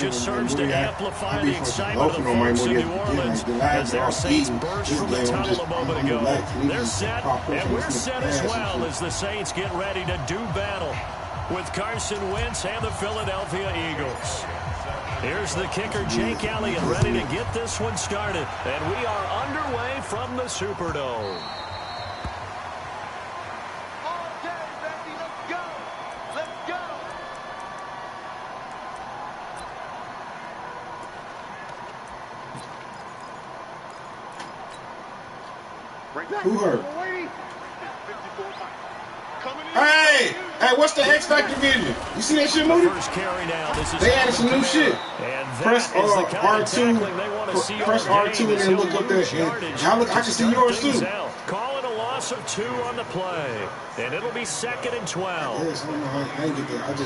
just serves to amplify the excitement of the folks in New Orleans as their Saints burst from the tunnel a moment ago. They're set, and we're set as well as the Saints get ready to do battle with Carson Wentz and the Philadelphia Eagles. Here's the kicker, Jake Elliott, ready to get this one started. And we are underway from the Superdome. Who hurt? Hey, what's the X Factor video? You see that shit, Moody? They added some new shit. Press R2. Press R2 and then look up there. Y'all look. I can see yours too. Calling a loss of 2 on the play, and it'll be 2nd and 12. Yes, I ain't get that.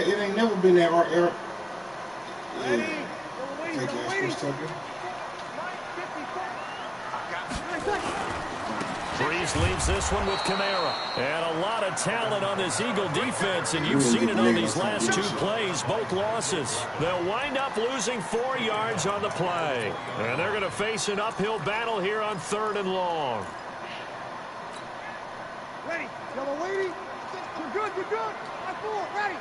It ain't never been that R. Take your switch, Tucker. Breeze leaves this one with Kamara. And a lot of talent on this Eagle defense, and you've seen it on these last 2 plays, both losses. They'll wind up losing 4 yards on the play. And they're going to face an uphill battle here on 3rd and long. Ready. Y'all are waiting. You're good. I'm forward. Ready.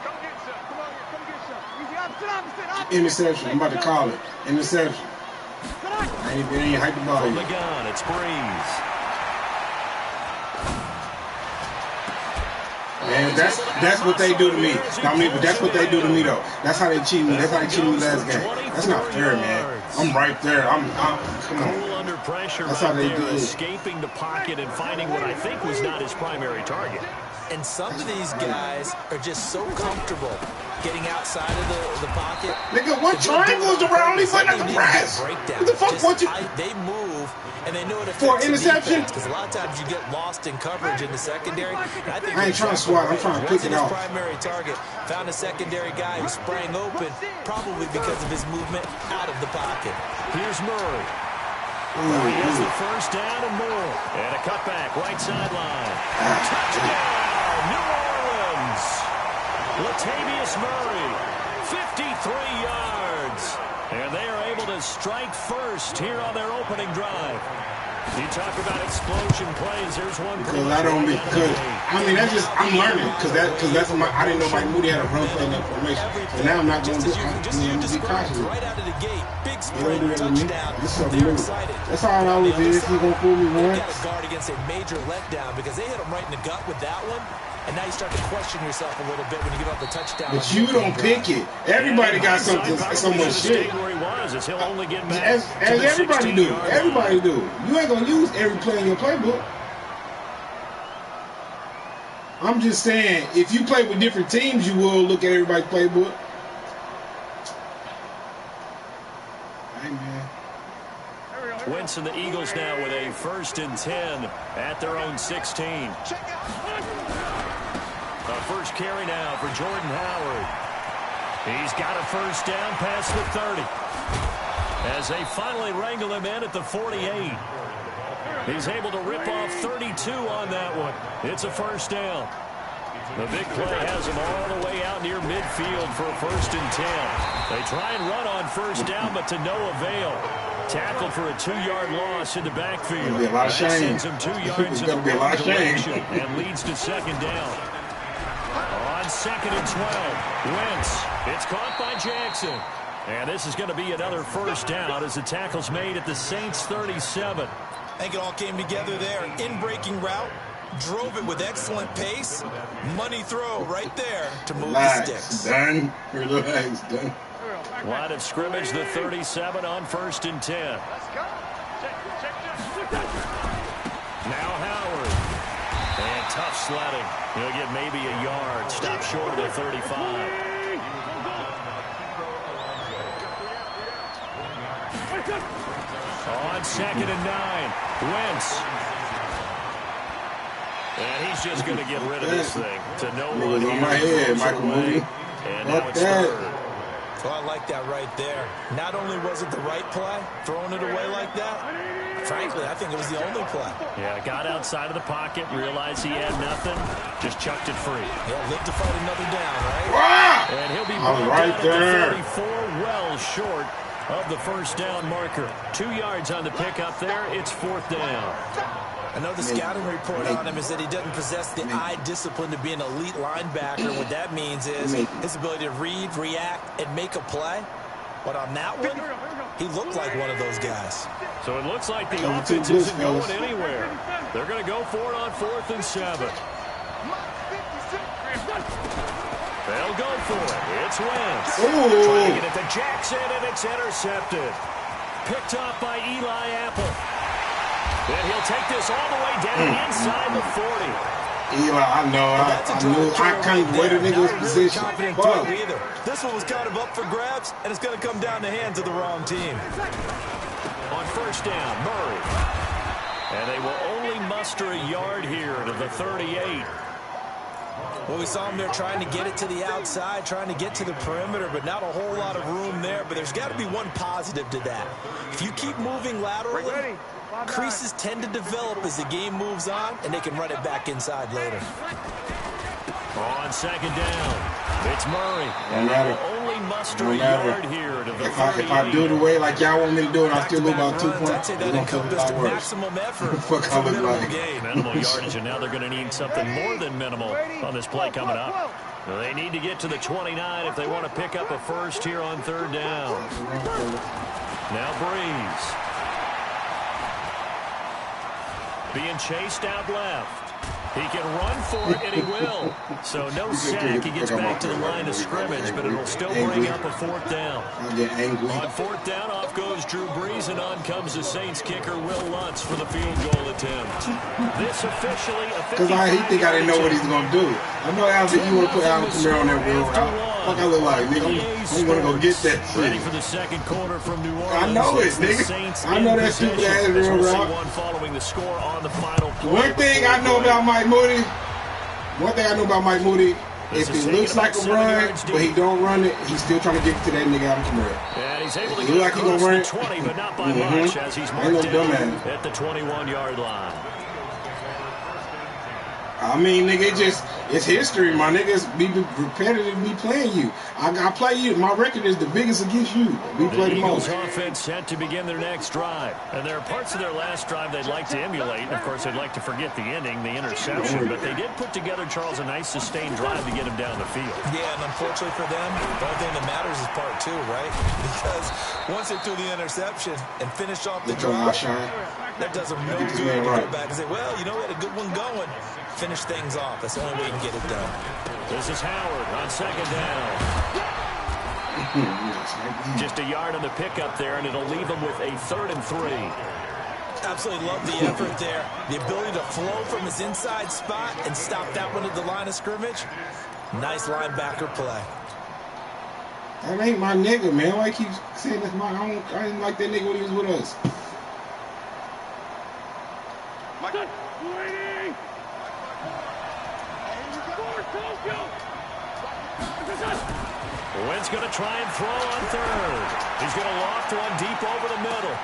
Come get some. Come on here. Come get some. Easy. Opposite. Interception. I'm about to call it. Interception. It ain't hype the ball. From the gun, it's Breeze. Man, that's what they do to me. But that's what they do to me, though. That's how they cheat me. That's how they cheated me last game. That's not fair, man. I'm right there. Come on. Cool under pressure. That's how they do it. Escaping the pocket and finding what I think was not his primary target. And some of these guys are just so comfortable getting outside of the pocket. Nigga, what triangles around me but not the press? What the fuck? They move, and they know it for an interception? Because a lot of times you get lost in coverage in the secondary. I ain't trying to swat. I'm trying to pick it off. Primary target found a secondary guy who sprang open, probably because of his movement out of the pocket. Here's Murray. He has the first down and more. And a cutback, right sideline. Touchdown, New Orleans. Latavius Murray, 53 yards. And they are able to strike first here on their opening drive. You talk about explosion plays. Here's one. Because that's just, I'm learning. Because that's my, I didn't know Mike Moody had a run play in that formation. And now I'm not going to do it. I'm going to be cautious. Right out of the gate, big spring touchdown. They're excited. That's how I always is. He's going to fool me once. Got to guard against a major letdown because they hit him right in the gut with that one. And now you start to question yourself a little bit when you give up the touchdown. But you don't pick it. Everybody got something, so much shit. As everybody do. Everybody do. You ain't going to use every play in your playbook. I'm just saying, if you play with different teams, you will look at everybody's playbook. Hey, man. Wentz and the Eagles now with a 1st and 10 at their own 16. A first carry now for Jordan Howard. He's got a first down past the 30. As they finally wrangle him in at the 48. He's able to rip off 32 on that one. It's a first down. The big play has him all the way out near midfield for a 1st and 10. They try and run on first down, but to no avail. Tackled for a 2-yard loss in the backfield. That sends him 2 yards in the wrong direction and leads to 2nd down. On 2nd and 12, Wentz. It's caught by Jackson. And this is going to be another first down as the tackle's made at the Saints' 37. I think it all came together there. In-breaking route. Drove it with excellent pace. Money throw right there to move the sticks. Done. Relax. Done. Line of scrimmage, the 37 on 1st and 10. Now Howard. And tough sledding. He'll get maybe a yard. Stop short of the 35. On 2nd and 9. Wentz. And he's just going to get rid of this thing to no one here. On my head, Michael Moody. And now it's 3rd. Well, I like that right there. Not only was it the right play, throwing it away like that, Frankly, I think it was the only play. Yeah, got outside of the pocket, realized he had nothing, just chucked it free. He'll live to fight another down, right? And he'll be brought right down there. at the 34, well short of the first down marker. 2 yards on the pickup there. It's 4th down. I know the scouting report on him is that he doesn't possess the eye discipline to be an elite linebacker. What that means is his ability to read, react, and make a play. But on that one, he looked like one of those guys. So it looks like the offense isn't going anywhere. They're going to go for it on 4th and 7. They'll go for it. It's Wentz. Trying to get it to Jackson, and it's intercepted. Picked up by Eli Apple. And he'll take this all the way down inside the 40. Eli, I know. I can't wait a nigga's position. Either. This one was kind of up for grabs, and it's going to come down the hands of the wrong team. On 1st down, Murray. And they will only muster a yard here to the 38. Well, we saw him there trying to get it to the outside, trying to get to the perimeter, but not a whole lot of room there. But there's got to be one positive to that. If you keep moving laterally, creases tend to develop as the game moves on, and they can run it back inside later. On 2nd down, it's Murray. And will only muster a yard here to the if I do it the way like y'all want me to do it, I'll still lose about 2 points. I'd say that encompassed maximum effort. Fuck I look like. Minimal yardage, and now they're going to need something more than minimal on this play coming up. They need to get to the 29 if they want to pick up a first here on 3rd down. Now Breeze. Being chased out left. He can run for it, and he will. So no sack. He gets back to the line of scrimmage, but it'll still bring up a 4th down. I get angry. On 4th down, off goes Drew Brees, and on comes the Saints kicker, Will Lutz, for the field goal attempt. This officially a 55-yard Because he think I didn't know what he's going to do. I know Alvin, you want to put Alvin Kamara on that wheel route. Fuck I look like, nigga. I'm going to go get that shit. Ready for the 2nd quarter from New Orleans. I know it, nigga. I know that stupid ass real route. Following the score on the final play. One thing I know about Mike Moody, if it looks like a run, but he don't run it, he's still trying to get to that nigga Alvin Kamara. And he's able to get like across run the 20, but not by much, as he's marked down at the 21-yard line. I mean, nigga, it's history, my niggas. Be repetitive, be playing you. I play you. My record is the biggest against you. We play the most. The Eagles offense set to begin their next drive. And there are parts of their last drive they'd like to emulate. And, of course, they'd like to forget the ending, the interception. But they did put together, Charles, a nice sustained drive to get him down the field. Yeah, and unfortunately for them, the only thing that matters is part 2, right? Because once they threw the interception and finished off the drive, that does them no good to go back and say, well, you know, we had a good one going. Finish things off. That's the only way you can get it done. This is Howard on 2nd down. Just a yard on the pickup there, and it'll leave them with a 3rd and 3. Absolutely love the effort there. The ability to flow from his inside spot and stop that one at the line of scrimmage. Nice linebacker play. That ain't my nigga, man. Why I keep saying that's my? I didn't like that nigga when he was with us. My God. Wentz going to try and throw on 3rd. He's going to loft one deep over the middle.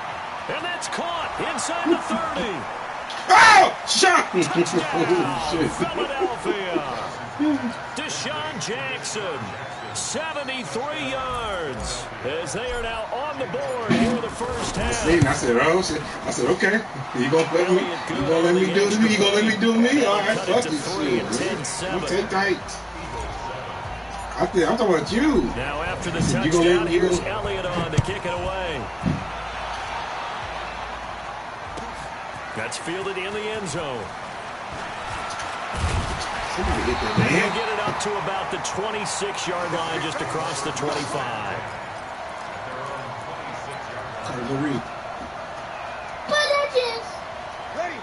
And that's caught inside the 30. Oh! Shot! Touchdown, Philadelphia. Deshaun Jackson, 73 yards, as they are now on the board here in the first half. I said, okay. You gonna let me? You gonna let me do me? You gonna let me do me? All right, fuck this shit. You take tight. I'm talking about you. Now after the touchdown, here's Elliott on to kick it away. That's fielded in the end zone. He'll get it up to about the 26-yard line, just across the 25.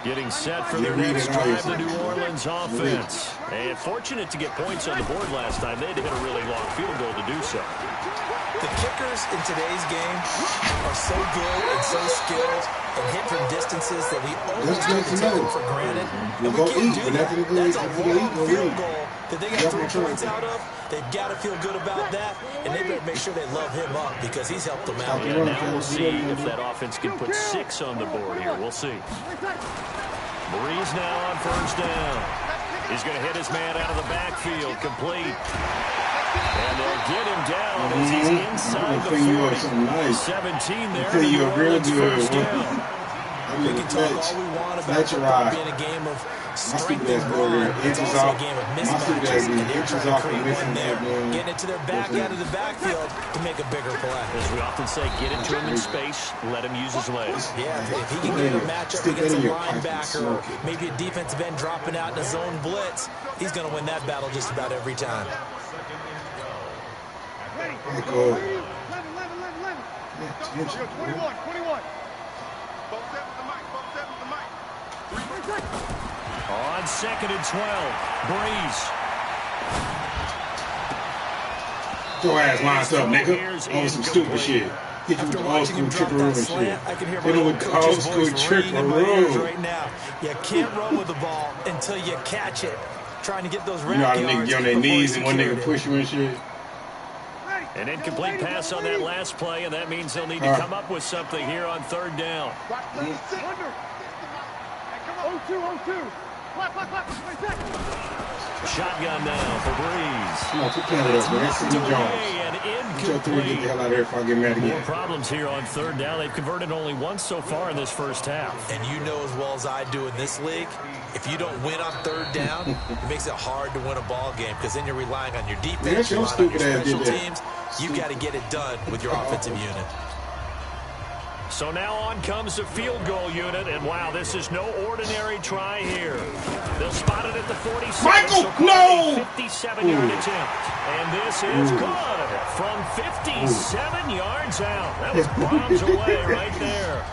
Getting set for their next drive, the New Orleans offense. And fortunate to get points on the board last time. They had to hit a really long field goal to do so. The kickers in today's game are so good and so skilled and hit from distances that we always take them for granted. And we can't do that. That's a long field goal that they got 3 points out of, they've got to feel good about that, and they better make sure they love him up because he's helped them out. Yeah, now we'll see if that offense can put 6 on the board here. We'll see. Breeze now on first down. He's going to hit his man out of the backfield, complete. And they'll get him down as he's inside the 40. 17 there. Until you're real good. We can talk all we want about football being a game of strength and grind. It's also a game of mismatches, and they're trying to create one there. Getting it to their back out of the backfield to make a bigger play. As we often say, get into him in space, let him use his legs. Yeah, if he can get a matchup against a linebacker or maybe a defensive end dropping out in a zone blitz, he's going to win that battle just about every time. Ready. 11. 21. On 2nd and 12, Breeze. Your ass lines up, nigga. On some stupid shit. Hit you with the old school trickaroo and shit. Hit him with the old school trickaroo. Right now, you can't run with the ball until you catch it. Trying to get those rack yards. You know how the niggas get on their knees and one nigga push you and shit. An incomplete pass on that last play, and that means they'll need to come up with something here on 3rd down. 0-2. Shotgun now for Breeze. Come on, take care of that, man. That's Sidney Jones. Get the hell out of here if I get mad again. More problems here on 3rd down. They've converted only once so far in this first half. And you know as well as I do in this league, if you don't win on 3rd down, it makes it hard to win a ball game because then you're relying on your defense, you're relying on your special teams. You've got to get it done with your offensive unit. So now on comes the field goal unit, and wow, this is no ordinary try here. They'll spot it at the 47. Michael, so no! 57-yard attempt. And this is good from 57 yards out. That was bombs away right there.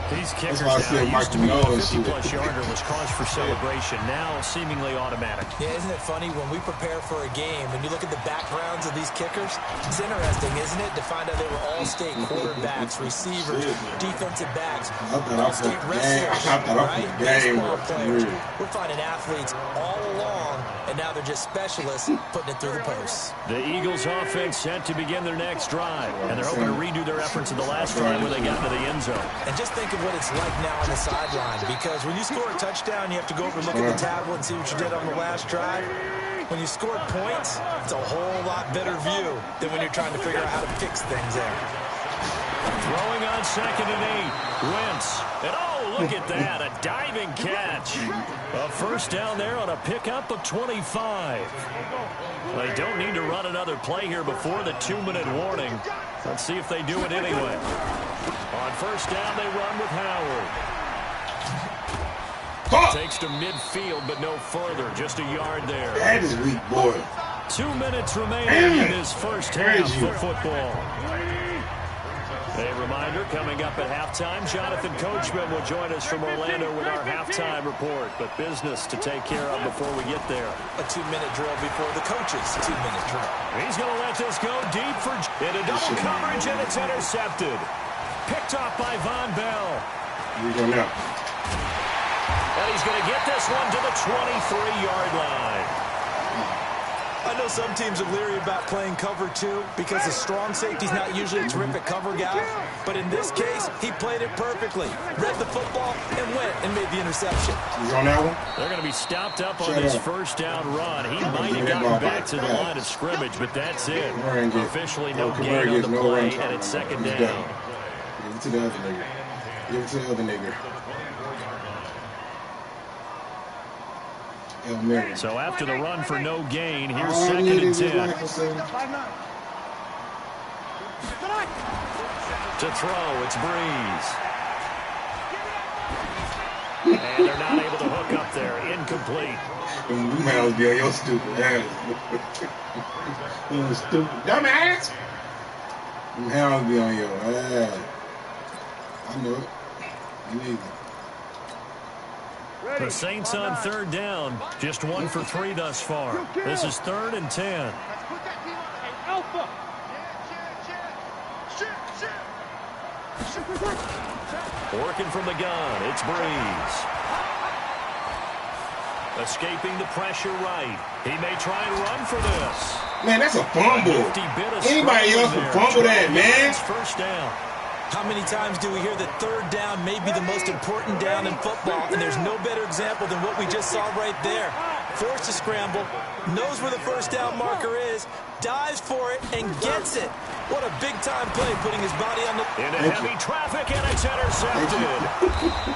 These kickers now used to be a 50-plus yarder was cause for celebration. Now seemingly automatic. Yeah, isn't it funny when we prepare for a game and you look at the backgrounds of these kickers? It's interesting, isn't it, to find out they were all-state quarterbacks, receivers, defensive backs, all-state wrestlers, right? Baseball players. We're finding athletes all along, and now they're just specialists putting it through the posts. The Eagles offense set to begin their next drive, and they're hoping to redo their efforts in the last drive when they got into the end zone. And just think of what it's like now on the sideline, because when you score a touchdown, you have to go over and look at the tablet and see what you did on the last drive. When you score points, it's a whole lot better view than when you're trying to figure out how to fix things there. Throwing on 2nd and 8. Wentz. And oh, look at that. A diving catch. A first down there on a pickup of 25. They don't need to run another play here before the 2-minute warning. Let's see if they do it anyway. On first down, they run with Howard. Takes to midfield, but no further. Just a yard there. That is weak, boy. 2 minutes remaining in this first half of football. A reminder, coming up at halftime, Jonathan Coachman will join us from Orlando with our halftime report. But business to take care of before we get there. A 2-minute drill before the coach's 2-minute drill. He's going to let this go deep for into double coverage, and it's intercepted. Picked off by Von Bell. He's going up. And he's going to get this one to the 23-yard line. I know some teams are leery about playing cover 2 because the strong safety's not usually a terrific cover guy. But in this case, he played it perfectly. Read the football and went and made the interception. He's on that one? They're going to be stopped up on this first down run. He might have gotten back to the line of scrimmage, but that's it. Officially no gain on the play, and it's 2nd down. Give it to the other nigga. Give it to the other nigga. So after the run for no gain, here's 2nd and 10. To throw, it's Breeze. And they're not able to hook up there. Incomplete. Them miles be on your stupid ass. You stupid dumbass. Them miles be on your ass. I know it. You need it. The Saints on 3rd down. Just 1 for 3 thus far. This is 3rd and 10. Working from the gun. It's Breeze. Escaping the pressure right. He may try and run for this. Man, that's a fumble. Anybody else would fumble that, man. First down. How many times do we hear that third down may be the most important down in football, and there's no better example than what we just saw right there. Forced to scramble, knows where the first down marker is, dives for it, and gets it. What a big-time play, putting his body on the... Into heavy traffic, and it's intercepted.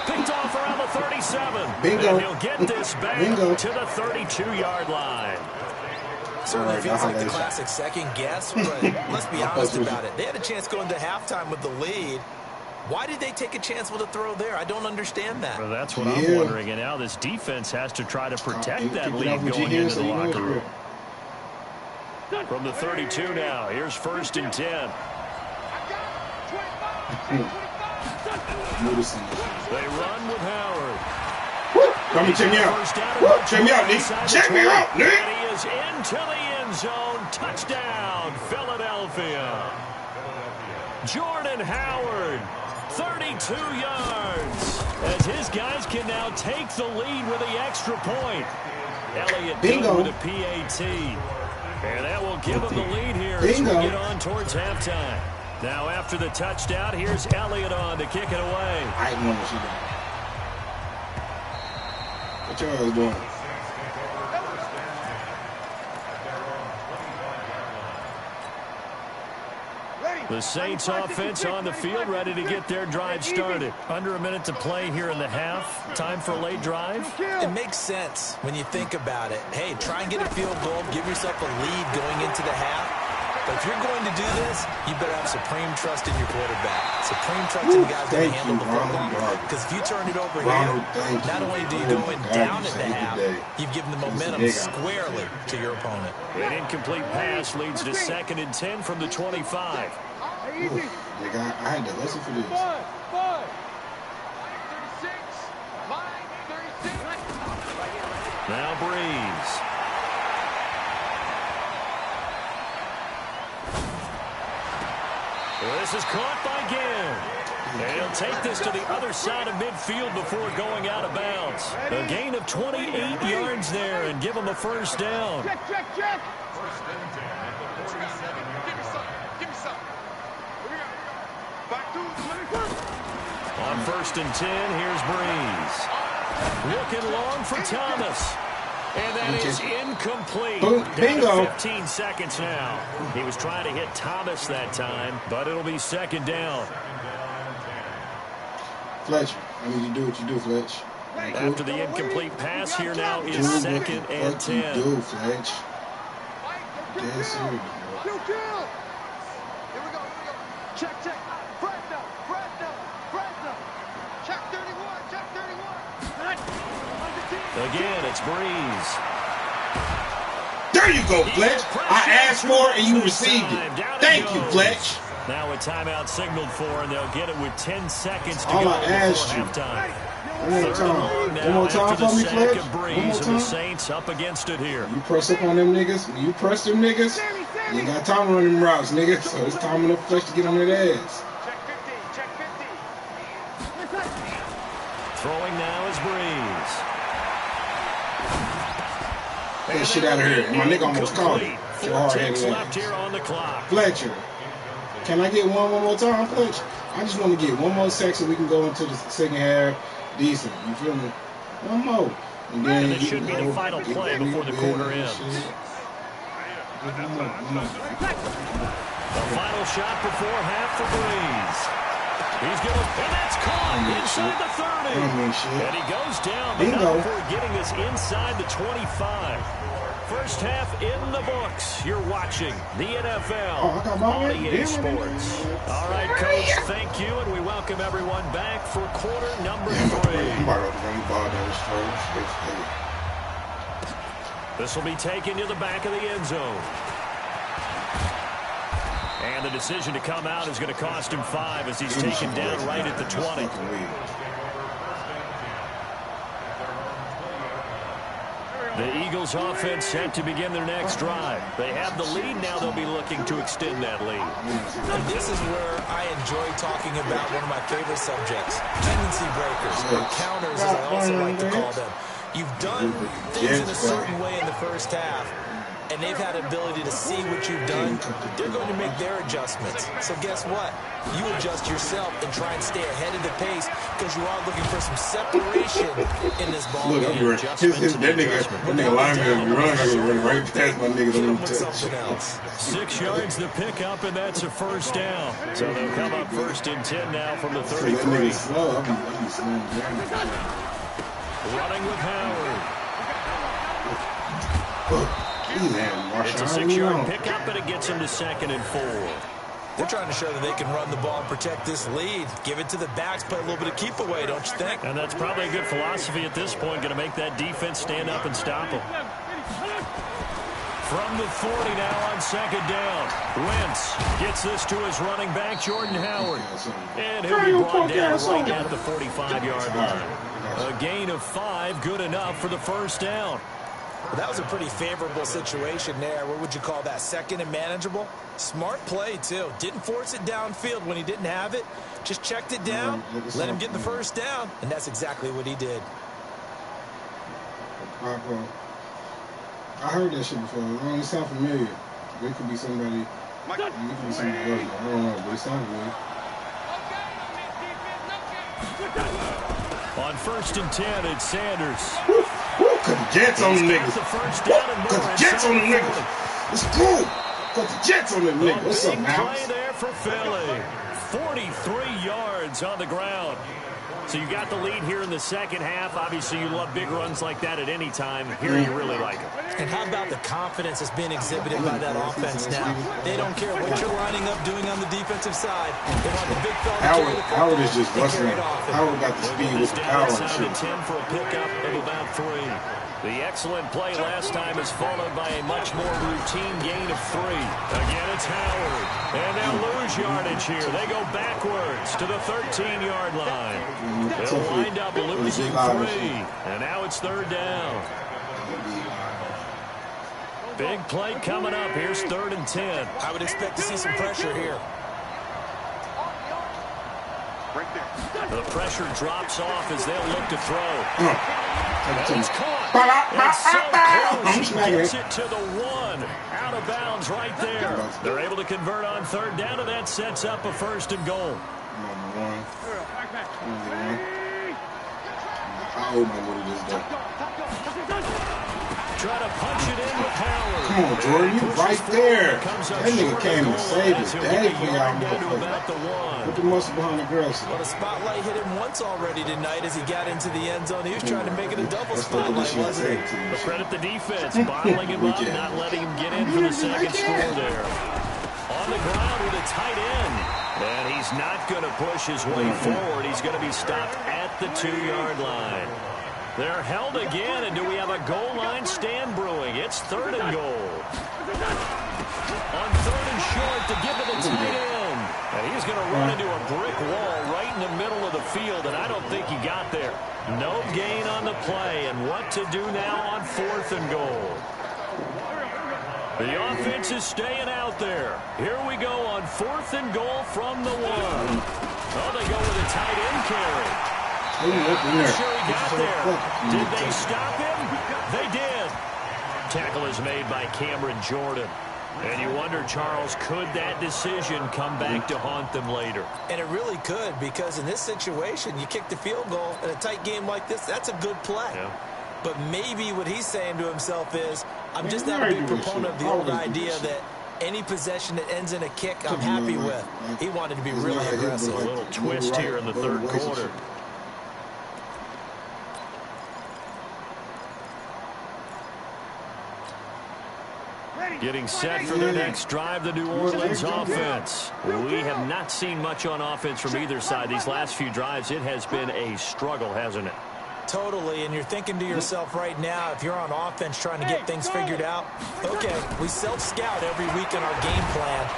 Picked off around the 37. Bingo. And he'll get this back to the 32-yard line. Certainly feels like the classic second guess, but let's be honest about it. They had a chance going to halftime with the lead. Why did they take a chance with a throw there? I don't understand that. Well, that's what I'm wondering. And now this defense has to try to protect that lead going into the locker room. From the 32 now, here's 1st and 10. They run with Howard. Come and check me out. Check me out, Nick. Check me out, Nick. And he is into the end zone. Touchdown, Philadelphia. Jordan Howard, 32 yards. As his guys can now take the lead with the extra point. Elliott with a PAT. And that will give him the lead here as we get on towards halftime. Now after the touchdown, here's Elliott on to kick it away. I know what she's doing. What y'all doing? The Saints offense on the field, ready to get their drive started. Under a minute to play here in the half. Time for a late drive. It makes sense when you think about it. Hey, try and get a field goal. Give yourself a lead going into the half. But if you're going to do this, you better have supreme trust in your quarterback. Supreme trust in the guys going to handle the football. Because if you turn it over here, not only do you go in down at the half, you've given the momentum squarely to your opponent. An incomplete pass leads to 2nd and 10 from the 25. I had to listen for this. Now Breeze. This is caught by Ginn. And he'll take this to the other side of midfield before going out of bounds. A gain of 28 yards there and give him a first down. Check, check, check. On 1st and 10, here's Breeze. Looking long for Thomas. And that is incomplete. Bingo. 15 seconds now. He was trying to hit Thomas that time, but it'll be 2nd down. Fletch, I need you to do what you do, Fletch. After the incomplete pass, here now is 2nd and 10. What you do, Fletch? Yes, sir. Kill. Here we go. Check. Fresno. Check 31. Again, it's Breeze. There you go, Fletch. I asked for it and you received it. Thank you, Fletch. Now a timeout signaled for, and they'll get it with 10 seconds to all go I asked before you. halftime. One more time for me, Fletch. One more time. The Saints up against it here. You press up on them niggas. When you press them niggas, you ain't got time to run them routes, nigga. So it's time enough Fletch to get on that ass. Check 50. Throwing now is Breeze. Get that shit out of here. My nigga almost caught it. 4 ticks left here on the clock. Fletcher, can I get one more time, Fletch? I just want to get one more sack so we can go into the second half decent. You feel me? One more. And then this should be the final play before the quarter ends. The final shot before half for Breeze. He's going to, and that's caught inside the 30. And he goes down, but not before getting this inside the 25. First half in the books. You're watching the NFL on EA Sports. All right, Coach, thank you, and we welcome everyone back for quarter number 3. This will be taken to the back of the end zone. And the decision to come out is going to cost him 5 as he's taken down right at the 20. The Eagles offense set to begin their next drive. They have the lead. Now they'll be looking to extend that lead. And this is where I enjoy talking about one of my favorite subjects, tendency breakers, or counters as I also like to call them. You've done things in a certain way in the first half, and they've had an ability to see what you've done. They're going to make their adjustments. So guess what? You adjust yourself and try and stay ahead of the pace because you are looking for some separation in this ball game. Look, that nigga lineman be running right past my nigga. Something else. 6 yards the pickup, and that's a first down. So they'll come up 1st and 10 now from the 33. Running with Howard. It's a 6-yard pickup, and it gets him to 2nd and 4. They're trying to show that they can run the ball and protect this lead. Give it to the backs, play a little bit of keep away, don't you think? And that's probably a good philosophy at this point, going to make that defense stand up and stop them. From the 40 now on 2nd down. Wentz gets this to his running back, Jordan Howard. And he'll be brought down right at the 45-yard line. A gain of 5, good enough for the first down. Well, that was a pretty favorable situation there. What would you call that? 2nd and manageable? Smart play, too. Didn't force it downfield when he didn't have it. Just checked it down, let him get the first down, and that's exactly what he did. I heard that shit before. It don't sound familiar. It could be somebody. It could be somebody else. I don't know, but it sounds familiar. On 1st and 10, it's Sanders. Cause the Jets on the niggas. Cause the Jets on the niggas. It's cool. Cause the Jets on the niggas. What's up, man? Play there for Philly. 43 yards on the ground. So you got the lead here in the second half. Obviously, you love big runs like that at any time. Here, you really like it. And how about the confidence that's being exhibited by that offense now? They don't care what you're lining up doing on the defensive side. They want the big fella to carry the Howard is just busting it. Howard got the speed with the power and shit. 10 for a pickup of about 3. The excellent play last time is followed by a much more routine gain of 3. Again, it's Howard. And they'll lose yardage here. They go backwards to the 13-yard line. They'll wind up losing 3. And now it's 3rd down. Big play coming up. Here's 3rd and 10. I would expect to see some pressure here. The pressure drops off as they'll look to throw. He's caught. It's so close. He gets it to the 1. Out of bounds right there. They're able to convert on 3rd down, and that sets up a 1st and goal. I owe my money this day. Try to punch it in with Howard. Come on, Jordan, you right there. That nigga came and saved his day for y'all motherfuckers. Put the muscle behind the grass. Well, the spotlight hit him once already tonight as he got into the end zone. He was trying to make it a double spotlight, wasn't he? But credit the defense, bottling him up, not letting him get in for the second score there. On the ground with a tight end. And he's not going to push his way forward. He's going to be stopped at the 2-yard line. They're held again, and do we have a goal line stand brewing? It's 3rd and goal. On 3rd and short to give to the tight end. And he's going to run into a brick wall right in the middle of the field, and I don't think he got there. No gain on the play, and what to do now on 4th and goal. The offense is staying out there. Here we go on 4th and goal from the 1. Oh, they go with a tight end carry. I'm sure he got there. Did they stop him? They did. Tackle is made by Cameron Jordan. And you wonder, Charles, could that decision come back to haunt them later? And it really could, because in this situation, you kick the field goal in a tight game like this, that's a good play. Yeah. But maybe what he's saying to himself is, I'm just not a big proponent of the old idea that any possession that ends in a kick, I'm happy with. He wanted to be really aggressive. A little twist here in the 3rd quarter. Getting set for their next drive, the New Orleans offense. We have not seen much on offense from either side. These last few drives, it has been a struggle, hasn't it? Totally, and you're thinking to yourself right now, if you're on offense trying to get things figured out, okay, we self-scout every week in our game plan.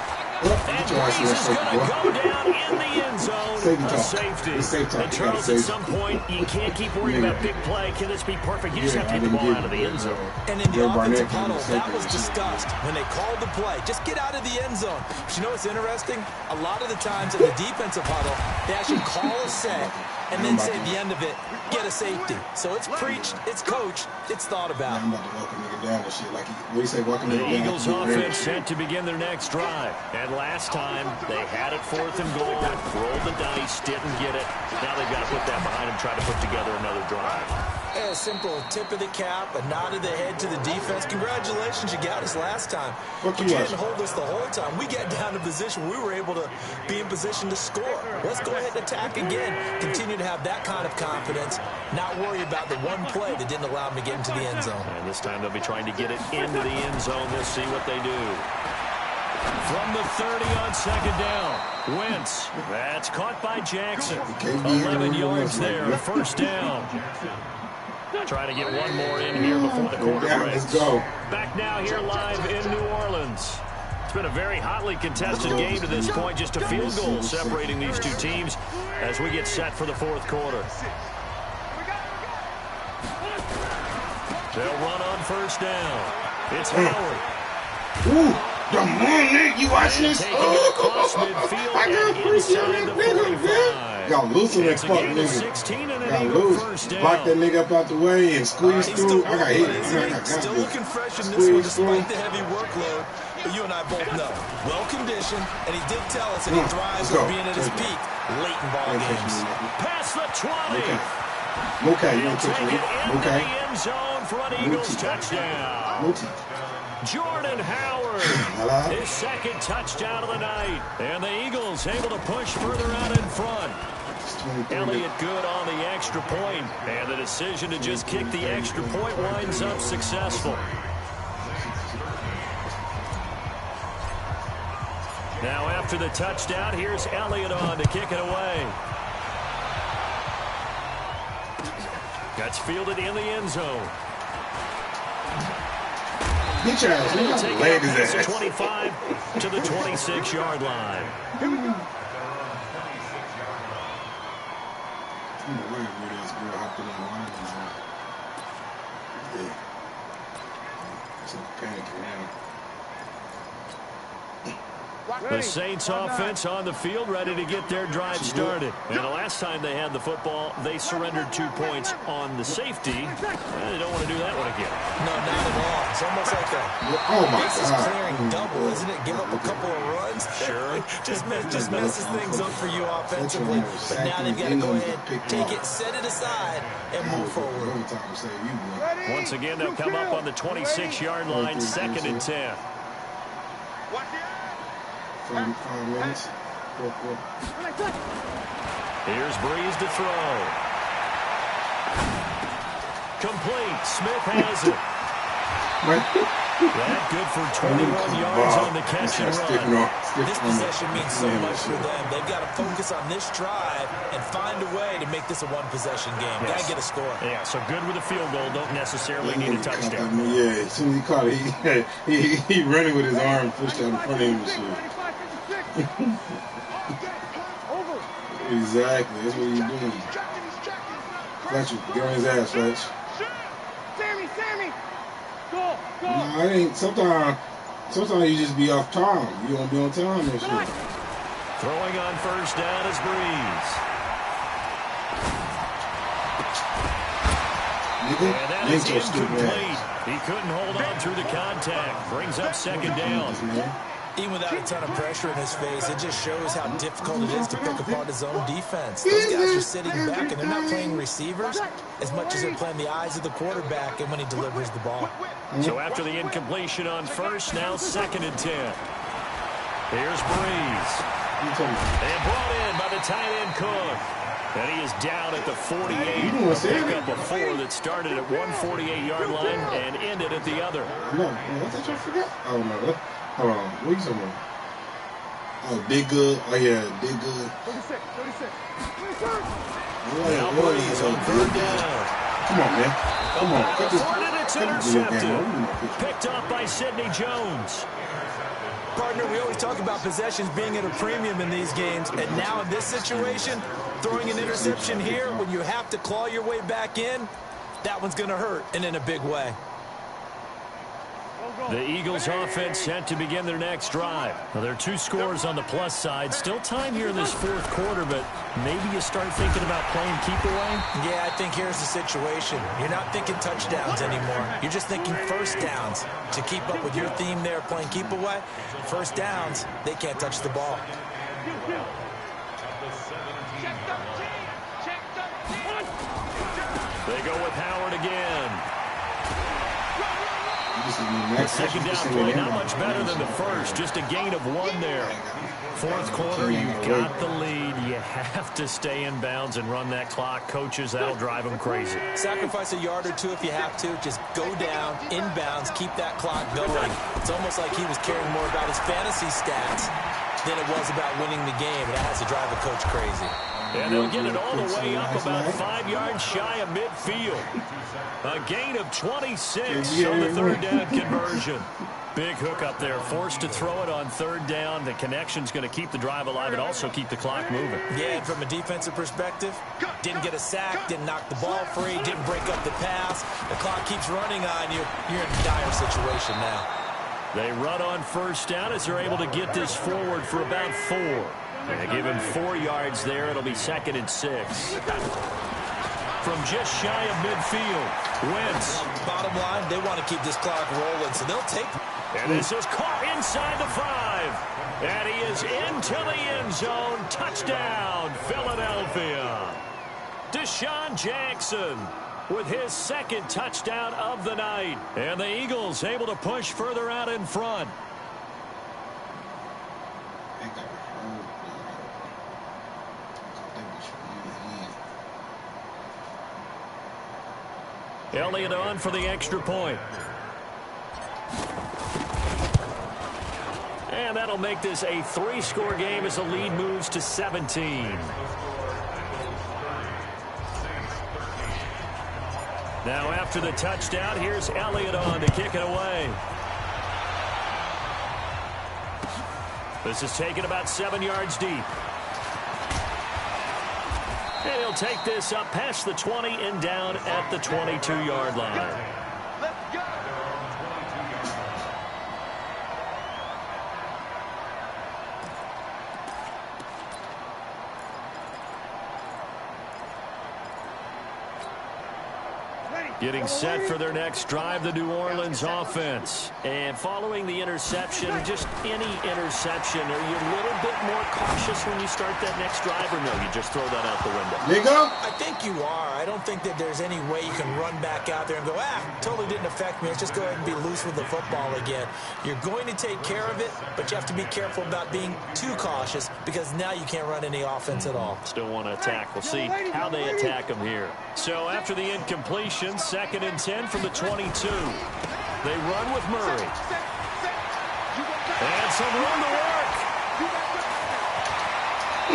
And Breeze is going to go down in the end zone. A safety. And Charles, at some point, you can't keep worrying about big play. Can this be perfect? You just have to get the ball out of the end zone. And in the offensive huddle, that was discussed when they called the play. Just get out of the end zone. But you know what's interesting? A lot of the times in the defensive huddle, they actually call a set and then say at the end of it, get a safety. So it's preached, it's coached, it's thought about. I'm about to walk a nigga down and shit. Like, what do you say, walking nigga down? The Eagles offense set to begin their next drive. And last time, they had it 4th and goal, rolled the dice, didn't get it. Now they've got to put that behind them, try to put together another drive. A simple tip of the cap, a nod of the head to the defense. Congratulations, you got us last time. But you didn't hold us the whole time. We got down to position. We were able to be in position to score. Let's go ahead and attack again. Continue to have that kind of confidence. Not worry about the one play that didn't allow them to get into the end zone. And this time they'll be trying to get it into the end zone. We'll see what they do. From the 30 on 2nd down. Wentz. That's caught by Jackson. 11 yards there. 1st down. Trying to get one more in here before the quarter breaks. Let's go. Back now here live in New Orleans. It's been a very hotly contested game to this point. Just a field goal separating these two teams as we get set for the 4th quarter. They'll run on 1st down. It's Howard. Ooh, come on, Nick. You watching this? Across midfield and inside the 45. Y'all loosen that fuck nigga. Y'all lose. Block that nigga up out the way and squeeze through. I got hit. Still looking fresh in this one despite the heavy workload. But you and I both know. Well conditioned, and he did tell us that he thrives on being at his peak late in ball games. Past the 20. Okay, you want to touch me? Okay. End zone for an Eagles touchdown. Jordan Howard, his 2nd touchdown of the night. And the Eagles able to push further out in front. Elliott good on the extra point, and the decision to just kick the extra point winds up successful. Now after the touchdown, here's Elliott on to kick it away. That's fielded in the end zone. Bitch ass, They'll take it his past ass. the 25 to the 26-yard line. The Saints offense on the field, ready to get their drive started. And the last time they had the football, they surrendered 2 points on the safety. They don't want to do that one again. No, not at all. It's almost like a bases clearing double, isn't it? Give up a couple of runs. Sure. just messes things up for you offensively. But now they've got to go ahead, take it, set it aside, and move forward. Once again, they'll come up on the 26-yard line, 2nd and 10. 45 minutes. Here's Breeze to throw. Complete. Smith has it. That good for 21 yards on the catch and run. This possession means so much for them. They've got to focus on this drive and find a way to make this a one-possession game. Got to get a score. Yeah, so good with a field goal. Don't necessarily need a touchdown. Yeah, as soon as he caught it, he running with his arm pushed out in front of him and shit. Exactly, that's what he's doing. Fletcher, get on his ass, Fletch. Sammy, go. No, it ain't. Sometimes you just be off time. You don't be on time and shit. Throwing on 1st down is Breeze. And that is incomplete. He couldn't hold on through the contact. Brings up 2nd down. Even without a ton of pressure in his face, it just shows how difficult it is to pick apart his own defense. Those guys are sitting back, and they're not playing receivers as much as they're playing the eyes of the quarterback and when he delivers the ball. So after the incompletion on 1st, now 2nd and 10. Here's Breeze. And brought in by the tight end Cook. And he is down at the 48. A pickup of 4 that started at one 48-yard line and ended at the other. No, what did you forget? Oh, no. Hold on, what are you talking about? Oh, Big Good. Oh, yeah, Big Good. 36. Now Breeze on 3rd down. Come on, man. Come on. And it's intercepted. Picked up by Sidney Jones. Partner, we always talk about possessions being at a premium in these games, and now in this situation, throwing an interception here when you have to claw your way back in, that one's going to hurt, and in a big way. The Eagles offense set to begin their next drive. Well, there are 2 scores on the plus side. Still time here in this 4th quarter, but maybe you start thinking about playing keep away? Yeah, I think here's the situation. You're not thinking touchdowns anymore. You're just thinking first downs. To keep up with your theme there, playing keep away, first downs, they can't touch the ball. They go with Howard again. The second down play, not much better than the first. Just a gain of 1 there. 4th quarter, you've got the lead. You have to stay in bounds and run that clock. Coaches, that'll drive them crazy. Sacrifice a yard or 2 if you have to. Just go down, inbounds, keep that clock going. It's almost like he was caring more about his fantasy stats than it was about winning the game. That has to drive a coach crazy. And they'll get it all the way up about 5 yards shy of midfield. A gain of 26 on the 3rd down conversion. Big hook up there, forced to throw it on 3rd down. The connection's going to keep the drive alive and also keep the clock moving. Yeah, and from a defensive perspective, didn't get a sack, didn't knock the ball free, didn't break up the pass. The clock keeps running on you. You're in a dire situation now. They run on 1st down as they're able to get this forward for about 4. They give him 4 yards there. It'll be 2nd and 6. From just shy of midfield, Wentz. Bottom line, they want to keep this clock rolling, so they'll take. And this is caught inside the 5. And he is into the end zone. Touchdown, Philadelphia. Deshaun Jackson with his 2nd touchdown of the night. And the Eagles able to push further out in front. Elliott on for the extra point. And that'll make this a 3-score game as the lead moves to 17. Now after the touchdown, here's Elliott on to kick it away. This is taken about 7 yards deep. And he'll take this up past the 20 and down at the 22-yard line. Getting set for their next drive, the New Orleans offense. And following the interception, just any interception, are you a little bit more cautious when you start that next drive, or no, you just throw that out the window? There you go. I think you are. I don't think that there's any way you can run back out there and go, totally didn't affect me. Let's just go ahead and be loose with the football again. You're going to take care of it, but you have to be careful about being too cautious because now you can't run any offense at all. Still want to attack. We'll see how they attack them here. So after the incompletion, 2nd and 10 from the 22. They run with Murray. And some room to work.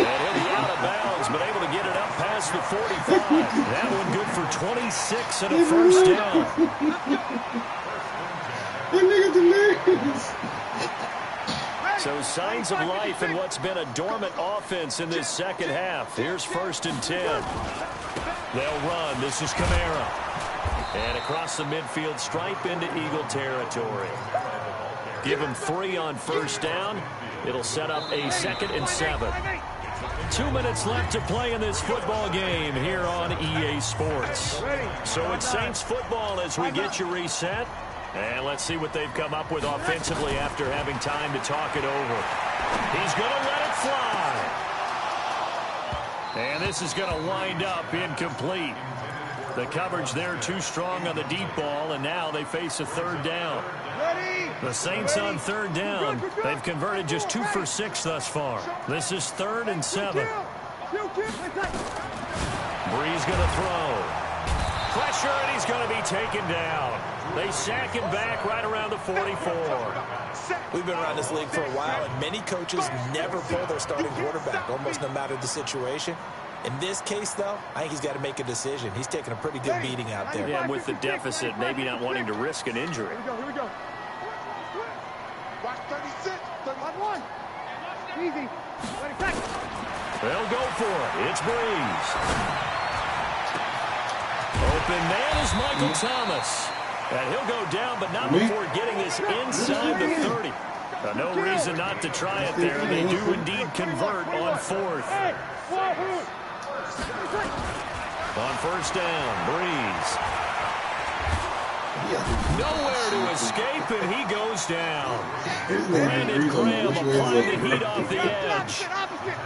And he'll be out of bounds, but able to get it up past the 45. That one good for 26 and a 1st down. So signs of life in what's been a dormant offense in this 2nd half. Here's 1st and 10. They'll run. This is Kamara. And across the midfield stripe into Eagle territory. Give him 3 on 1st down. It'll set up a 2nd and 7. 2 minutes left to play in this football game here on EA Sports. So it's Saints football as we get you reset. And let's see what they've come up with offensively after having time to talk it over. He's going to let it fly. And this is going to wind up incomplete. The coverage there too strong on the deep ball, and now they face a 3rd down. The Saints on 3rd down. They've converted just 2 for 6 thus far. This is 3rd and 7. Bree's going to throw. Pressure, and he's going to be taken down. They sack him back right around the 44. We've been around this league for a while, and many coaches never pull their starting quarterback, almost no matter the situation. In this case, though, I think he's got to make a decision. He's taking a pretty good beating out there. Yeah, with the deficit, maybe not wanting to risk an injury. Here we go. Watch 36, 31. Easy. 20 seconds. They'll go for it. It's Breeze. Open man is Michael Thomas. And he'll go down, but not before getting this inside the 30. No reason not to try it there. They do indeed convert on 4th. On 1st down, Breeze. Nowhere to escape, and he goes down. Brandon Graham applied the heat off the edge.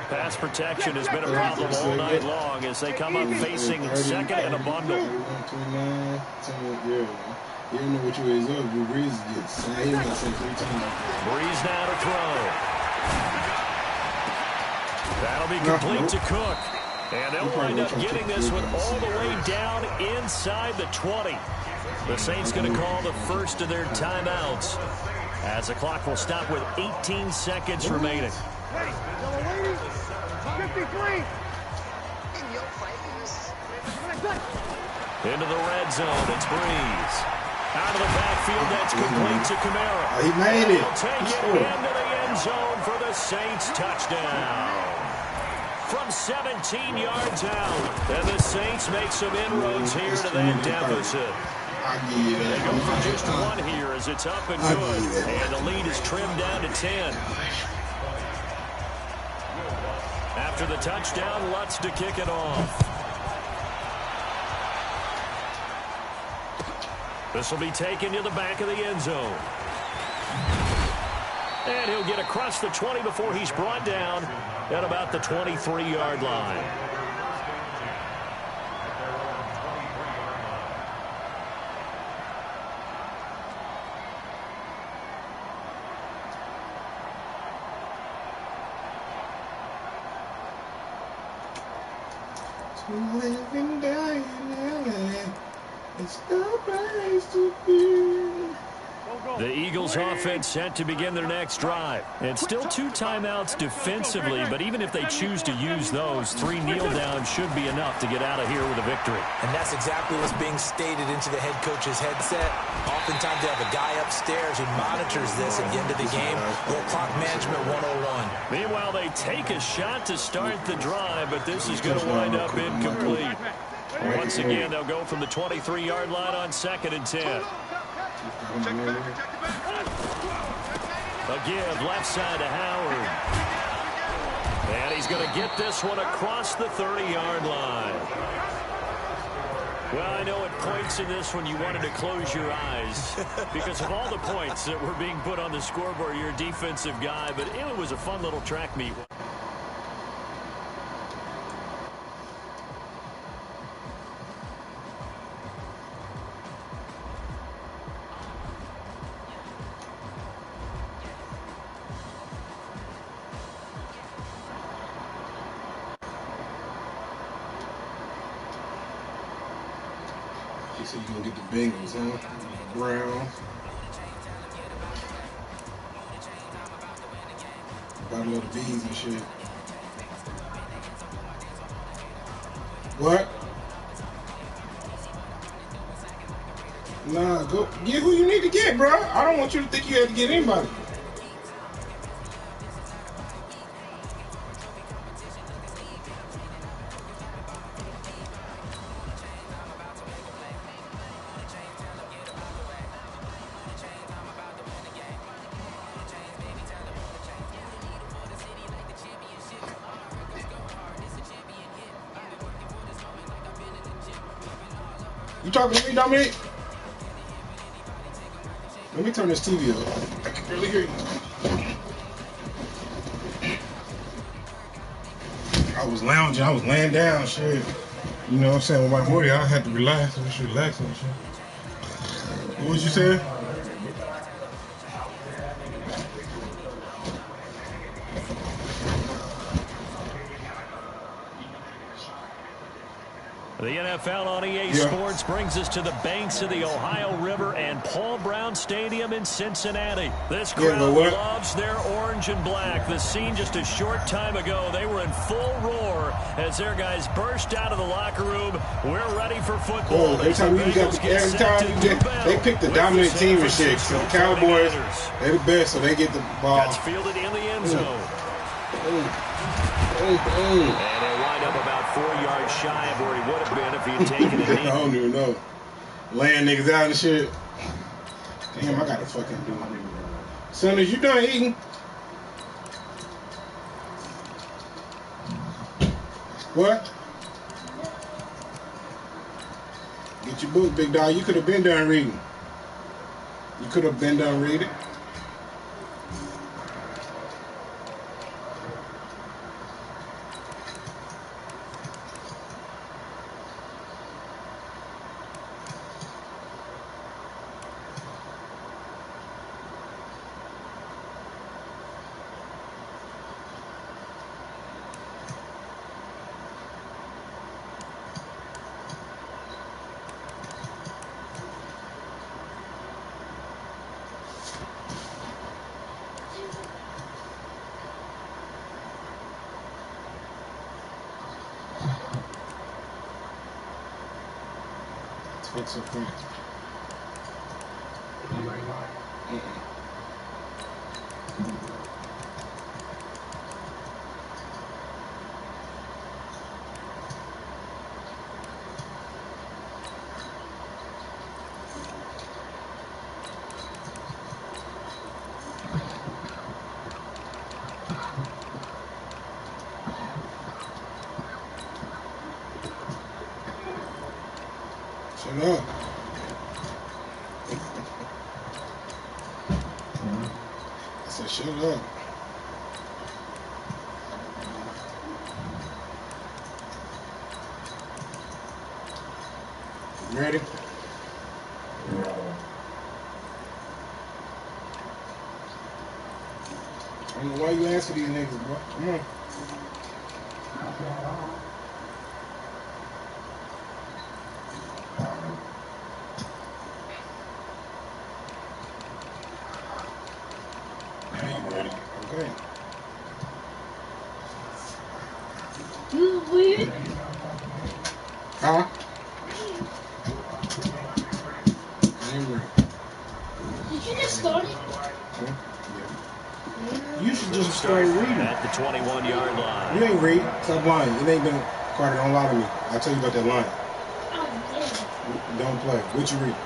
Pass protection has been a problem all night long as they come up facing 2nd and a bundle. You don't know which way is up. Breeze gets. He might say 3 times. Breeze now to throw. That'll be complete to Cook. And they'll wind up getting this one all the way down inside the 20. The Saints going to call the first of their timeouts as the clock will stop with 18 seconds remaining. 53. Into the red zone, it's Breeze. Out of the backfield, that's complete to Kamara. He made it. He'll take it into the end zone for the Saints touchdown. From 17 yards out, and the Saints make some inroads here to that deficit. They go for just 1 here as it's up and good, and the lead is trimmed down to 10. After the touchdown, Lutz to kick it off. This will be taken to the back of the end zone. And he'll get across the 20 before he's brought down at about the 23-yard line. Living down in LA. It's the place to be. The Eagles offense set to begin their next drive. And still 2 timeouts defensively, but even if they choose to use those, 3 kneel downs should be enough to get out of here with a victory. And that's exactly what's being stated into the head coach's headset. Oftentimes they have a guy upstairs who monitors this at the end of the game. Little clock management 101. Meanwhile, they take a shot to start the drive, but this is going to wind up incomplete. Once again, they'll go from the 23-yard line on 2nd and 10. A give left side to Howard. And he's going to get this one across the 30-yard line. Well, I know at points in this one you wanted to close your eyes because of all the points that were being put on the scoreboard. You're a defensive guy, but it was a fun little track meet. So you're going to get the Bengals, huh? Brown. Bottom of the bees and shit. What? Nah, go get who you need to get, bro. I don't want you to think you have to get anybody. You talking to me, Dominique? Let me turn this TV off. I can barely hear you. I was lounging. I was laying down, shit. You know what I'm saying? With my booty, I had to relax. I should relax and shit. What was you saying? The NFL on EA Sports brings us to the banks of the Ohio River and Paul Brown Stadium in Cincinnati. This crowd loves their orange and black. The scene just a short time ago, they were in full roar as their guys burst out of the locker room. We're ready for football. Every time they pick the dominant team and shit. So the Cowboys, they're the best, so they get the ball. That's fielded in the end zone. And they wind up about 4 yards shy of where he would have been if he had taken it. I don't even know. Laying niggas out and shit. Damn, I gotta fucking do it. As soon as you done eating. What? Get your book, big dog. You could have been done reading. You could have been done reading. What's up here? Shut up. I said, shut up. You ready? I don't know why you answer these niggas, bro. Come on. Okay. You weird? Huh? I ain't ready. Did you just start it? Huh? Yeah. You should just start reading. At the 21-yard line. You ain't read. Stop lying. It ain't been Carter. Don't lie to me. I'll tell you about that line. Oh, Don't play. What you read?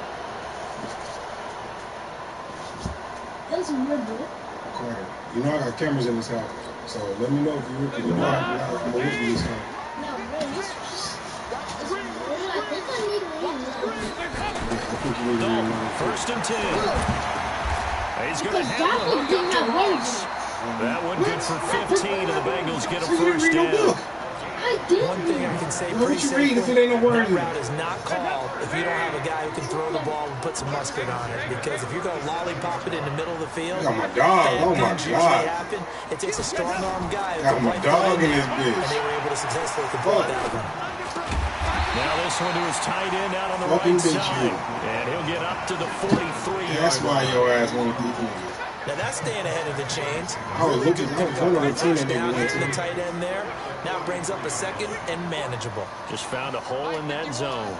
damn. That's weird, bro. Carter. You know I got cameras in this house. So let me know if you read. Because you know I'm going to this time. No, bro, this is weird. I think I need to read this. I think you need to read another First and 10. He's going to Because have that the one hook didn't up to have Ross. words. That one good for 15, and the Bengals get a So you didn't first read no down. book. I did. One thing I can say Well, pretty what you read if safely, it ain't no word that in it? route is not called if you don't have a guy who can throw the ball and put some mustard on it. Because if you're going to lollipop it in the middle of the field, I got my dog. bad Oh my things usually God. happen. It takes a strong-arm guy who Got can my play dog for in them, this bitch. and they were able to successfully complete that one. Now this one to his tight end out on the Fucking right bitch side. you. And he'll get up to the 43-yard That's why line. your ass wanted these niggas. Now that's staying ahead of the chains. I was looking. I was wondering what team First that down, nigga went hitting the to. tight end there. Now brings up a second and manageable. Just found a hole in that zone.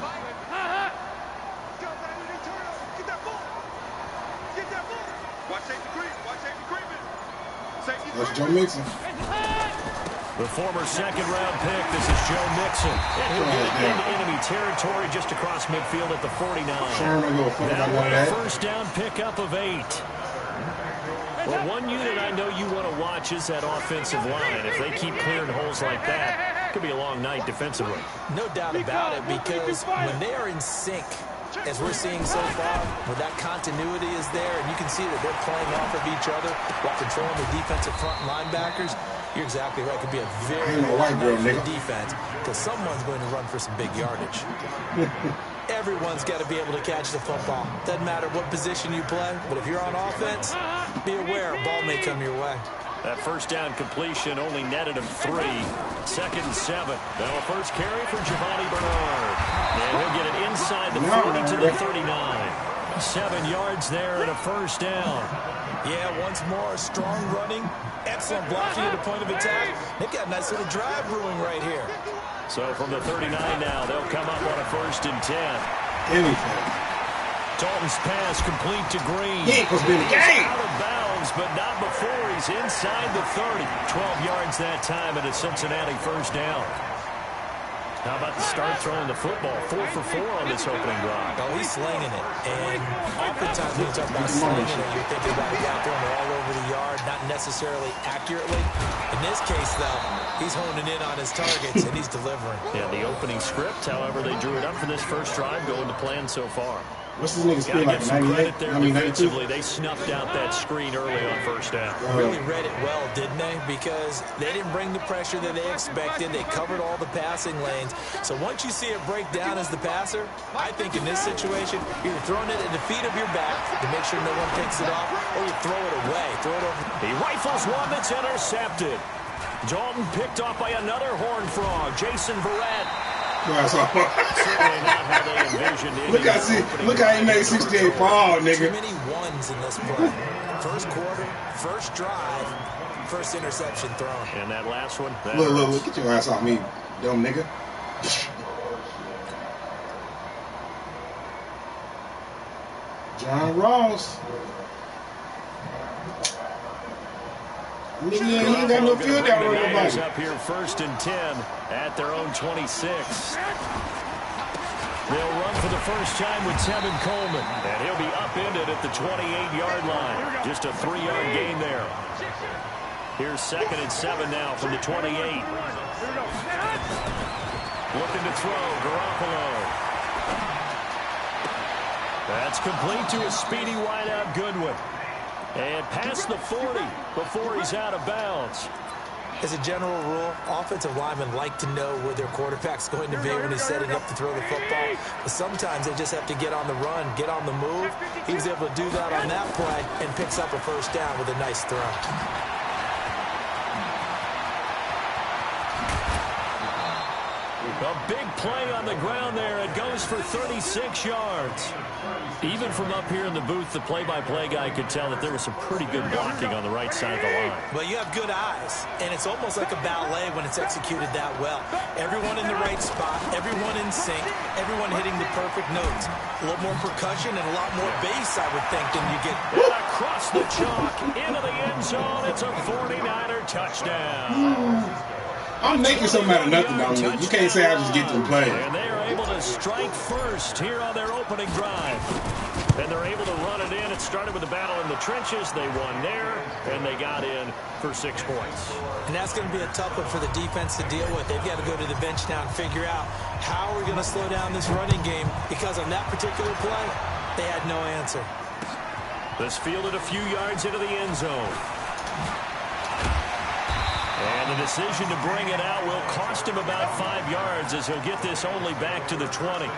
That's Joe Mixon. The former second-round pick, this is Joe Mixon. And he'll get it into enemy territory just across midfield at the 49. Sharon don't give a fuck about none of That that. first down pickup of 8. Well, one unit I know you want to watch is that offensive line. If they keep clearing holes like that, it could be a long night defensively. No doubt about it, because when they are in sync, as we're seeing so far, where that continuity is there, and you can see that they're playing off of each other while controlling the defensive front linebackers, you're exactly right. It could be a very long night for the defense, because someone's going to run for some big yardage. Everyone's got to be able to catch the football. Doesn't matter what position you play, but if you're on offense, be aware a ball may come your way. That first down completion only netted him 3. Second and 7. Now a first carry for Giovanni Bernard. And he'll get it inside the 40 to the 39. 7 yards there and a first down. Yeah, once more, strong running, excellent blocking at the point of attack. They've got a nice little drive brewing right here. So from the 39 now, they'll come up on a first and 10. Anything. Dalton's pass complete to Green. He ain't supposed to be in the game. Out of bounds, but not before he's inside the 30. 12 yards that time and a Cincinnati first down. How about the start throwing the football? 4 for 4 on this opening drive. Oh, he's slinging it. And oftentimes when you talk about slinging it, you're thinking about a guy throwing it all over the yard, not necessarily accurately. In this case, though, he's honing in on his targets, and he's delivering. Yeah, the opening script, however, they drew it up for this first drive, going to plan so far. What's this nigga speed like, 98? I mean, defensively, they snuffed out that screen early on first down. Really read it well, didn't they? Because they didn't bring the pressure that they expected. They covered all the passing lanes. So once you see it break down as the passer, I think in this situation, you're throwing it at the feet of your back to make sure no one takes it off, or you throw it away. Throw it over. He rifles one that's intercepted. Dalton picked off by another Horned Frog, Jason Verrett. Look how he made 68 for all, nigga. Too many ones in this play. First quarter, first drive, first interception thrown. And that last one. Look, get your ass off me, dumb nigga. John Ross. He ain't got no field down on nobody. Up here first and 10 at their own 26. They'll run for the first time with Tevin Coleman, and he'll be upended at the 28-yard line. Just a 3-yard gain there. Here's 2nd and 7 now from the 28. Looking to throw, Garoppolo. That's complete to a speedy wideout Goodwin. And past the 40 before he's out of bounds. As a general rule, offensive linemen like to know where their quarterback's going to be when he's setting up to throw the football. But sometimes they just have to get on the run, get on the move. He was able to do that on that play and picks up a first down with a nice throw. A big play on the ground there. It goes for 36 yards. Even from up here in the booth, the play-by-play guy could tell that there was some pretty good blocking on the right side of the line. Well, you have good eyes, and it's almost like a ballet when it's executed that well. Everyone in the right spot, everyone in sync, everyone hitting the perfect notes. A little more percussion and a lot more bass, I would think, than you get. And across the chalk, into the end zone. It's a 49er touchdown. I'm making something out of nothing, though. You can't say I just get to play. And they are able to strike first here on their opening drive. And they're able to run it in. It started with a battle in the trenches. They won there, and they got in for 6 points. And that's going to be a tough one for the defense to deal with. They've got to go to the bench now and figure out how we're going to slow down this running game, because on that particular play, they had no answer. This fielded a few yards into the end zone. And the decision to bring it out will cost him about 5 yards, as he'll get this only back to the 20.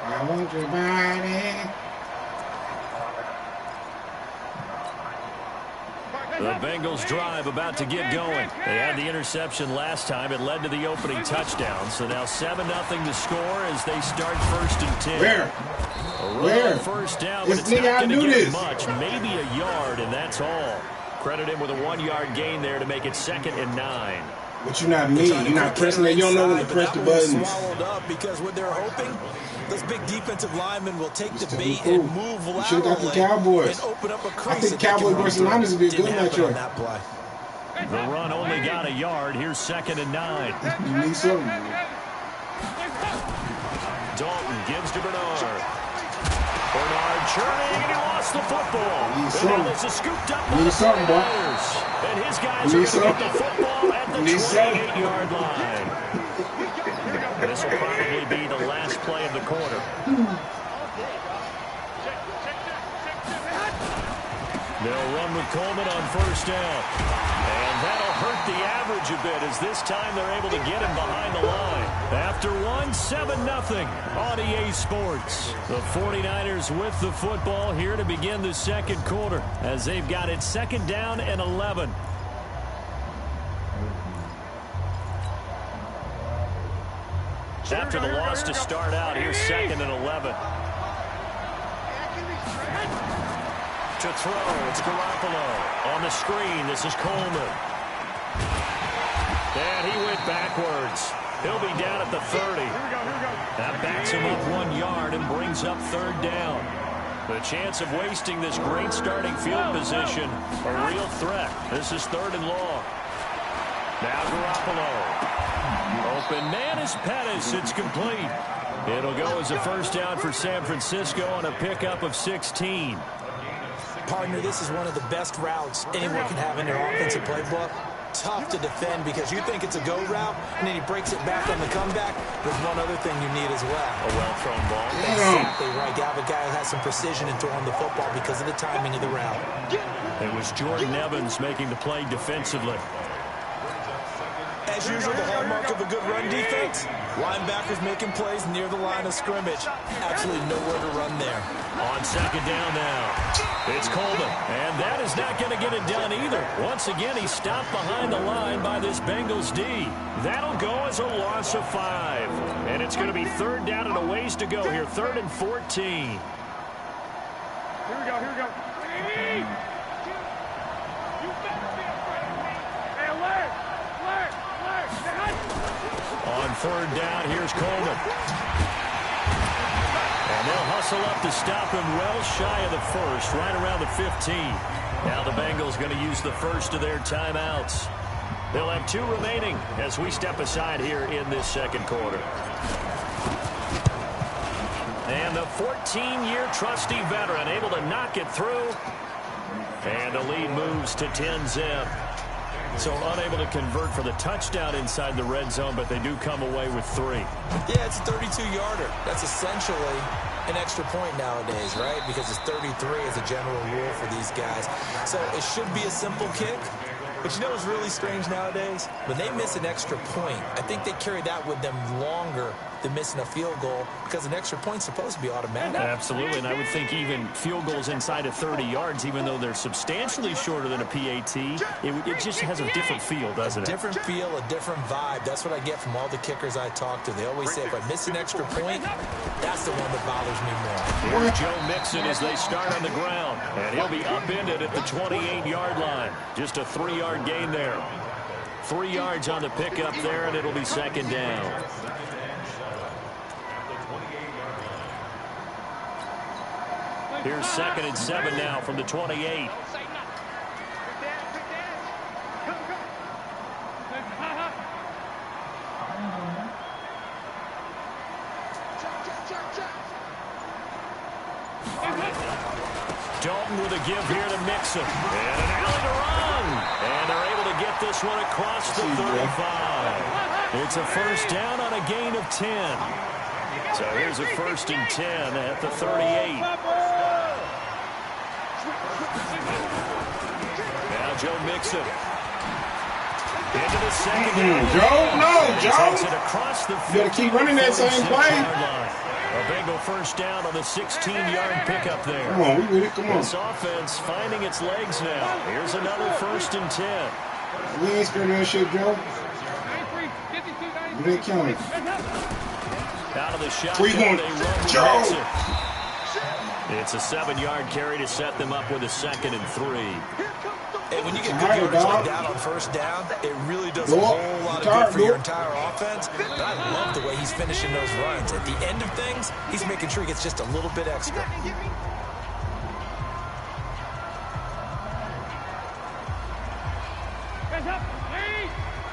I want your body. The Bengals drive about to get going. They had the interception last time. It led to the opening touchdown. So now 7-0 to score as they start 1st and 10. Where? First down, but it's not going to get much. Maybe a yard, and that's all. Credit him with a 1-yard gain there to make it 2nd and 9. But you're not me. You're not pressing it. You don't know when to press the buttons. Swallowed up, because what they're hoping, those big defensive linemen will take the bait and move laterally. You should have got the Cowboys. And open up a crease. I think Cowboys versus Niners would be a good matchup. The run only got a yard. Here's 2nd and 9. You need something. Dalton gives to Bernard. Bernard churning, and he lost the football. And now this is scooped up by the Niners. And his guys are going to get the football at the 28-yard line. This will probably be the last play of the quarter. They'll run with Coleman on first down. And that'll hurt the average a bit, as this time they're able to get him behind the line. After one, 7-0 on EA Sports. The 49ers with the football here to begin the second quarter, as they've got it 2nd down and 11. After the loss to start out, here's 2nd and 11. To throw, it's Garoppolo. On the screen, this is Coleman. And he went backwards. He'll be down at the 30. That backs him up 1 yard and brings up 3rd down. The chance of wasting this great starting field position, a real threat. This is 3rd and long. Now Garoppolo. Open man is Pettis. It's complete. It'll go as a first down for San Francisco on a pickup of 16. Partner, this is one of the best routes anyone can have in their offensive playbook. Tough to defend because you think it's a go route, and then he breaks it back on the comeback. There's one other thing you need as well. A well-thrown ball. Exactly right. You have a guy who has some precision in throwing the football because of the timing of the route. It was Jordan Evans making the play defensively. As usual, the hallmark of a good run defense, linebackers making plays near the line of scrimmage. Absolutely nowhere to run there. On second down now, it's Coleman, and that is not going to get it done either. Once again, he's stopped behind the line by this Bengals D. That'll go as a loss of 5, and it's going to be third down and a ways to go here, 3rd and 14. Here we go, here we go. On third down, here's Coleman. And they'll hustle up to stop him well shy of the first, right around the 15. Now the Bengals going to use the first of their timeouts. They'll have 2 remaining as we step aside here in this second quarter. And the 14-year trusty veteran able to knock it through. And the lead moves to 10-zip. So unable to convert for the touchdown inside the red zone, but they do come away with 3. Yeah, it's a 32-yarder. That's essentially an extra point nowadays, right? Because it's 33 as a general rule for these guys. So it should be a simple kick. But you know what's really strange nowadays? When they miss an extra point, I think they carry that with them longer than missing a field goal because an extra point's supposed to be automatic. Absolutely, and I would think even field goals inside of 30 yards, even though they're substantially shorter than a PAT, it just has a different feel, doesn't it? A different feel, a different vibe. That's what I get from all the kickers I talk to. They always say if I miss an extra point, that's the one that bothers me more. Here's Joe Mixon as they start on the ground, and he'll be upended at the 28-yard line. Just a 3-yard gain there. 3 yards on the pickup there, and it'll be second down. Here's 2nd and 7 now from the 28. Dalton with a give here to Mixon. And an alley to run. And they're able to get this one across the 35. It's a first down on a gain of 10. So here's a 1st and 10 at the 38. Now Joe Mixon. Into the second down. Joe. Takes it across the field. You got to keep running that same play. A Bengal first down on the 16-yard pickup there. Come on, we with it. Come on. This offense finding its legs now. Here's another 1st and 10. We ain't scared of that shit, Joe. We ain't counting. Out of the shot. Where you going? Joe. It's a 7-yard carry to set them up with a 2nd and 3. Hey, when you get good yardage like that on first down, it really does a whole lot of good for your entire offense. But I love the way he's finishing those runs. At the end of things, he's making sure he gets just a little bit extra.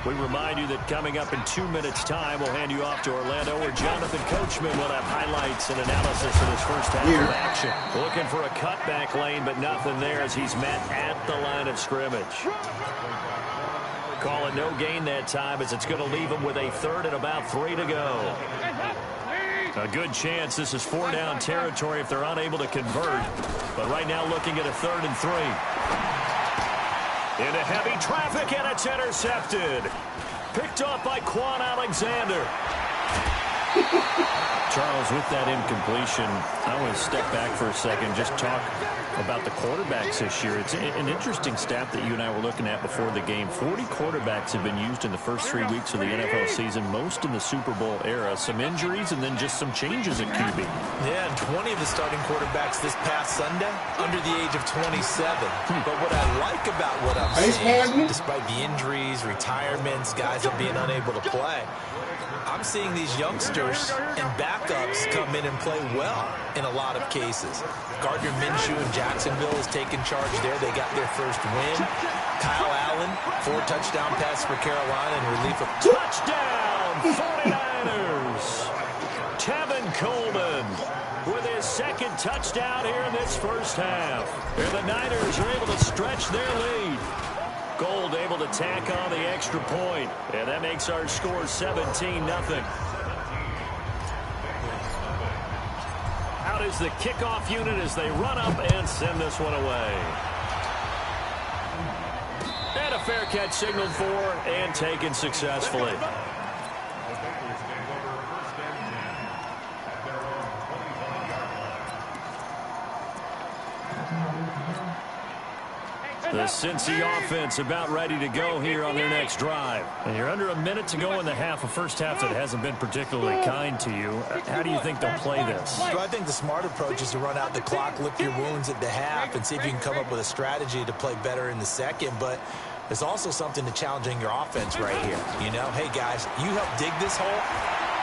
We remind you that coming up in 2 minutes' time, we'll hand you off to Orlando, where Jonathan Coachman will have highlights and analysis of this first half of action. Looking for a cutback lane, but nothing there as he's met at the line of scrimmage. Call it no gain that time as it's going to leave him with a 3rd and about 3 to go. A good chance this is 4-down territory if they're unable to convert. But right now looking at a 3rd and 3. Into heavy traffic, and it's intercepted. Picked off by Quan Alexander. Charles, with that incompletion, I want to step back for a second, just talk about the quarterbacks this year. It's an interesting stat that you and I were looking at before the game. 40 quarterbacks have been used in the first 3 weeks of the NFL season, most in the Super Bowl era. Some injuries and then just some changes at QB. Yeah, and 20 of the starting quarterbacks this past Sunday under the age of 27. But what I like about what I'm seeing, despite the injuries, retirements, guys are being unable to play, I'm seeing these youngsters and backups come in and play well in a lot of cases. Gardner Minshew in Jacksonville is taking charge there. They got their first win. Kyle Allen, 4 touchdown passes for Carolina in relief of... Touchdown, 49ers. Tevin Coleman with his second touchdown here in this first half. And the Niners are able to stretch their lead. Gold able to tack on the extra point. And that makes our score 17-0. Out is the kickoff unit as they run up and send this one away. And a fair catch signaled for and taken successfully. The Cincy offense about ready to go here on their next drive. And you're under a minute to go in the half, a first half that hasn't been particularly kind to you. How do you think they'll play this? So I think the smart approach is to run out the clock, lick your wounds at the half, and see if you can come up with a strategy to play better in the second. But there's also something to challenging your offense right here. You know, hey, guys, you help dig this hole.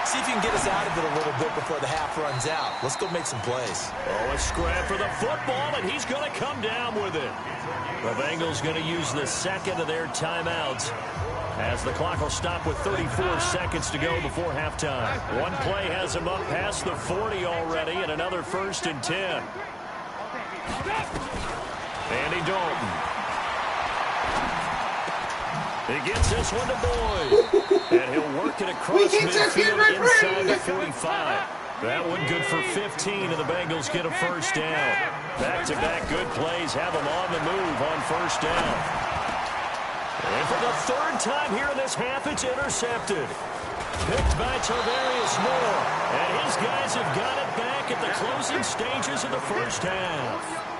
See if you can get us out of it a little bit before the half runs out. Let's go make some plays. Oh, a scrap for the football, and he's going to come down with it. The Bengals going to use the second of their timeouts as the clock will stop with 34 seconds to go before halftime. One play has him up past the 40 already, and another 1st and 10. Andy Dalton. He gets this one to Boyd. And he'll work it across midfield inside the 45. That one good for 15, and the Bengals get a first down. Back-to-back good plays have them on the move on first down. And for the 3rd time here in this half, it's intercepted. Picked by Tarvarius Moore. And his guys have got it back at the closing stages of the first half.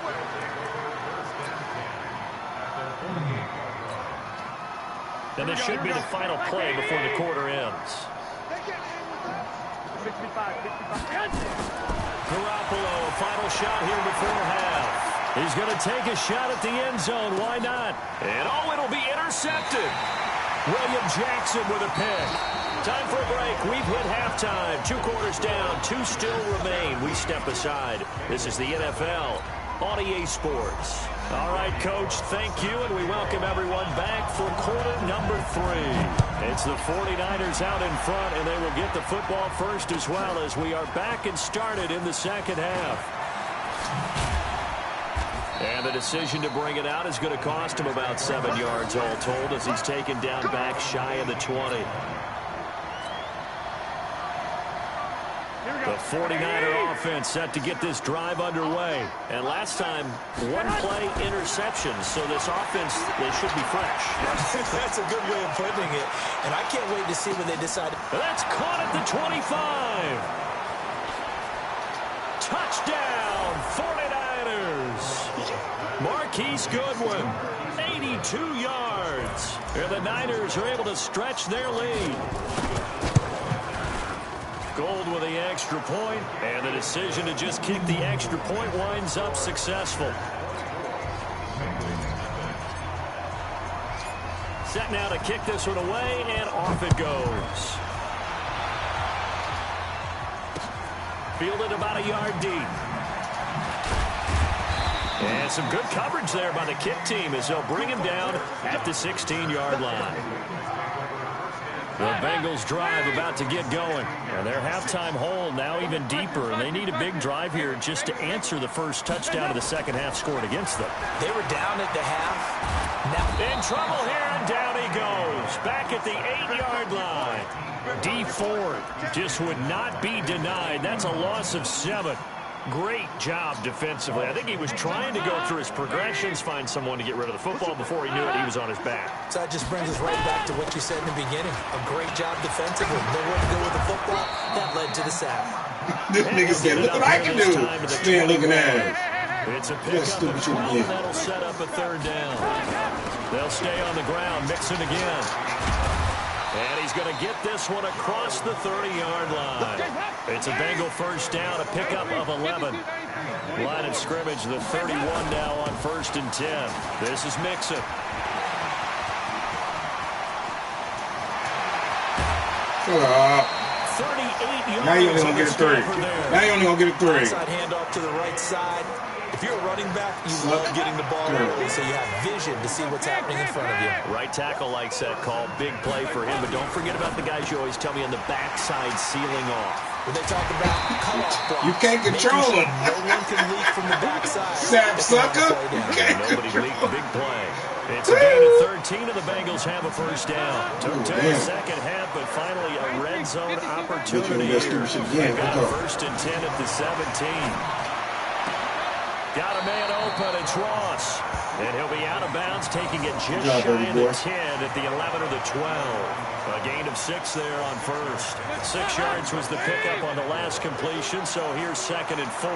And this should be the final play before the quarter ends. Garoppolo, a final shot here before half. He's going to take a shot at the end zone. Why not? And it'll be intercepted. William Jackson with a pick. Time for a break. We've hit halftime. 2 quarters down. 2 still remain. We step aside. This is the NFL on EA Sports. All right, Coach, thank you, and we welcome everyone back for quarter number 3. It's the 49ers out in front, and they will get the football first as well as we are back and started in the second half. And the decision to bring it out is going to cost him about 7 yards all told as he's taken down back shy of the 20. The 49er offense set to get this drive underway. And last time, 1 play interception. So this offense, they should be fresh. That's a good way of putting it. And I can't wait to see when they decide. That's caught at the 25. Touchdown, 49ers. Marquise Goodwin, 82 yards. And the Niners are able to stretch their lead. Gold with the extra point, and the decision to just kick the extra point winds up successful. Set now to kick this one away, and off it goes. Fielded about a yard deep. And some good coverage there by the kick team as they'll bring him down at the 16-yard line. The Bengals drive about to get going. And their halftime hole now even deeper. And they need a big drive here just to answer the first touchdown of the second half scored against them. They were down at the half. Now in trouble here, and down he goes. Back at the 8-yard line. D Ford just would not be denied. That's a loss of 7. Great job defensively. I think he was trying to go through his progressions, find someone to get rid of the football. Before he knew it, he was on his back. So that just brings us right back to what you said in the beginning. A great job defensively. Nowhere to go with the football. That led to the sack. This nigga said, look what I can do. Man looking at it. It's a pickup of 12. That'll set up a 3rd down. They'll stay on the ground. Mixon again. And he's going to get this one across the 30-yard line. It's a Bengal first down, a pickup of 11. Line of scrimmage, the 31 now on 1st and 10. This is Mixon. 38 yards. Now you only gonna get a 3. Now you only gonna get a 3. Outside handoff to the right side. If you're a running back, you love getting the ball early so you have vision to see what's happening in front of you. Right tackle likes that call. Big play for him, but don't forget about the guys you always tell me on the backside sealing off. When they talk about cut-off blocks, you can't control sure them. No one can leak from the backside. Sap sucker. Nobody leaked the big play. It's a gain of 13, and the Bengals have a first down. Took to the second half, but finally a red zone opportunity here. They got a first and 10 at the 17. Got a man open. It's Ross. And he'll be out of bounds, taking it just shy of the 10 at the 11 or the 12. A gain of 6 there on first. 6 yards was the pickup on the last completion, so here's 2nd and 4.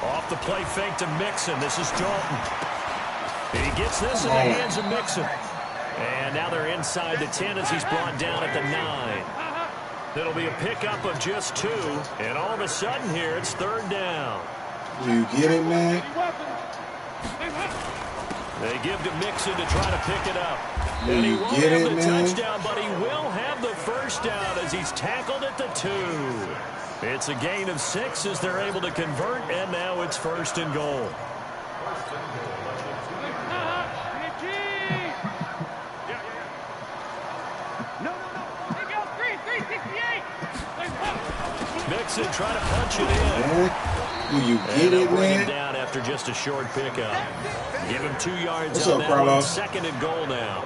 Off the play fake to Mixon. This is Dalton. And he gets this in the hands of Mixon. And now they're inside the 10 as he's brought down at the 9. That'll be a pickup of just 2. And all of a sudden here, it's 3rd down. You get it, man? They give to Mixon to try to pick it up. And he won't have the touchdown, but he will have the first down as he's tackled at the 2. It's a gain of 6 as they're able to convert, and now it's 1st and goal. Mixon trying to punch it in. Do you get it, bring man? him down after just a short pickup. Give him 2 yards What's on up, that Carlos? 2nd and goal now.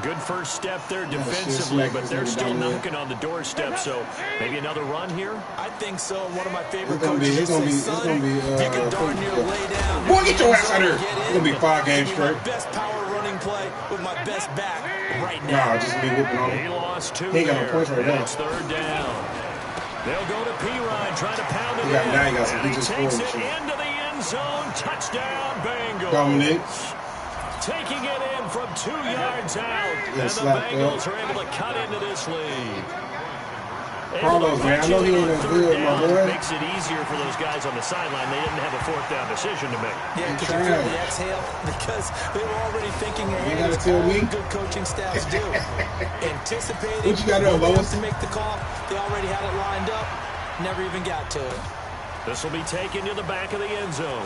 Good first step there defensively, but they're still knocking on the doorstep, so maybe another run here? I think so. One of my favorite coaches used to say, son, you can darn near lay down. Boy, get your ass out here. It's going to be 5 games straight. My best power running play with my best back right now. Nah, just me whooping on him. He lost 2 He got no points right now. It's 3rd down. They'll go to P-Ryan, trying to pound it in. Now he got some and he defense takes for it him. into the end zone. Touchdown, Bengals. Dominic. Taking it in from 2 yards out. Yeah, and the Bengals are able to cut into this lead. Carlos, man, I know he ain't as good, my boy. Makes it easier for those guys on the sideline. They didn't have a 4th down decision to make. Yeah, because you feel the exhale because they were already thinking ahead. You gotta tell me. Good coaching staffs do. Anticipating. What you got to Lois? To make the call, they already had it lined up. Never even got to it. This will be taken to the back of the end zone.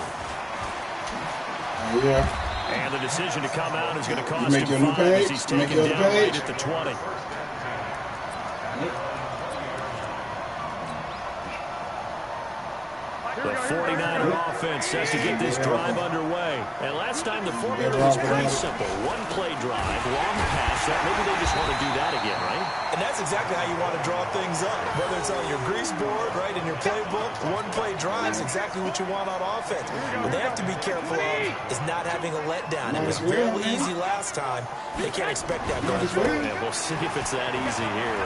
Yeah. And the decision to come out is going to cost him 5 as he's taken down right at the 20. The 49er offense set to get this drive underway. And last time the formula was pretty simple. One-play drive, long pass. Maybe they just want to do that again, right? And that's exactly how you want to draw things up. Whether it's on your grease board, right, in your playbook, one-play drives, exactly what you want on offense. What they have to be careful of is not having a letdown. It was real easy last time. They can't expect that going forward. And we'll see if it's that easy here.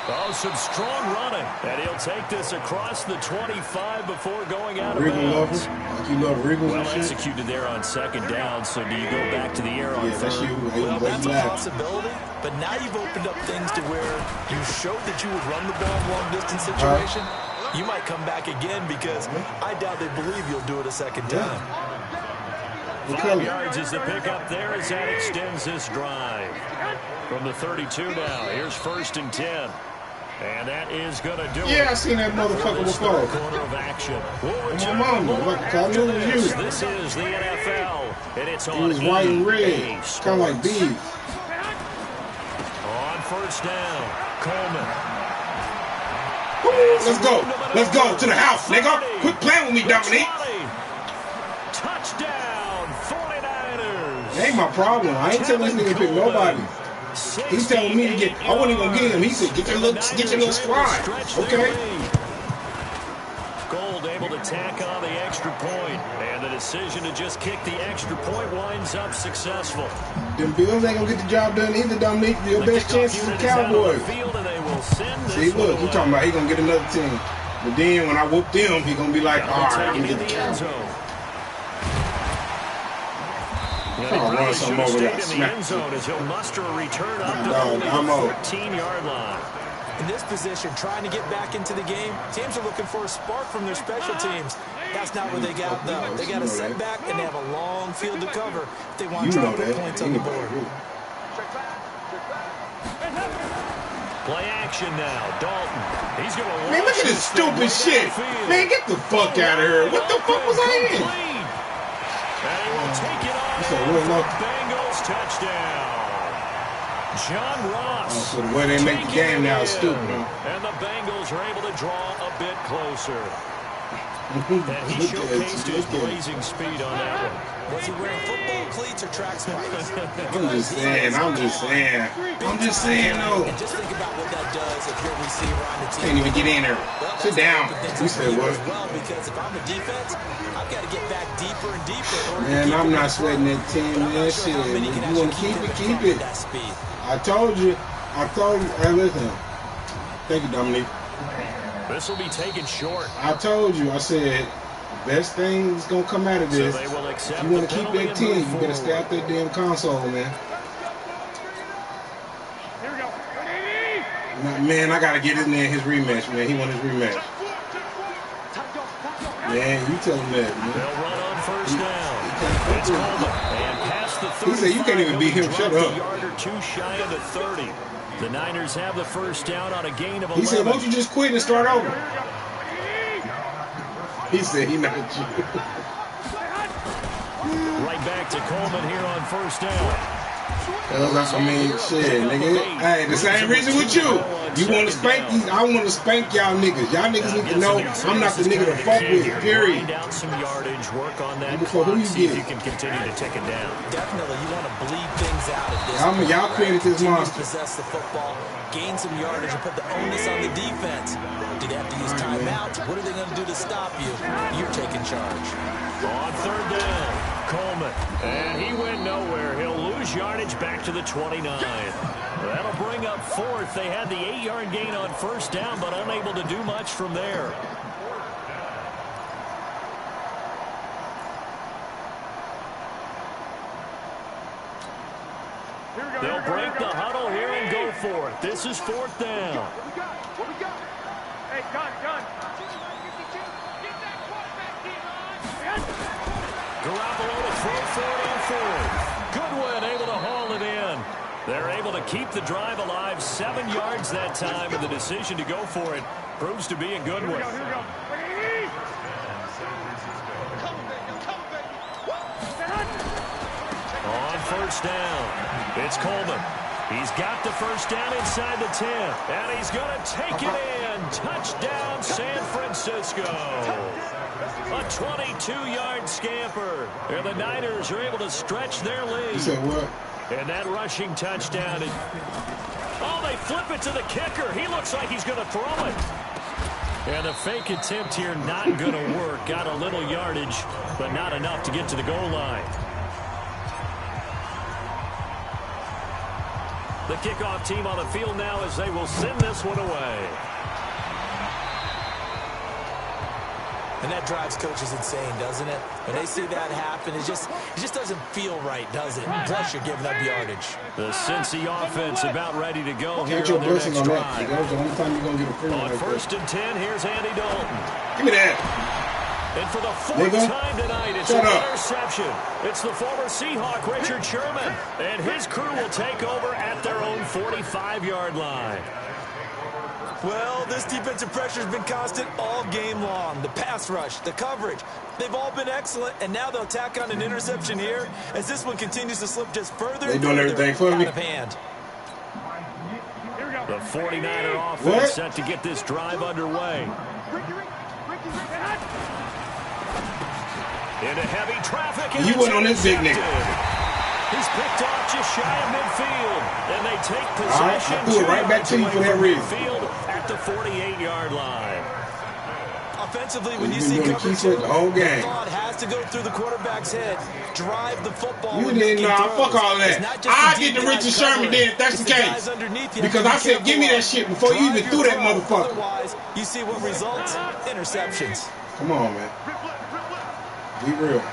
Oh, some strong running. And he'll take this across the 25 before going out of bounds. Like you love Regals well and shit. Executed there on 2nd down, so do you go back to the air on 3rd? That's you. Well, that's a possibility, but now you've opened up things to where you showed that you would run the ball in long-distance situation. You might come back again because I doubt they believe you'll do it a 2nd time. 5 yards is the pickup there as that extends this drive. From the 32 now, here's 1st and 10. And that is going to do it. Yeah, I seen that motherfucker before. Corner of action. My mama, like I knew it was you. This is the NFL, and it's on. He was white and red, kind of like bees. On 1st down, Coleman. Let's go. Let's go to the house, nigga. Quit playing with me, Dominique. Touchdown, 49ers. That ain't my problem. I ain't telling this nigga to pick nobody. He's telling me to get. I wasn't even gonna get him. He said, "Get your little squad." Okay. Gold able to tack on the extra point, and the decision to just kick the extra point winds up successful. Them Bills ain't gonna get the job done either, Dominique. Your best chance is the Cowboys. See, look, he talking about he gonna get another team, but then when I whoop them, he gonna be like, "All right, I'm gonna get the Cowboys." I'll run some over that smack. As he'll muster a return up to the 14-yard line. In this position, trying to get back into the game, teams are looking for a spark from their special teams. That's not what they got, though. They got a setback, and they have a long field to cover if they want to try to put points on the board. Play action now. Dalton. He's going to man, look at this stupid shit. Man, get the fuck out of here. What the fuck was I in? And he will take it on for Bengals touchdown. John Ross. Oh, so the way they make the game now is stupid, huh? And the Bengals are able to draw a bit closer. And he showcased his blazing speed on that one. Was he wearing football cleats or track spikes? I'm just saying though. And just think about what that does if you're a receiver on the team. Can't even get in there. Sit down. You said what? Well, because if I'm a defense, I've got to get back deeper and deeper. Man, I'm not sweating that team, man. Shit. If you want to keep it. I told you. Hey, listen. Thank you, Dominique. This will be taken short. I told you. I said, best thing that's going to come out of this, so they will accept you want to keep that 10, you better stay out that damn console, man. Here we go. Man, I got to get his man his rematch, man. He won his rematch. Man, you tell him that, man. They'll run on first down. It's Coleman. And past the 35. He said you can't even beat him. Shut up. A yard or two shy of the 30. The Niners have the first down on a gain of 11. He said, won't you just quit and start over? He said he not you. Right back to Coleman here on first down. I mean, shit, nigga. Hey, the same reason with you. You want to spank these? I want to spank y'all niggas. Y'all niggas need to know I'm not the nigga to fuck with, period. Down some yardage, work on that before clock, who you see if get. you can continue to tick it down. Definitely, you want to bleed things out at this. Y'all created this monster. Possess the football, gain some yardage, and put the onus on the defense. Do they have to use timeouts? What are they going to do to stop you? You're taking charge. On third down, Coleman. And he went nowhere. He'll lose yardage back to the 29. That'll bring up fourth. They had the 8-yard gain on first down, but unable to do much from there. They'll break the huddle here and go for it. This is fourth down. What we got? Hey, gun. Garoppolo to throw for it on fourth. Goodwin able to haul it in. They're able to keep the drive alive. 7 yards that time, and the decision to go for it proves to be a good one. Here we go. On first down, it's Coleman. He's got the first down inside the 10, and he's going to take it in. Touchdown, San Francisco. A 22-yard scamper. And the Niners are able to stretch their lead. You said what? And that rushing touchdown. Oh, they flip it to the kicker. He looks like he's going to throw it. And the fake attempt here not going to work. Got a little yardage, but not enough to get to the goal line. The kickoff team on the field now as they will send this one away. And that drives coaches insane, doesn't it? When they see that happen, it just doesn't feel right, does it? Plus, you're giving up yardage. The Cincy offense about ready to go here Get your on their blessing next on that. drive. That was the only time you're going to get a free one. On first and 10, here's Andy Dalton. Give me that. And for the fourth time tonight, it's an interception. It's the former Seahawk, Richard Sherman. And his crew will take over at their own 45-yard line. Well, this defensive pressure has been constant all game long. The pass rush, the coverage, they've all been excellent, and now they'll tack on an interception here as this one continues to slip just further and further out of hand. The 49er offense set to get this drive underway. Into heavy traffic. You went on this big nigga. He's picked off just shy of midfield. And they take possession. I threw it right back to you for that reason. At the 48-yard line. Offensively, when you see coverage, the whole game. Thought has to go through the quarterback's head. Drive the football. You didn't know. Fuck all that. I get the Richard Sherman then if that's the case. Because I said, give me that shit before you even threw that motherfucker. Otherwise, you see what results? Interceptions. Come on, man. Be real.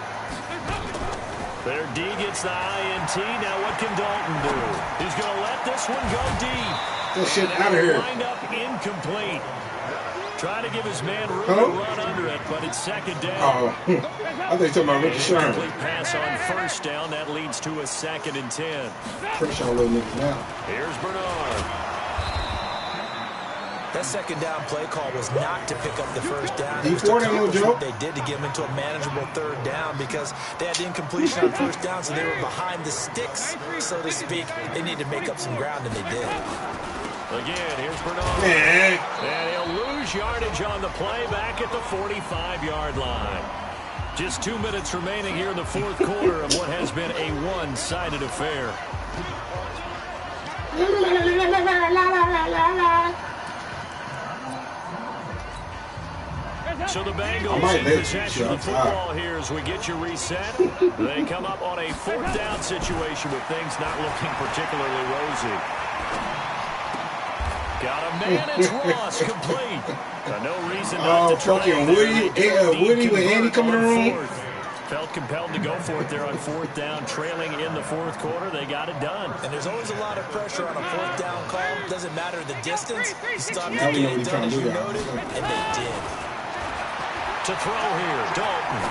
Their D gets the INT. Now what can Dalton do? He's going to let this one go deep. That shit out of here. Wind up incomplete. Try to give his man room to run under it, but it's second down. Oh, I think you're talking about Ricky Sherman. Complete pass on first down. That leads to a 2nd and 10. Pretty sure little nigga now. Here's Bernard. That second down play call was not to pick up the first down. It was D4 to ain't no accomplish joke. what they did to get them into a manageable third down because they had the incompletion on first down, so they were behind the sticks, so to speak. They needed to make up some ground, and they did. Again, here's Bernard. And he'll lose yardage on the play back at the 45-yard line. Just 2 minutes remaining here in the fourth quarter of what has been a one-sided affair. So the Bengals in possession of the football here as we get you reset. They come up on a 4th down situation with things not looking particularly rosy. Got a man, it's Ross, complete. No reason not to try. Fucking Woody with Andy coming around. Felt compelled to go for it there on 4th down, trailing in the fourth quarter. They got it done. And there's always a lot of pressure on a 4th down call. Doesn't matter the distance. You still have to get it done as you noted, and they did. To throw here, Dalton.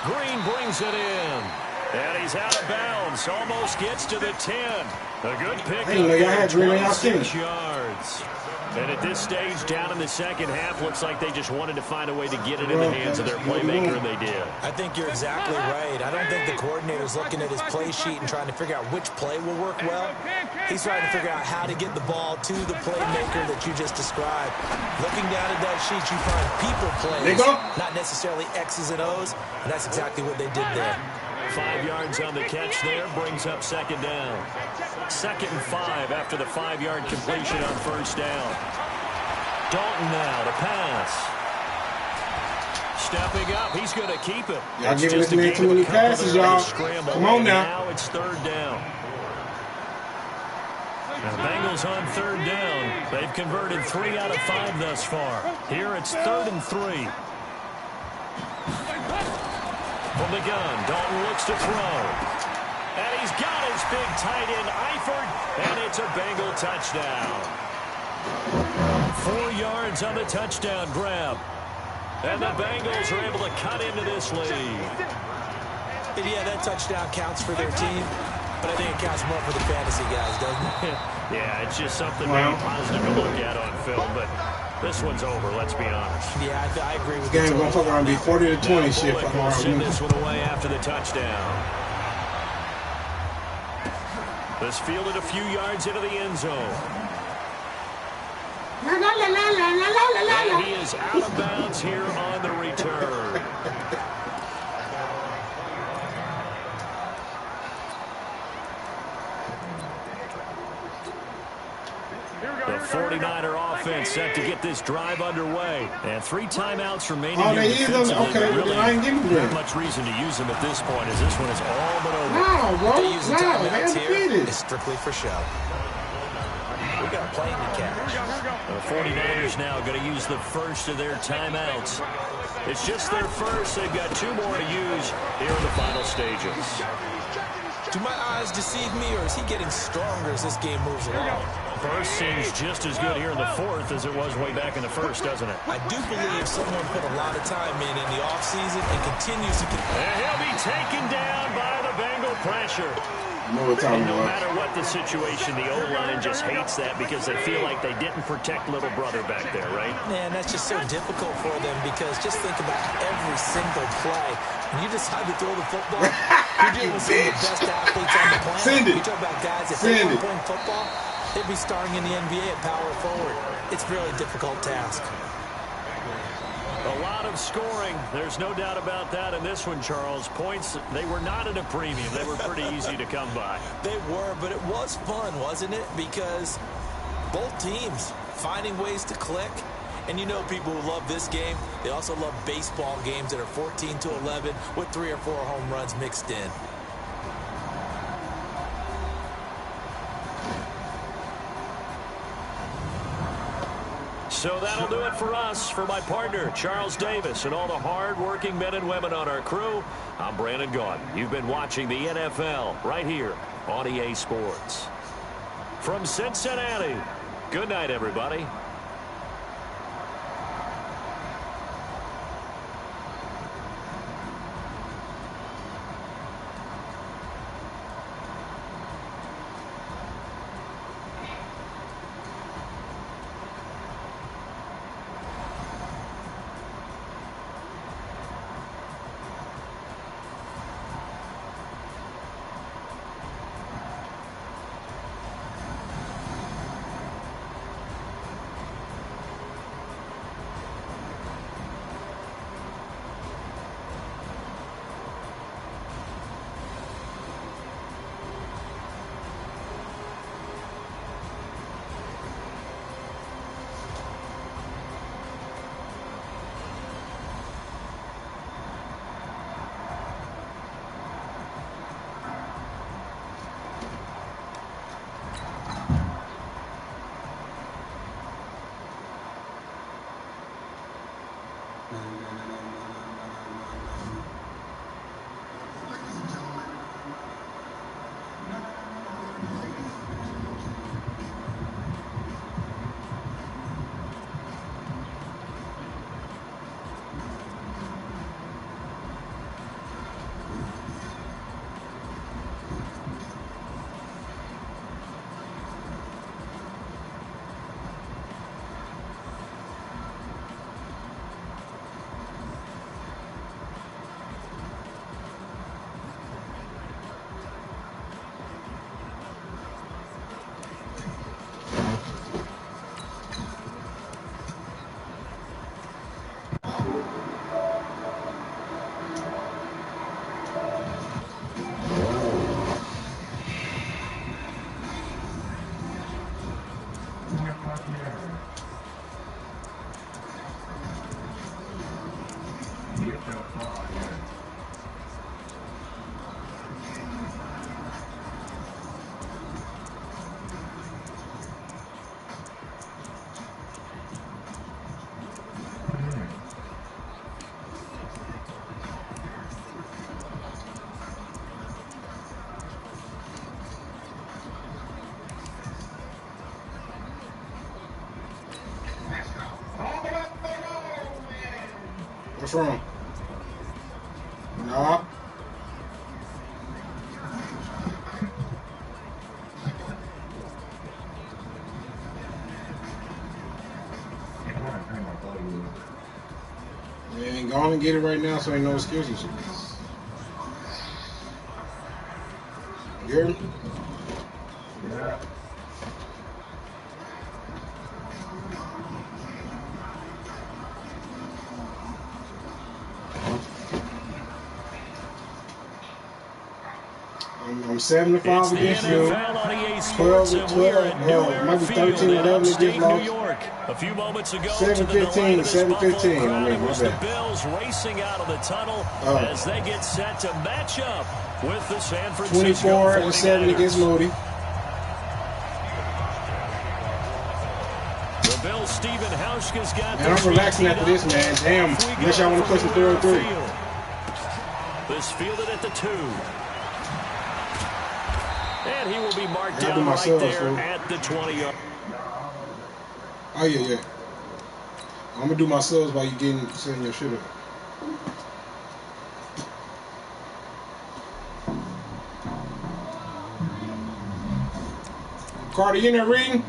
Green brings it in. And he's out of bounds. Almost gets to the 10. A good pick. Hey, I had 26 yards. And at this stage, down in the second half, looks like they just wanted to find a way to get it in the hands of their playmaker, and they did. I think you're exactly right. I don't think the coordinator's looking at his play sheet and trying to figure out which play will work well. He's trying to figure out how to get the ball to the playmaker that you just described. Looking down at that sheet, you find people plays, not necessarily X's and O's, and that's exactly what they did there. 5 yards on the catch there, brings up second down. 2nd and 5 after the 5-yard completion on first down. Dalton now to pass. Stepping up, he's going to keep it. Y'all giving this man too many passes, y'all. Come on now. Now it's 3rd down. Now Bengals on 3rd down. They've converted 3 out of 5 thus far. Here it's 3rd and 3. From the gun, Dalton looks to throw. And he's got his big tight end, Eifert, and it's a Bengal touchdown. 4 yards on the touchdown grab. And the Bengals are able to cut into this lead. And yeah, that touchdown counts for their team, but I think it counts more for the fantasy guys, doesn't it? Yeah, it's just something maybe positive to look at on film, but this one's over, let's be honest. Yeah, I agree with you. This game going to fuck around be 40-20 shit. We'll send this one away after the touchdown. This fielded a few yards into the end zone. And he is out of bounds here on the return. The 49er offense set to get this drive underway. And 3 timeouts remaining. Oh, they use them? Okay, really I ain't giving them. Not much reason to use them at this point, as this one is all but over. No, bro. They use the timeouts here. It's strictly for show. We got a plane to catch. The 49ers now going to use the first of their timeouts. It's just their first. They've got 2 more to use here in the final stages. Do my eyes deceive me, or is he getting stronger as this game moves along? First seems just as good here in the fourth as it was way back in the first, doesn't it? I do believe someone put a lot of time in the offseason and continues to... And he'll be taken down by the Bengal pressure. No matter what the situation, the O-line just hates that because they feel like they didn't protect little brother back there, right? Man, that's just so difficult for them because just think about every single play. When you decide to throw the football, you're dealing with some of the best athletes on the planet. You talk about guys that they were playing football, they'd be starring in the NBA at power forward. It's a really difficult task. A lot of scoring. There's no doubt about that in this one, Charles. Points, they were not at a premium. They were pretty easy to come by. They were, but it was fun, wasn't it? Because both teams finding ways to click. And you know people who love this game, they also love baseball games that are 14-11 with 3 or 4 home runs mixed in. So that'll do it for us. For my partner, Charles Davis, and all the hard-working men and women on our crew, I'm Brandon Gaudin. You've been watching the NFL right here on EA Sports. From Cincinnati, good night, everybody. What's wrong? Nah. Man, go on and get it right now so ain't no excuses. You hear me? Yeah. I'm 7-5 against you. 12 to 12. Might be 13-11 against Lost. A few moments ago, 7-15. 7-15. I mean, what's that? The Bills racing out of the tunnel as they get set to match up with the San Francisco 24-7 against Moody. The Bills' Stephen Hauschka's got. Man, I'm relaxing after this, man. Damn. Unless y'all want to play some 3-on-3. This fielded at the 2. And he will be marked down right there at the 20-yard. Oh, yeah. I'm going to do my subs while you setting your shit up. Carter, you in there reading?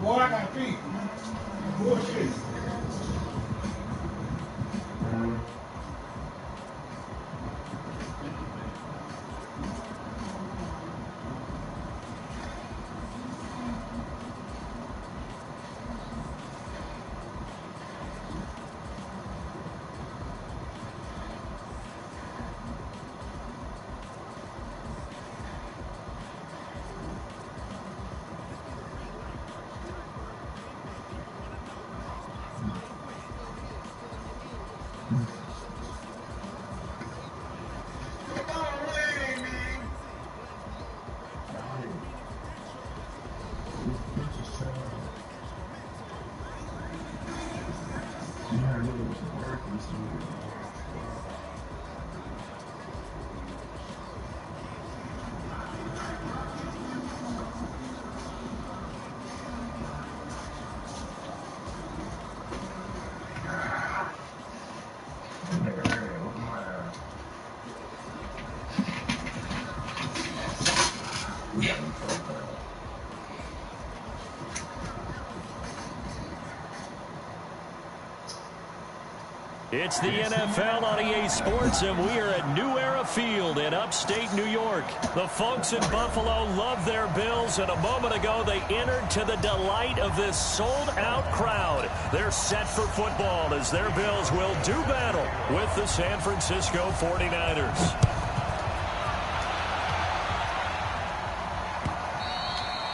Boy, I got feet. Bullshit. It's the NFL on EA Sports, and we are at New Era Field in upstate New York. The folks in Buffalo love their Bills, and a moment ago they entered to the delight of this sold-out crowd. They're set for football as their Bills will do battle with the San Francisco 49ers.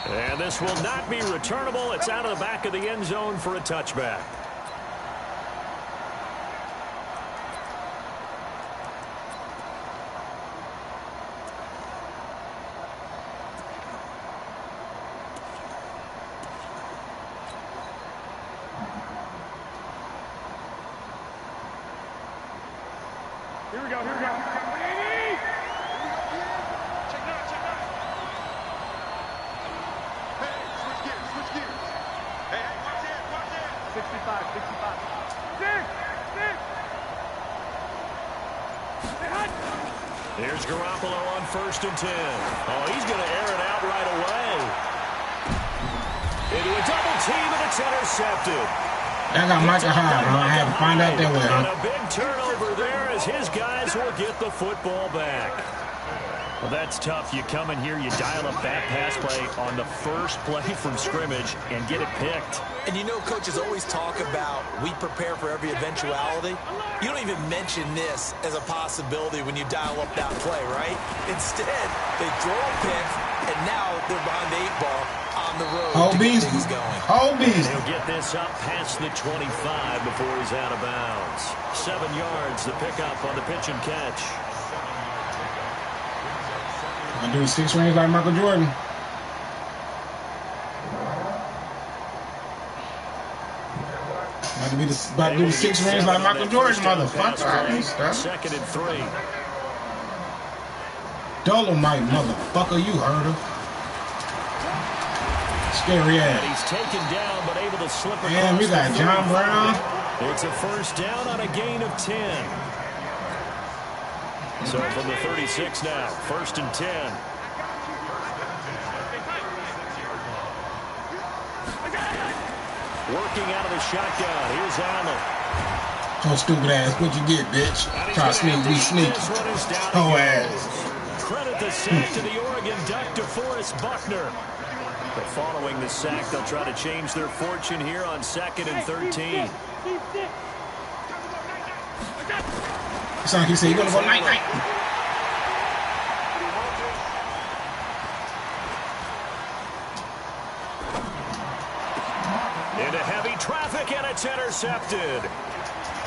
And this will not be returnable. It's out of the back of the end zone for a touchback. Here we go. Check that. Hey, switch gears. Hey, watch it. 65. Six. Here's Garoppolo on 1st and 10. Oh, he's going to air it out right away. Into a double team, and it's intercepted. That got Micah high, bro. I had to find out that way. And a big turnover there as his guys will get the football back. Well, that's tough. You come in here, you dial up that pass play on the first play from scrimmage and get it picked. And you know, coaches always talk about we prepare for every eventuality. You don't even mention this as a possibility when you dial up that play, right? Instead, they throw a pick, and now they're behind the 8 ball on the road to get things going. He'll get this up past the 25 before he's out of bounds. 7 yards, the pickup on the pitch and catch. I do 6 rings like Michael Jordan. About to do the 6 rings like Michael Jordan, motherfucker. 2nd and 3. Dolomite, motherfucker, you heard him. Scary ass. And he's taken down, but able to slip across. Man, we got John Brown. It's a first down on a gain of 10. So from the 36 now, 1st and 10. Working out of the shotgun. Here's Allen. Oh, stupid ass. What you get, bitch? Try to sneak, be sneaky. Oh, ass. Credit the sack to the Oregon Duck, DeForest Buckner. But following the sack, they'll try to change their fortune here on 2nd and 13. It's like he said, you're going to go night-night. Into heavy traffic, and it's intercepted.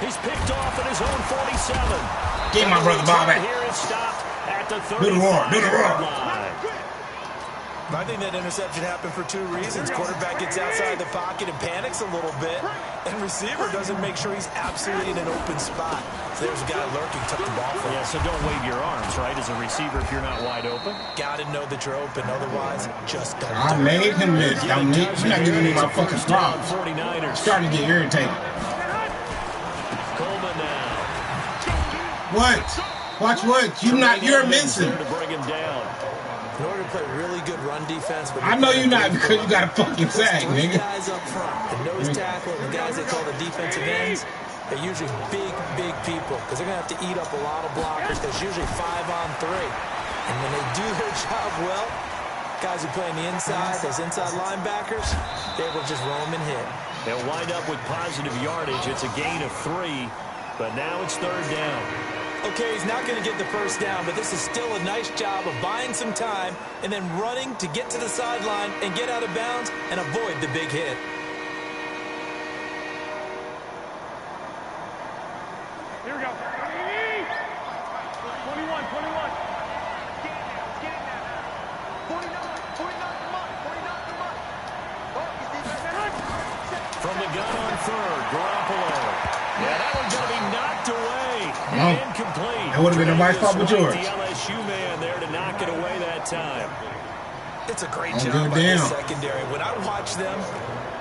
He's picked off at his own 47. Get my brother Bobby. Here is stopped at the 35. Do the roar. I think that interception happened for 2 reasons. Quarterback gets outside the pocket and panics a little bit, and receiver doesn't make sure he's absolutely in an open spot. So there's a guy lurking, took the ball from him. Yeah, so don't wave your arms, right, as a receiver if you're not wide open. Got to know that you're open, otherwise just don't. I made him this. You're not giving me my fucking props. 49ers. Starting to get irritated. Coleman now. What? Watch what? You're missing. To bring him down. In order to play really good run defense, but I know you're not because you got a fucking sack, nigga. Guys up front, the nose tackle, and the guys they call the defensive ends, they're usually big people because they're going to have to eat up a lot of blockers. There's usually 5-on-3. And when they do their job well, guys who play on the inside, those inside linebackers, they will just roam and hit. They'll wind up with positive yardage. It's a gain of 3, but now it's 3rd down. Okay, he's not going to get the first down, but this is still a nice job of buying some time and then running to get to the sideline and get out of bounds and avoid the big hit. Here we go. 21. 49, From the gun on 3rd, Garoppolo. Yeah, that one's going to be knocked away. Incomplete. That would have been a nice Papa George. The LSU man there to knock it away that time. It's a great job by the secondary. When I watch them,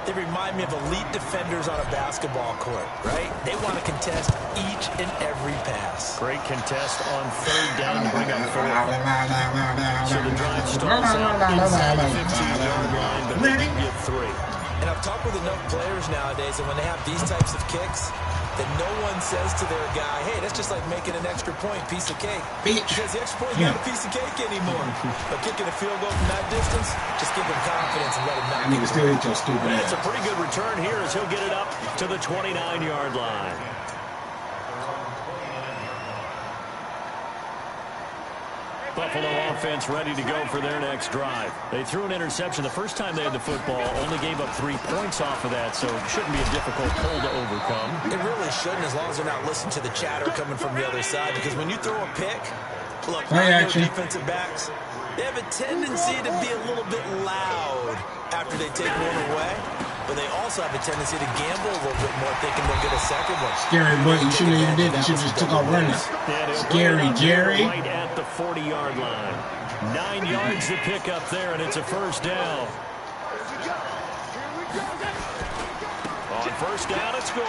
they remind me of elite defenders on a basketball court, right? They want to contest each and every pass. Great contest on 3rd down to bring up 4. So the drive stalls out inside the 15-yard line, but they didn't get 3. And I've talked with enough players nowadays, and when they have these types of kicks, that no one says to their guy, hey, that's just like making an extra point, piece of cake. Because the extra point's not a piece of cake anymore. But kicking a field goal from that distance, just give him confidence and let him not. Nigga still hit your stupid ass. That's a pretty good return here as he'll get it up to the 29-yard line. Buffalo offense ready to go for their next drive. They threw an interception the first time they had the football, only gave up 3 points off of that, so it shouldn't be a difficult pull to overcome. It really shouldn't, as long as they're not listening to the chatter coming from the other side, because when you throw a pick, look, I know defensive backs, they have a tendency to be a little bit loud after they take one away, but they also have a tendency to gamble a little bit more, thinking they'll get a second one. Scary, but you shouldn't even did. You should just took off running. Scary, Jerry. Right at the 40-yard line. 9 yards to pick up there, and it's a first down. On first down, it's score.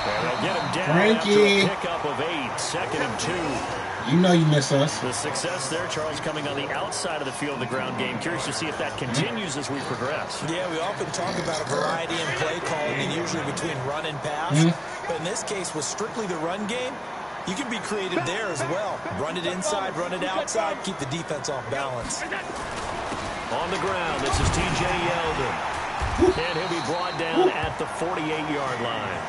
And they'll get him down Frankie. after a pickup of 8, 2nd and 2. You know you miss us. The success there, Charles, coming on the outside of the field, the ground game. Curious to see if that continues as we progress. Yeah, we often talk about a variety in play calling, and usually between run and pass. But in this case, with strictly the run game, you can be creative there as well. Run it inside, run it outside, keep the defense off balance. On the ground, this is T.J. Yeldon. And he'll be brought down at the 48-yard line.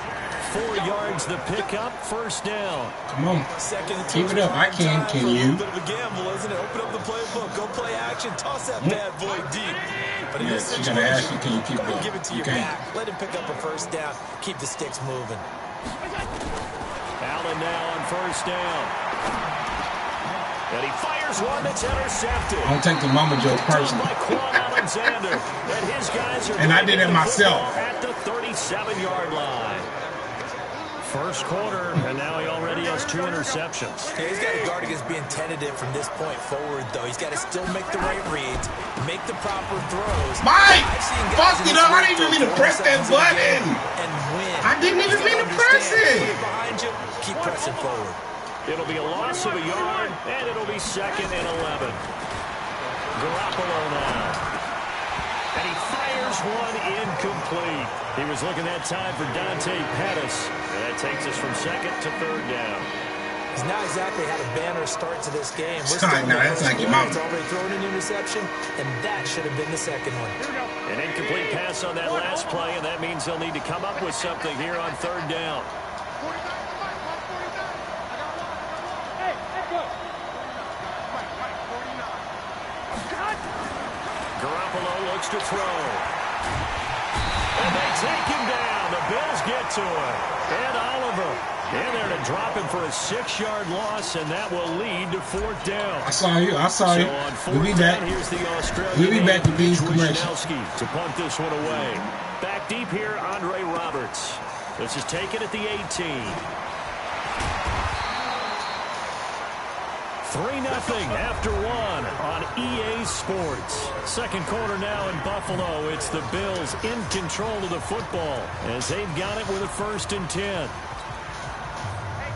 4 yards the pickup, first down. Come on. Keep it up. I can you? A bit of a gamble, isn't it? Open up the playbook. Go play action. Toss that bad boy deep. But in this situation, ask you, can you keep it? Give it to your back. Let him pick up a first down. Keep the sticks moving. Allen now on first down. And he fires one that's intercepted. I don't take the mama joke personally. And I did it myself. At the 37-yard line. First quarter, and now he already has 2 interceptions. Yeah, he's got to guard against being tentative from this point forward, though. He's got to still make the right reads, make the proper throws. Mike! Fuck it up! I didn't even mean to press that button! And win. I didn't even mean to press it! Behind you, keep pressing forward. It'll be a loss of a yard, and it'll be 2nd and 11. Garoppolo now. And he fires one incomplete. He was looking that time for Dante Pettis. And that takes us from 2nd to 3rd down. He's not exactly had a banner start to this game. That's like your mouth. He's already thrown an interception, and that should have been the second one. An incomplete pass on that last play, and that means they'll need to come up with something here on 3rd down. Garoppolo looks to throw. And they take him down. The Bills get to him. And Oliver in there to drop him for a 6-yard loss, and that will lead to 4th down. I saw you. We'll be back. Here's the Australian. We'll be back to these commercials. To punt this one away. Back deep here, Andre Roberts. This is taken at the 18. 3-0 after 1 on EA Sports. Second quarter now in Buffalo. It's the Bills in control of the football as they've got it with a 1st and 10.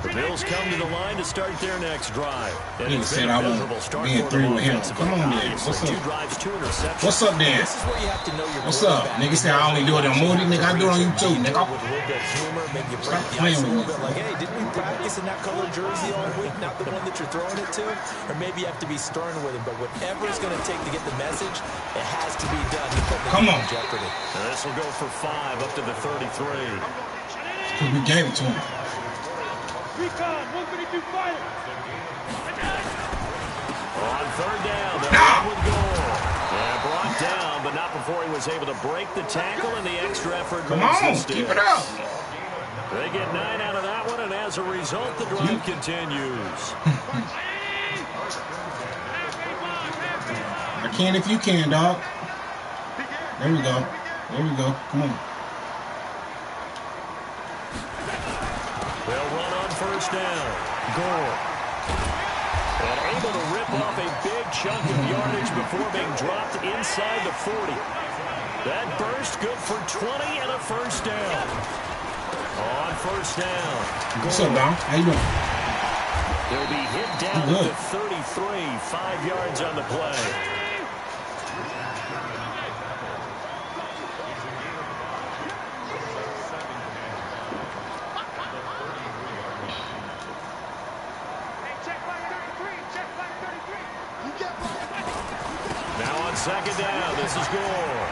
The Bills come to the line to start their next drive. He said I won't be in 3 with him. Come on, man. What's up? 2 drives, 2 interceptions. What's up, Dan? This is where you have to know your What's up? Nigga said I only do it on Moody. Nigga, I do it on YouTube, nigga. With a little bit of humor, maybe you break the ice a little bit. Like, hey, didn't we practice in that color jersey all week? Not the one that you're throwing it to? Or maybe you have to be stern with him. But whatever it's going to take to get the message, it has to be done. Come on. Jeopardy. And this will go for 5 up to the 33. Because we gave it to him. On 3rd down, they'll run with goal. Yeah, brought down, but not before he was able to break the tackle, and the extra effort. Come on, keep it up. They get 9 out of that one, and as a result, the drive continues. I can if you can, dog. There we go. There we go. Come on. They'll run on first down. Gore. And able to rip off a big chunk of yardage before being dropped inside the 40. That burst good for 20 and a first down. On first down. What's up, Don? How you doing? They'll be hit down to 33, 5 yards on the play. Now on second down, this is Gore.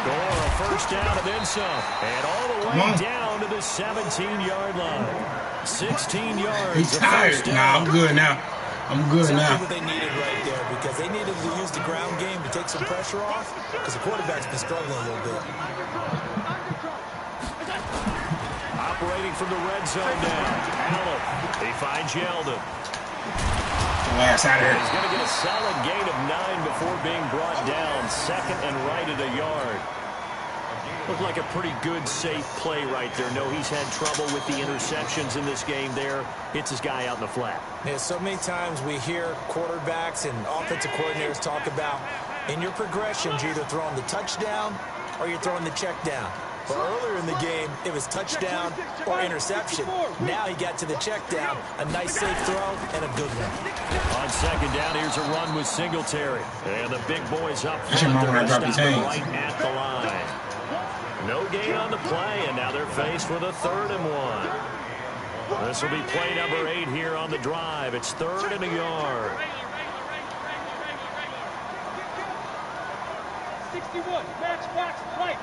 Gore, a first down and then some. And all the way down to the 17-yard line. 16 yards. He's tired. Nah, I'm good now. I'm good now. What they needed right there, because they needed to use the ground game to take some pressure off, because the quarterback's been struggling a little bit. Operating from the red zone now. Allen. He finds Yeldon. Last out of here. He's going to get a solid gain of 9 before being brought down. Second and right at a yard. Looked like a pretty good, safe play right there. No, he's had trouble with the interceptions in this game there. Hits his guy out in the flat. Yeah, so many times we hear quarterbacks and offensive coordinators talk about, in your progressions, you're either throwing the touchdown or you're throwing the check down. But earlier in the game, it was touchdown or interception. Now he got to the check down. A nice safe throw and a good one. On second down, here's a run with Singletary. And the big boys up front. They're stopping right at the line. No gain on the play, and now they're faced with a 3rd and 1. This will be play number 8 here on the drive. It's 3rd and a yard. 61, match, right.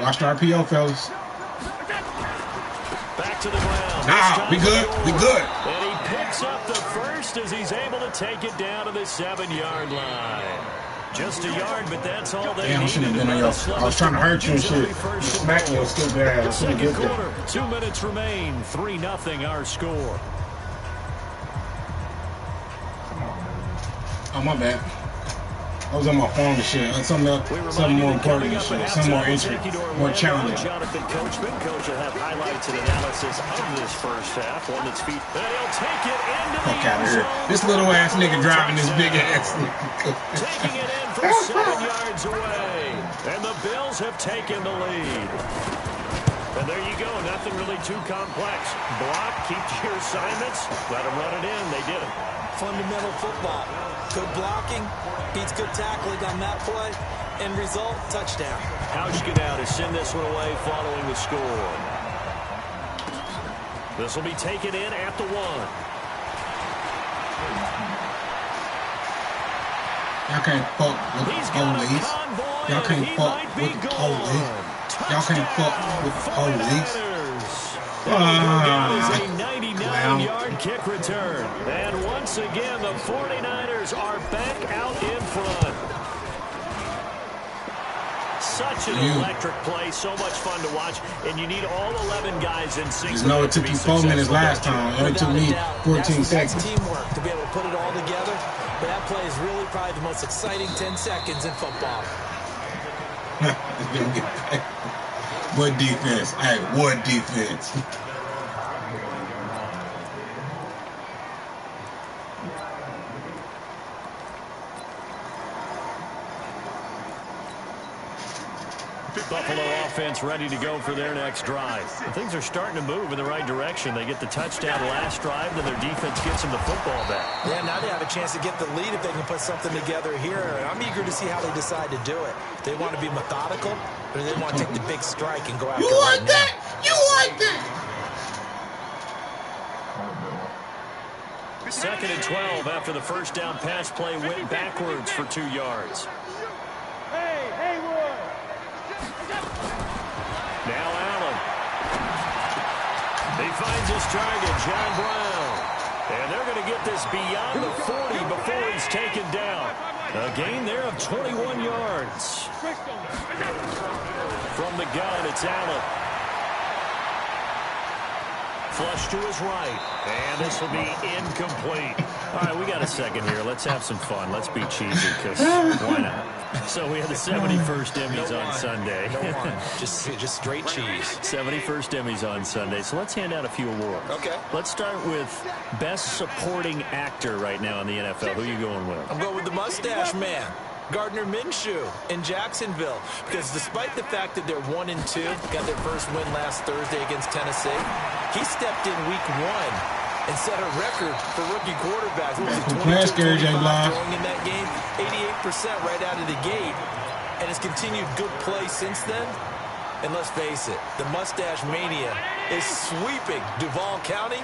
Watch the RPO, fellas. Back to the ground. Nah, we good. We good. And he picks up the first as he's able to take it down to the 7-yard line. Just a yard, but that's all they Damn, I shouldn't have been on your. I was trying to hurt you and shit. You smacked me, stupid ass. Second quarter, 2 minutes remain. 3-0 our score. Oh, my bad. I was on my phone and shit. Something more important and shit. Something more interesting, more challenging. Jonathan Coachman. Coach will have highlights and analysis of this first half. One that's feet. And he'll take it into the Fuck out of here. This little ass nigga driving this big ass nigga. Taking it in from 7 yards away. And the Bills have taken the lead. And there you go. Nothing really too complex. Block, keep your assignments. Let them run it in. They did it. Fundamental football. Good blocking, beats good tackling on that play. End result, touchdown. Hauschka now to send this one away following the score. This will be taken in at the 1. Y'all can't fuck with police. Y'all can't fuck with police. Y'all can't fuck with police. That is a 99-yard kick return. And once again, the 49ers are back out in front. Such an electric play, so much fun to watch, and you need all 11 guys in sync. You know it took you 4 minutes last time. It only took me 14 seconds. That's teamwork to be able to put it all together. But that play is really probably the most exciting 10 seconds in football. What defense? Hey, what defense? Buffalo offense ready to go for their next drive. Things are starting to move in the right direction. They get the touchdown last drive, then their defense gets them the football back. Yeah, now they have a chance to get the lead if they can put something together here. I'm eager to see how they decide to do it. They want to be methodical, or they want to take the big strike and go after it right now. You like that? Second and 12 after the first down pass play went backwards for 2 yards. Now Allen. He finds his target, John Brown. And they're going to get this beyond the 40 before he's taken down. A gain there of 21 yards. From the gun, it's Allen. Flush to his right. And this will be incomplete. All right, we got a second here. Let's have some fun. Let's be cheesy, because why not? So we had the 71st Emmys on Sunday. just straight cheese. 71st Emmys on Sunday. So let's hand out a few awards. Okay. Let's start with Best Supporting Actor right now in the NFL. Who are you going with? I'm going with the Mustache Man, Gardner Minshew in Jacksonville. Because despite the fact that they're 1-2, got their first win last Thursday against Tennessee, he stepped in week 1 and set a record for rookie quarterbacks. What was it, 22-25 throwing in that game? 88% right out of the gate. And has continued good play since then. And let's face it, the mustache mania is sweeping Duval County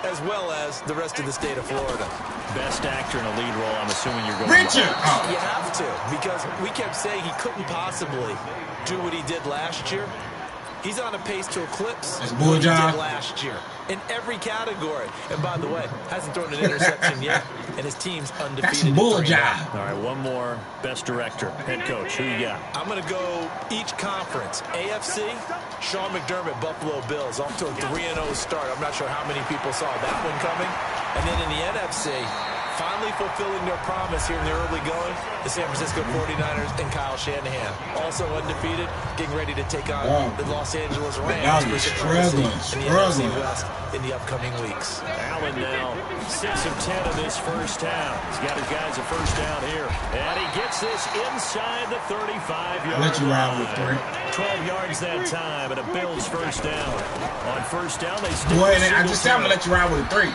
as well as the rest of the state of Florida. Best actor in a lead role, I'm assuming you're going Richard! to. You have to, because we kept saying he couldn't possibly do what he did last year. He's on a pace to eclipse what he did last year in every category. And by the way, hasn't thrown an interception yet, and his team's undefeated. That's some bull job. All right, one more. Best director, head coach. Who you got? I'm going to go each conference. AFC, Sean McDermott, Buffalo Bills, off to a 3-0 start. I'm not sure how many people saw that one coming. And then in the NFC, finally fulfilling their promise here in the early going, the San Francisco 49ers and Kyle Shanahan. Also undefeated, getting ready to take on the Los Angeles Rams in the NFC West in the upcoming weeks. Allen now 6 of 10 in this first half. He's got his guys a first down here. And he gets this inside the 35-yard line. Let you ride with 3. 12 yards that time, and a Bills first down. On first down, they still. Boy, I just said I'm going to let you ride with a 3.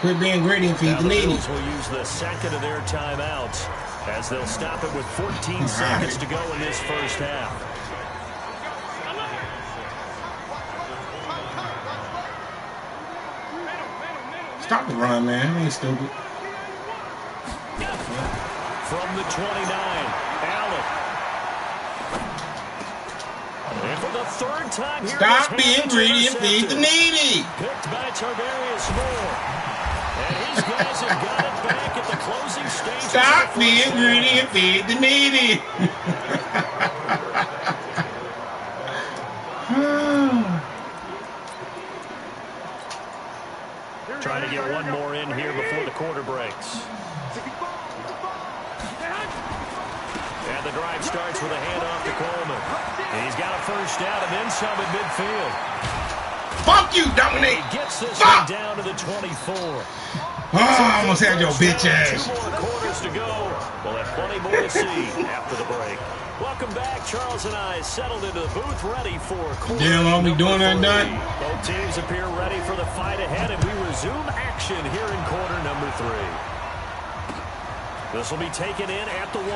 Quit being greedy and feed the needy. The Bills will use the second of their timeouts as they'll stop it with 14 seconds to go in this first half. Stop the run, man. I ain't stupid. From the 29, Allen. And for the third time here. Stop being greedy and feed the needy. Picked by Tarvarius Moore. And his guys have got it back at the closing stage. Stop being greedy and feed the needy. Trying to get one more in here before the quarter breaks. And the drive starts with a handoff to Coleman. And he's got a first down and then some at midfield. Fuck you, Dominic. He gets this one down to the 24. I almost had your bitch ass. 2 more quarters to go. We'll have plenty more to see after the break. Welcome back. Charles and I settled into the booth ready for quarter. Damn, are we doing that done? Both teams appear ready for the fight ahead, and we resume action here in quarter number 3. This will be taken in at the 1.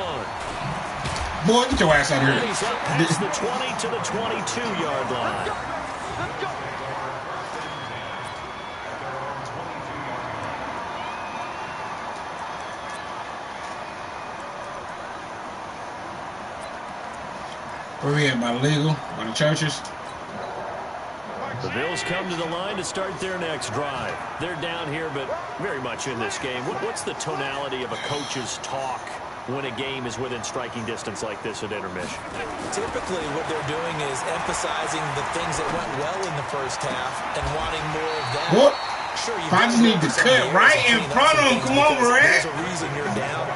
Boy, get your ass out here. He's up past the 20 to the 22-yard line. Where we at? By the legal? By the churches? The Bills come to the line to start their next drive. They're down here, but very much in this game. What's the tonality of a coach's talk when a game is within striking distance like this at intermission? Typically, what they're doing is emphasizing the things that went well in the first half and wanting more of that. What? Sure, I just need to cut right in front of him. Come on, Brad. There's a reason you're down,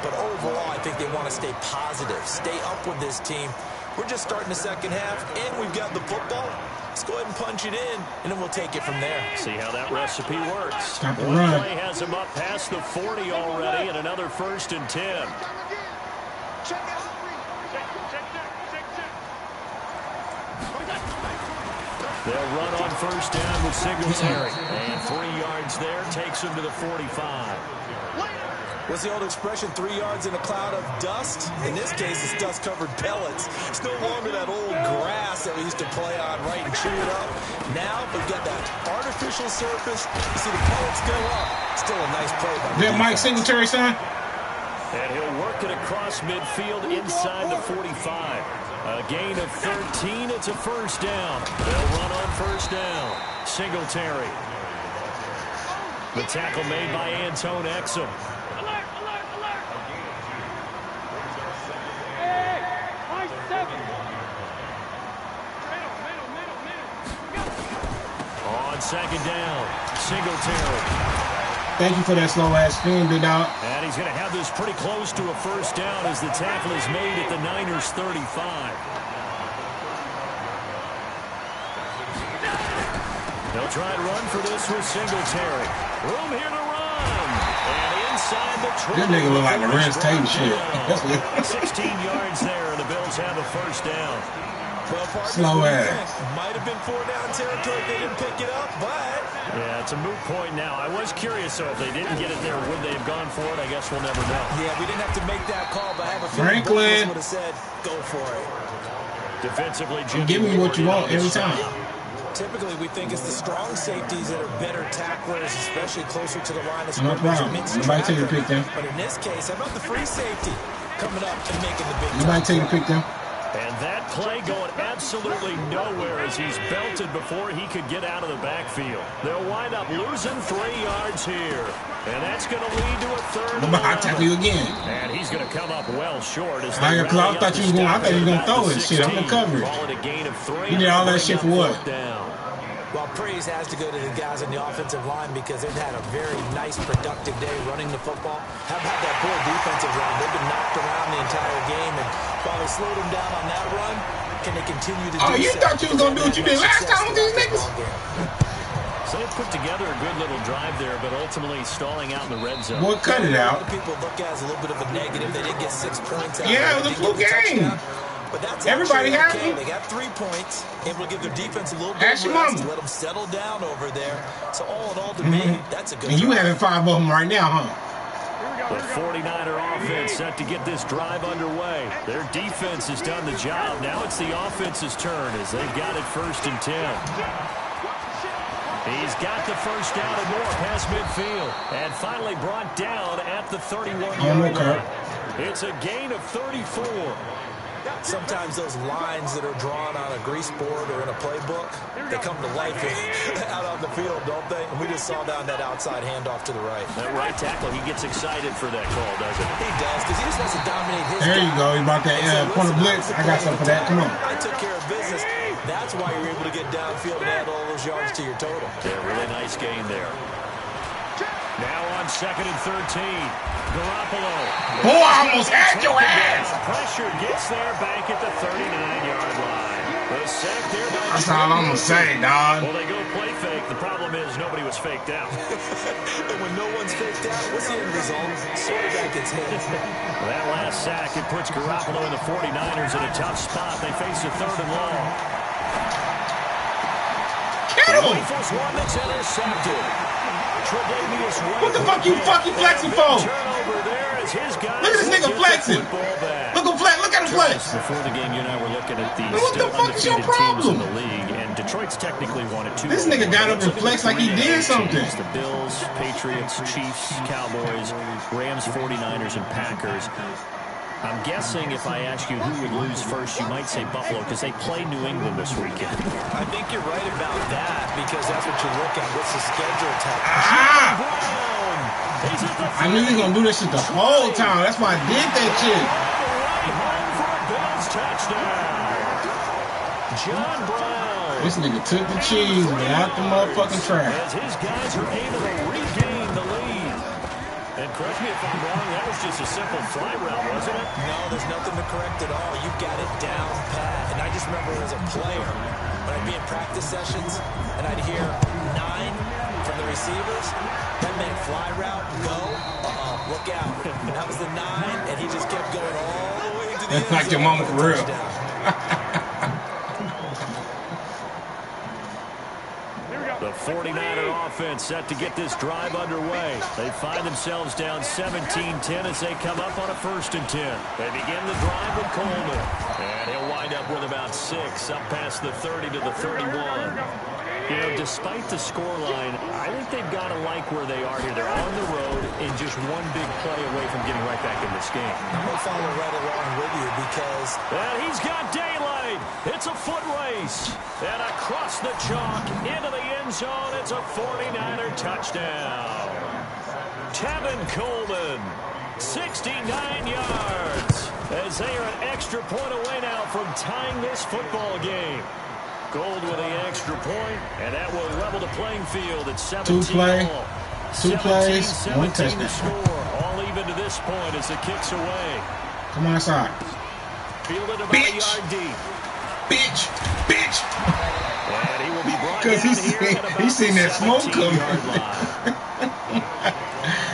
but overall, I think they want to stay positive, stay up with this team. We're just starting the second half, and we've got the football. Let's go ahead and punch it in, and then we'll take it from there. See how that recipe works. Stop the One run. play has him up past the 40 already, and another 1st and 10. They'll run on first down with Singletary. And 3 yards there takes him to the 45. What's the old expression, 3 yards in a cloud of dust? In this case, it's dust-covered pellets. It's no longer that old grass that we used to play on, right, and chew it up. Now, we've got that artificial surface. You see the pellets go up. Still a nice play by That Mike Singletary, son? And he'll work it across midfield inside the 45. A gain of 13. It's a first down. They'll run on first down. Singletary. The tackle made by Antone Exum. On second down, Singletary. Thank you for that slow-ass spin, big dog. And he's going to have this pretty close to a first down as the tackle is made at the Niners' 35. They'll try and run for this with Singletary. Room here to run. And inside the 20. This nigga look like a Renz Tate shit. 16 yards there, and the Bills have a first down. Well, slow ass. Might have been 4 down territory if they didn't pick it up, but Yeah, it's a moot point now. I was curious, so if they didn't get it there, would they have gone for it? I guess we'll never know. Yeah, we didn't have to make that call, but I have a feeling Franklin would have said, go for it. Defensively, give me what you want every time. Typically, we think it's the strong safeties that are better tacklers, especially closer to the line of scrimmage. No problem. Nobody take the pick down. But in this case, how about the free safety coming up and making the big time? Nobody take the pick down. And that play going absolutely nowhere as he's belted before he could get out of the backfield. They'll wind up losing 3 yards here. And that's going to lead to a third. I'll tackle you again. And he's going to come up well short. As I thought you was going to throw it. Shit, I'm going to cover it. You did all that shit for what? Well, praise has to go to the guys on the offensive line because they've had a very nice, productive day running the football. How about that poor defensive line? They've been knocked around the entire game, and while they slowed them down on that run, can they continue to do so? Oh, you thought you was going to do what you did last time with these niggas? So they put together a good little drive there, but ultimately stalling out in the red zone. Boy, cut it out. A lot of people look at it as a little bit of a negative. They didn't get 6 points out. Yeah, it was a fluke game. But that's everybody happy. Okay. They got 3 points. Able to give their defense a little bit of rest to let them settle down over there. So all in all, to me, that's a good And you having 5 of them right now, huh? The 49er offense set to get this drive underway. Their defense has done the job. Now it's the offense's turn as they've got it 1st and 10. He's got the first down and more past midfield. And finally brought down at the 31-yard line. It's a gain of 34. Sometimes those lines that are drawn on a grease board or in a playbook, they come to life out on the field, don't they? And we just saw down that outside handoff to the right. That right tackle, he gets excited for that call, doesn't he? He does, because he just wants to dominate his There you go. He brought that corner blitz. I got something for that. Come on. I took care of business. That's why you're able to get downfield and add all those yards to your total. Yeah, really nice gain there. Now on 2nd and 13. Garoppolo. Boy, I almost had your ass. Pressure gets there back at the 39-yard line. The sack there by That's all I'm going to say, dog. Well, they go play fake. The problem is nobody was faked out. And when no one's faked out, what's the end result? Sort of back its head. That last sack, it puts Garoppolo and the 49ers in a tough spot. They face a 3rd and long. Kill him. First one that's intercepted. What the fuck you fucking flexing for? Look at this nigga flexing. Look at him flex. Before the game, you and I were looking at the still undefeated teams in the league, and Detroit's technically won it 2. This nigga got up and flexed like he did something. The Bills, Patriots, Chiefs, Cowboys, Rams, 49ers, and Packers. I'm guessing if I ask you who would lose first, you might say Buffalo because they play New England this weekend. I think you're right about that because that's what you look at. What's the schedule tell? I knew you were going to do this shit the whole time. That's why I did that shit. John Brown. This nigga took the cheese without the motherfucking trash. As his guys are able to regain the lead. And correct me if I'm wrong, that was just a simple fly route, wasn't it? No, there's nothing to correct at all. You've got it down pat. And I just remember as a player, when I'd be in practice sessions, and I'd hear 9 from the receivers, that meant fly route, go, look out. That was the 9, and he just kept going all the way to the end zone. Like your mama for real. The 49er offense set to get this drive underway. They find themselves down 17-10 as they come up on a 1st and 10. They begin the drive with Coleman. And he'll wind up with about 6 up past the 30 to the 31. You know, despite the scoreline, I think they've got to like where they are here. They're on the road and just one big play away from getting right back in this game. I'm going to follow right along with you because... And he's got daylight. It's a foot race. And across the chalk into the end zone, it's a 49er touchdown. Tevin Coleman, 69 yards. As they are an extra point away now from tying this football game. Gold with the extra point, and that will level the playing field at 17 all. 2 plays, 1 touchdown. Score. All even to this point as it kicks away. Come on inside. Fielded about a yard deep. Bitch. And he will be brought because he's seen that smoke coming.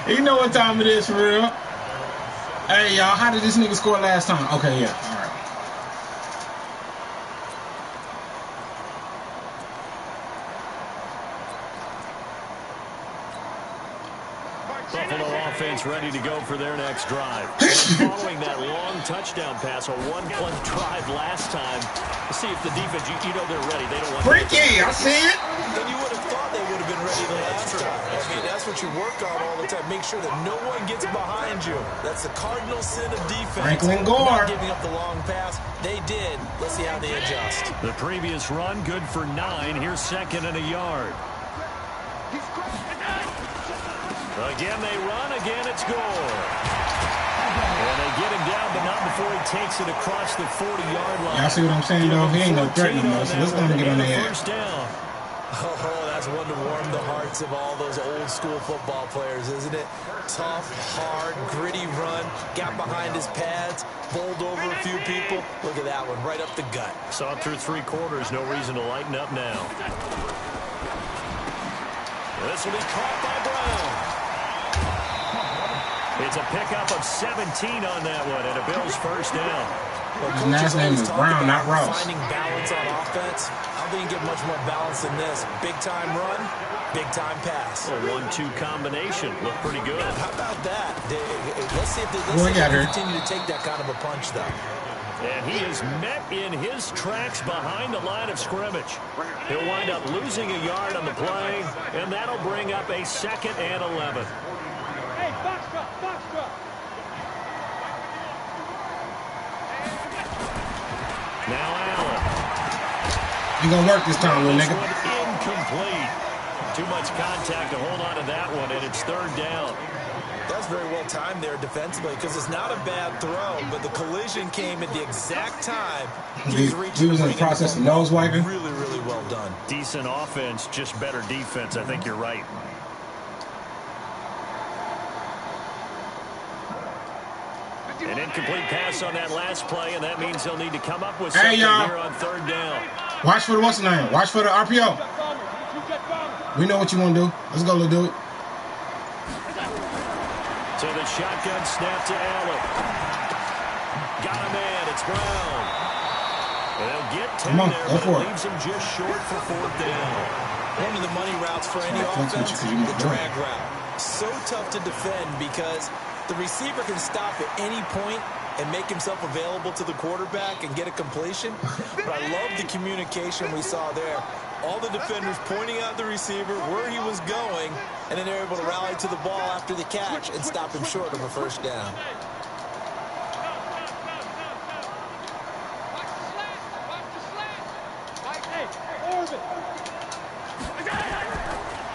He know what time it is for real. Hey, y'all, how did this nigga score last time? Okay, yeah. All right. Buffalo offense ready to go for their next drive. Following that long touchdown pass, a one-play drive last time. Let's see if the defense, you know they're ready. They don't want freaky, I see it. And you would have thought they would have been ready the last time. I mean, that's what you work on all the time. Make sure that no one gets behind you. That's the cardinal sin of defense. Franklin Gore. Not giving up the long pass. They did. Let's see how they adjust. The previous run, good for 9. Here's 2nd and a yard. Again, they run. Again, it's Gore. And they get him down, but not before he takes it across the 40-yard line. Y'all see what I'm saying, though? He ain't no threat no more, so let's go and get on the air. First down. Oh, that's one to warm the hearts of all those old-school football players, isn't it? Tough, hard, gritty run. Got behind his pads, bowled over a few people. Look at that one, right up the gut. Saw it through 3 quarters. No reason to lighten up now. This will be caught by Brown. It's a pickup of 17 on that one, and a Bills first down. His last name is Brown, not Ross. Finding balance on offense. I don't think you get much more balance than this. Big-time run, big-time pass. A 1-2 combination. Looked pretty good. How about that? Let's see if they continue to take that kind of a punch, though. And he is met in his tracks behind the line of scrimmage. He'll wind up losing a yard on the play, and that'll bring up a 2nd and 11. Hey, box drop, box drop. Now Allen. You gonna work this time, little nigga. Incomplete. Too much contact to hold on to that one, and it's 3rd down. That's very well timed there defensively because it's not a bad throw, but the collision came at the exact time. He was in the process of nose wiping. Really, really well done. Decent offense, just better defense. I think you're right. An incomplete pass on that last play, and that means they'll need to come up with something here on 3rd down. Watch for the what's the name? Watch for the RPO. We know what you want to do. Let's go, little dude. So the shotgun snap to Allen. Got a man. It's Brown. They'll get 10 there, but it leaves him just short for 4th down. One of the money routes for any offense, the drag route. So tough to defend because the receiver can stop at any point and make himself available to the quarterback and get a completion. But I love the communication we saw there. All the defenders pointing out the receiver, where he was going, and then they're able to rally to the ball after the catch and stop him short of a 1st down.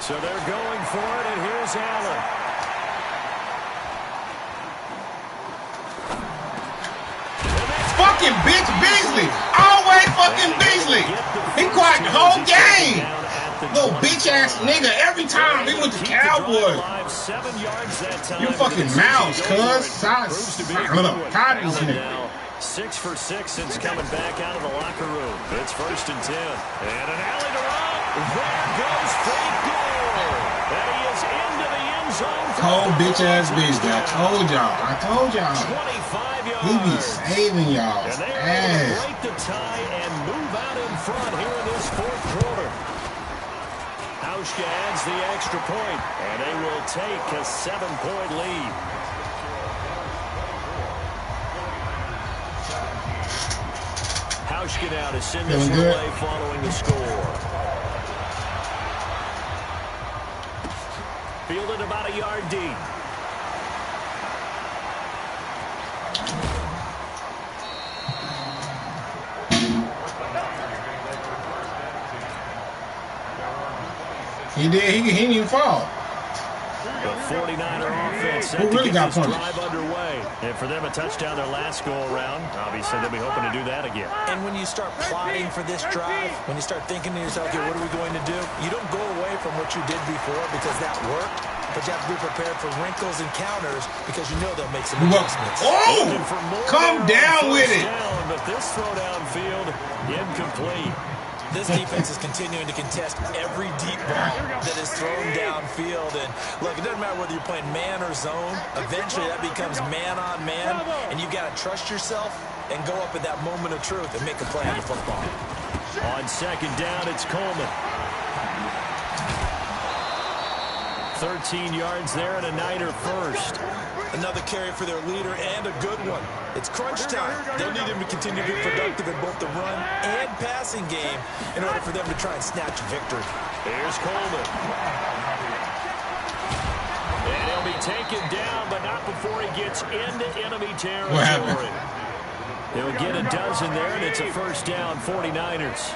So they're going for it, and here's Allen. Fucking bitch Beasley. Always fucking Beasley. He quiet the whole game. Little bitch ass nigga. Every time he went to Cowboys. You fucking mouse, cuz. Tired of this nigga. 6 for 6 since coming back out of the locker room. It's 1st and 10. And an alley to run. There goes Frank Gore. And he is into the end zone. Cold bitch ass Beasley. I told y'all. 25 yards. He be saving y'all. And they will break the tie and move out in front here in this 4th quarter. Hauschka adds the extra point, and they will take a 7-point lead. Hauschka now to send this one away following the score. Fielded about a yard deep. He did. He didn't even fall. The 49er offense set really to got get this punished? drive underway. And for them, a touchdown their last go-around. Obviously, they'll be hoping to do that again. And when you start plotting for this drive, when you start thinking to yourself, okay, what are we going to do? You don't go away from what you did before because that worked. But you have to be prepared for wrinkles and counters because you know they'll make some adjustments. Oh! Come down with it! But this throw downfield, incomplete. This defense is continuing to contest every deep ball that is thrown downfield. And look, it doesn't matter whether you're playing man or zone. Eventually, that becomes man on man. And you've got to trust yourself and go up at that moment of truth and make a play on the football. On 2nd down, it's Coleman. 13 yards there and a Niner first. Another carry for their leader and a good one. It's crunch time. They'll need him to continue to be productive in both the run and passing game in order for them to try and snatch victory. Here's Coleman. And he'll be taken down, but not before he gets into enemy territory. He'll get a dozen there, and it's a first down, 49ers.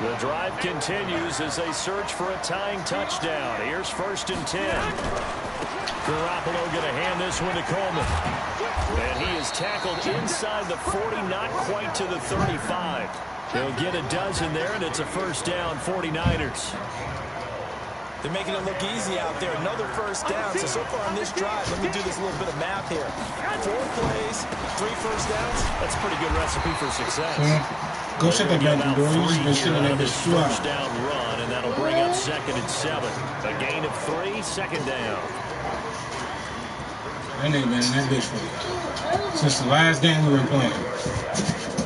The drive continues as they search for a tying touchdown. Here's 1st and 10. Garoppolo going to hand this one to Coleman. And he is tackled inside the 40, not quite to the 35. He'll get a dozen there, and it's a first down, 49ers. They're making it look easy out there. Another first down. So far on this drive, let me do this little bit of math here. 4 plays, 3 first downs. That's a pretty good recipe for success. Go shut that bathroom door. You just been sitting there this first down run, and that'll bring up 2nd and 7. A gain of 3, 2nd down. That nigga been in that bitch for since the last game we were playing.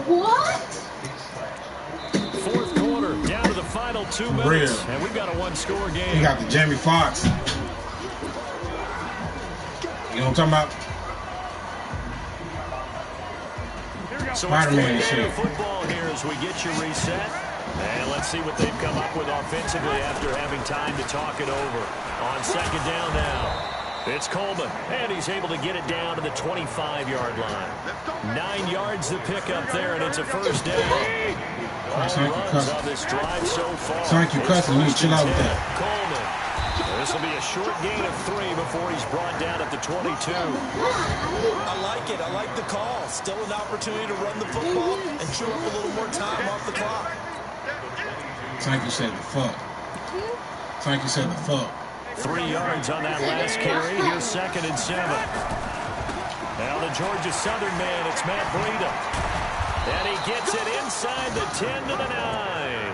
What? 4th quarter, down to the final 2 minutes, and we've got a 1-score game. We got the Jamie Foxx. You know what I'm talking about? So it's 3-minute football here as we get you reset. And let's see what they've come up with offensively after having time to talk it over. On 2nd down now. It's Coleman, and he's able to get it down to the 25-yard line. 9 yards to pick up there, and it's a first down. All runs on this drive so far. Sound like you cussing. You need to chill out with that. Coleman. This will be a short gain of 3 before he's brought down at the 22. I like it. I like the call. Still an opportunity to run the football and chew up a little more time off the clock. Sound like you said the fuck. Sound like you said the fuck. 3 yards on that last carry. Here's 2nd and 7. Now the Georgia Southern man, it's Matt Breida. And he gets it inside the 10 to the 9.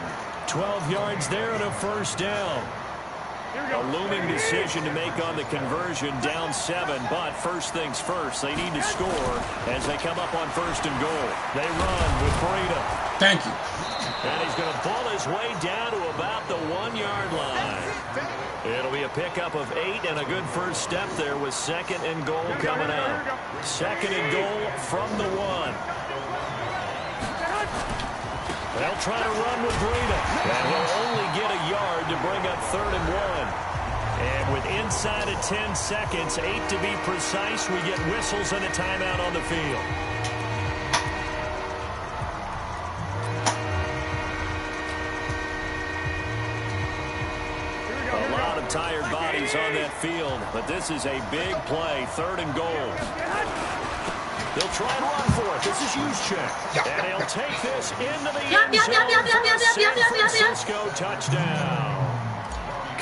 12 yards there and a first down. A looming decision to make on the conversion, down 7, but first things first, they need to score as they come up on 1st and goal. They run with Breida. Thank you. And he's going to pull his way down to about the 1-yard line. It'll be a pickup of 8 and a good first step there with 2nd and goal coming up. 2nd and goal from the 1. They'll try to run with Breida. And he'll only get a yard to bring up 3rd and 1. And with inside of 10 seconds, 8 to be precise, we get whistles and a timeout on the field. A lot of tired bodies on that field, but this is a big play, 3rd and goal. They'll try and run for it. This is Juszczyk. And he'll take this into the end zone for a San Francisco touchdown.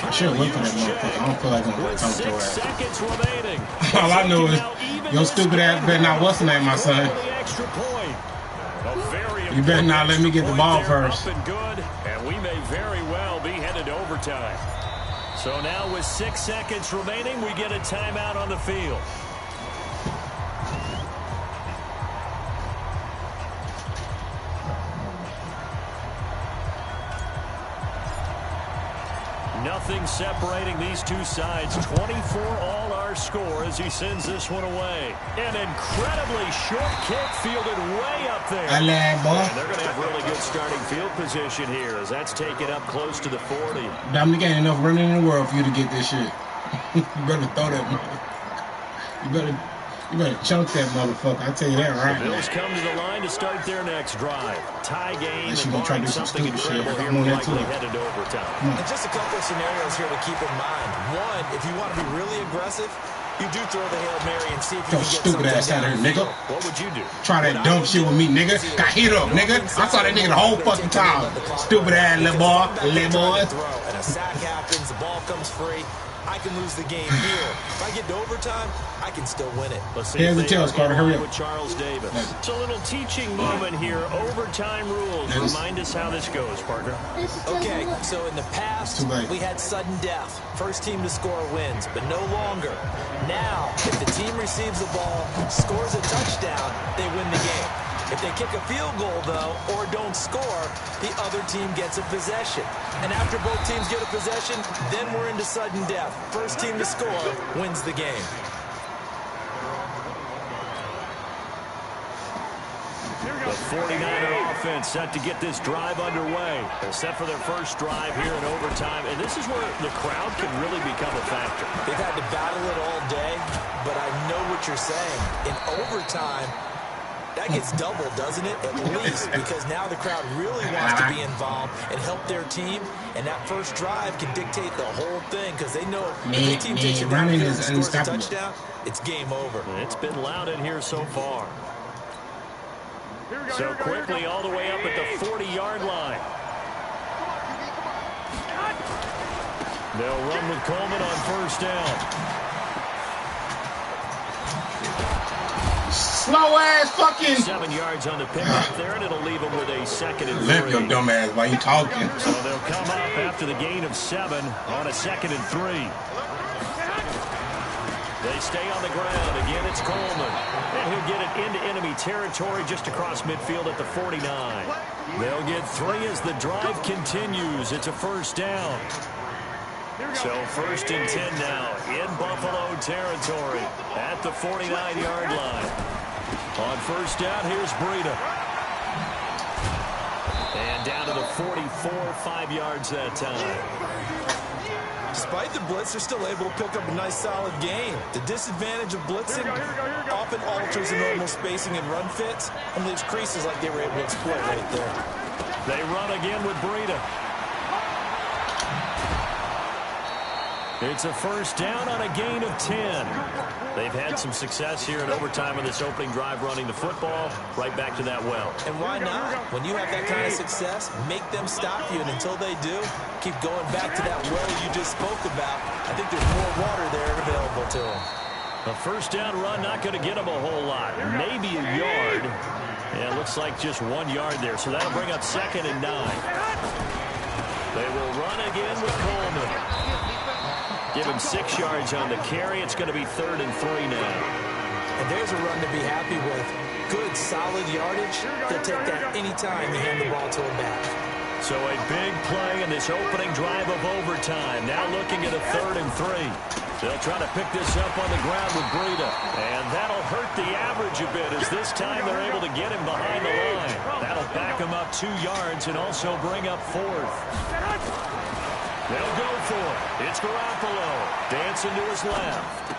I should wait for that motherfucker. I don't feel like I'm going to come to her. 6 seconds remaining. All I know is your stupid ass better not what's the name, my son. You better not let me get the ball first. And we may very well be headed to overtime. So now with 6 seconds remaining, we get a timeout on the field. Nothing separating these two sides. 24 all our score as he sends this one away. An incredibly short kick fielded way up there. And they're going to have really good starting field position here as that's taken up close to the 40. Dominic ain't enough running in the world for you to get this shit. You better throw that. You better chunk that motherfucker. I tell you that right now. The Bills come to the line to start their next drive. Tie game and barring something incredible here, we're likely headed to overtime. And just a couple of scenarios here to keep in mind. One, if you want to be really aggressive, you do throw the Hail Mary and see if you can get stupid ass out of here, nigga. What would you do? Try that dumb shit with me, nigga. Got hit up, nigga. I saw that nigga the whole fucking time. Stupid ass little boy. Little boy. And a sack happens, the ball comes free. I can lose the game here. If I get to overtime, I can still win it. Here's the tails, Carter. Hurry up. With Charles Davis. It's a little teaching moment here. Overtime rules. Remind us how this goes, partner. Okay, so in the past, we had sudden death. First team to score wins, but no longer. Now, if the team receives the ball, scores a touchdown, they win the game. If they kick a field goal, though, or don't score, the other team gets a possession. And after both teams get a possession, then we're into sudden death. First team to score wins the game. The 49er offense set to get this drive underway. They're set for their first drive here in overtime, and this is where the crowd can really become a factor. They've had to battle it all day, but I know what you're saying. In overtime, that gets doubled, doesn't it? At least, because now the crowd really wants to be involved and help their team, and that first drive can dictate the whole thing because they know if the team takes it down and scores a touchdown, it's game over. It's been loud in here so far. So quickly all the way up at the 40-yard line. They'll run with Coleman on first down. Slow ass fucking. 7 yards on the pickup there, and it'll leave them with a 2nd and 3. Left your dumb ass while you talking. So they'll come up after the gain of 7 on a 2nd and 3. They stay on the ground. Again, it's Coleman. And he'll get it into enemy territory just across midfield at the 49. They'll get 3 as the drive continues. It's a first down. So 1st and 10 now in Buffalo territory at the 49-yard line. On first down, here's Breida. And down to the 44, 5 yards that time. Despite the blitz, they're still able to pick up a nice, solid gain. The disadvantage of blitzing often alters the normal spacing and run fits and leaves creases like they were able to exploit right there. They run again with Breida. It's a first down on a gain of 10. They've had some success here in overtime in this opening drive running the football. Right back to that well. And why not? When you have that kind of success, make them stop you. And until they do, keep going back to that well you just spoke about. I think there's more water there available to them. A first down run not going to get them a whole lot. Maybe a yard. Yeah, it looks like just 1 yard there. So that'll bring up 2nd and 9. They will run again with Coleman. Give him 6 yards on the carry. It's going to be 3rd and 3 now. And there's a run to be happy with. Good, solid yardage. They'll take that anytime you hand the ball to him back. So a big play in this opening drive of overtime. Now looking at a 3rd and 3. They'll try to pick this up on the ground with Breida. And that'll hurt the average a bit as this time they're able to get him behind the line. That'll back him up 2 yards and also bring up 4th. They'll go for it. It's Garoppolo. Dancing to his left.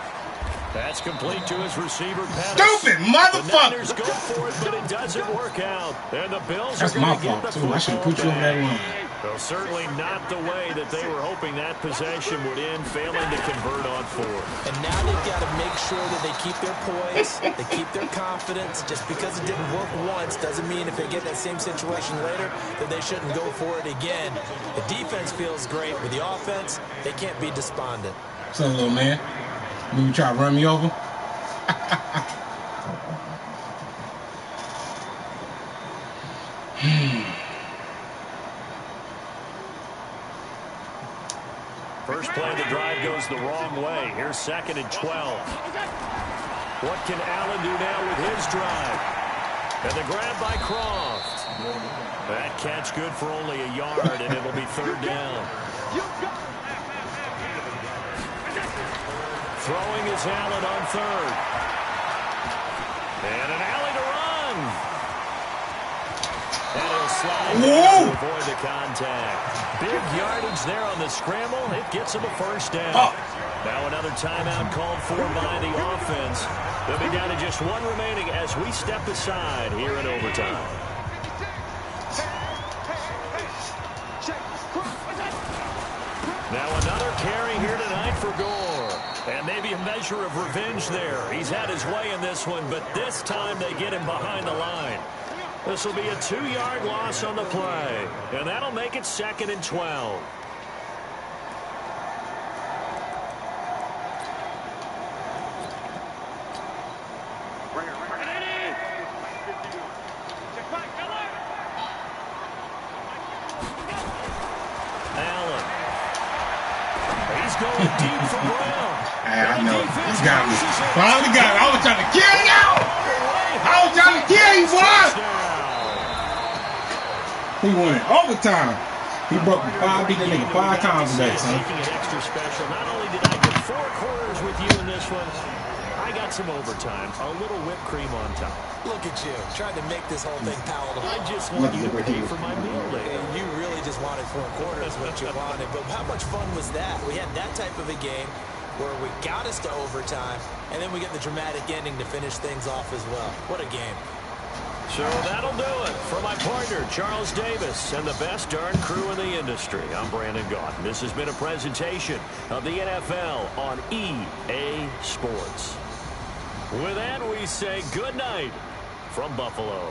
That's complete to his receiver, Pettis. Stupid motherfucker! The Niners go for it, but it doesn't work out. And the Bills That's are my going to get fault, the too. I should football put you on that back. line. Well, certainly not the way that they were hoping that possession would end, failing to convert on 4th. And now they've got to make sure that they keep their poise, they keep their confidence. Just because it didn't work once doesn't mean if they get that same situation later that they shouldn't go for it again. The defense feels great. With the offense, they can't be despondent. What's up, little man? You try to run me over? First play of the drive goes the wrong way. Here's 2nd and 12. What can Allen do now with his drive? And the grab by Croft. That catch good for only a yard, and it'll be 3rd down. Throwing is Allen on 3rd. And an alley to run. And he'll slide to avoid the contact. Big yardage there on the scramble. It gets him a first down. Now another timeout called for by the offense. They'll be down to just 1 remaining as we step aside here in overtime. Now another carry here tonight for Gore. And maybe a measure of revenge there. He's had his way in this one, but this time they get him behind the line. This will be a 2-yard loss on the play. And that'll make it 2nd and 12. Allen. He's going deep for Brown. I know. He's got me. Finally got it. I was trying to kill you. I was trying to kill you, boy. He won it overtime. He beat that nigga 5 times today, son. Making it extra special. Not only did I get 4 quarters with you in this one, I got some overtime. A little whipped cream on top. Look at you, trying to make this whole thing palatable. I just want you to pay for my meal later. And you really just wanted 4 quarters, what you wanted. But how much fun was that? We had that type of a game where we got us to overtime, and then we get the dramatic ending to finish things off as well. What a game. So that'll do it for my partner, Charles Davis, and the best darn crew in the industry. I'm Brandon Gaudin. This has been a presentation of the NFL on EA Sports. With that, we say good night from Buffalo.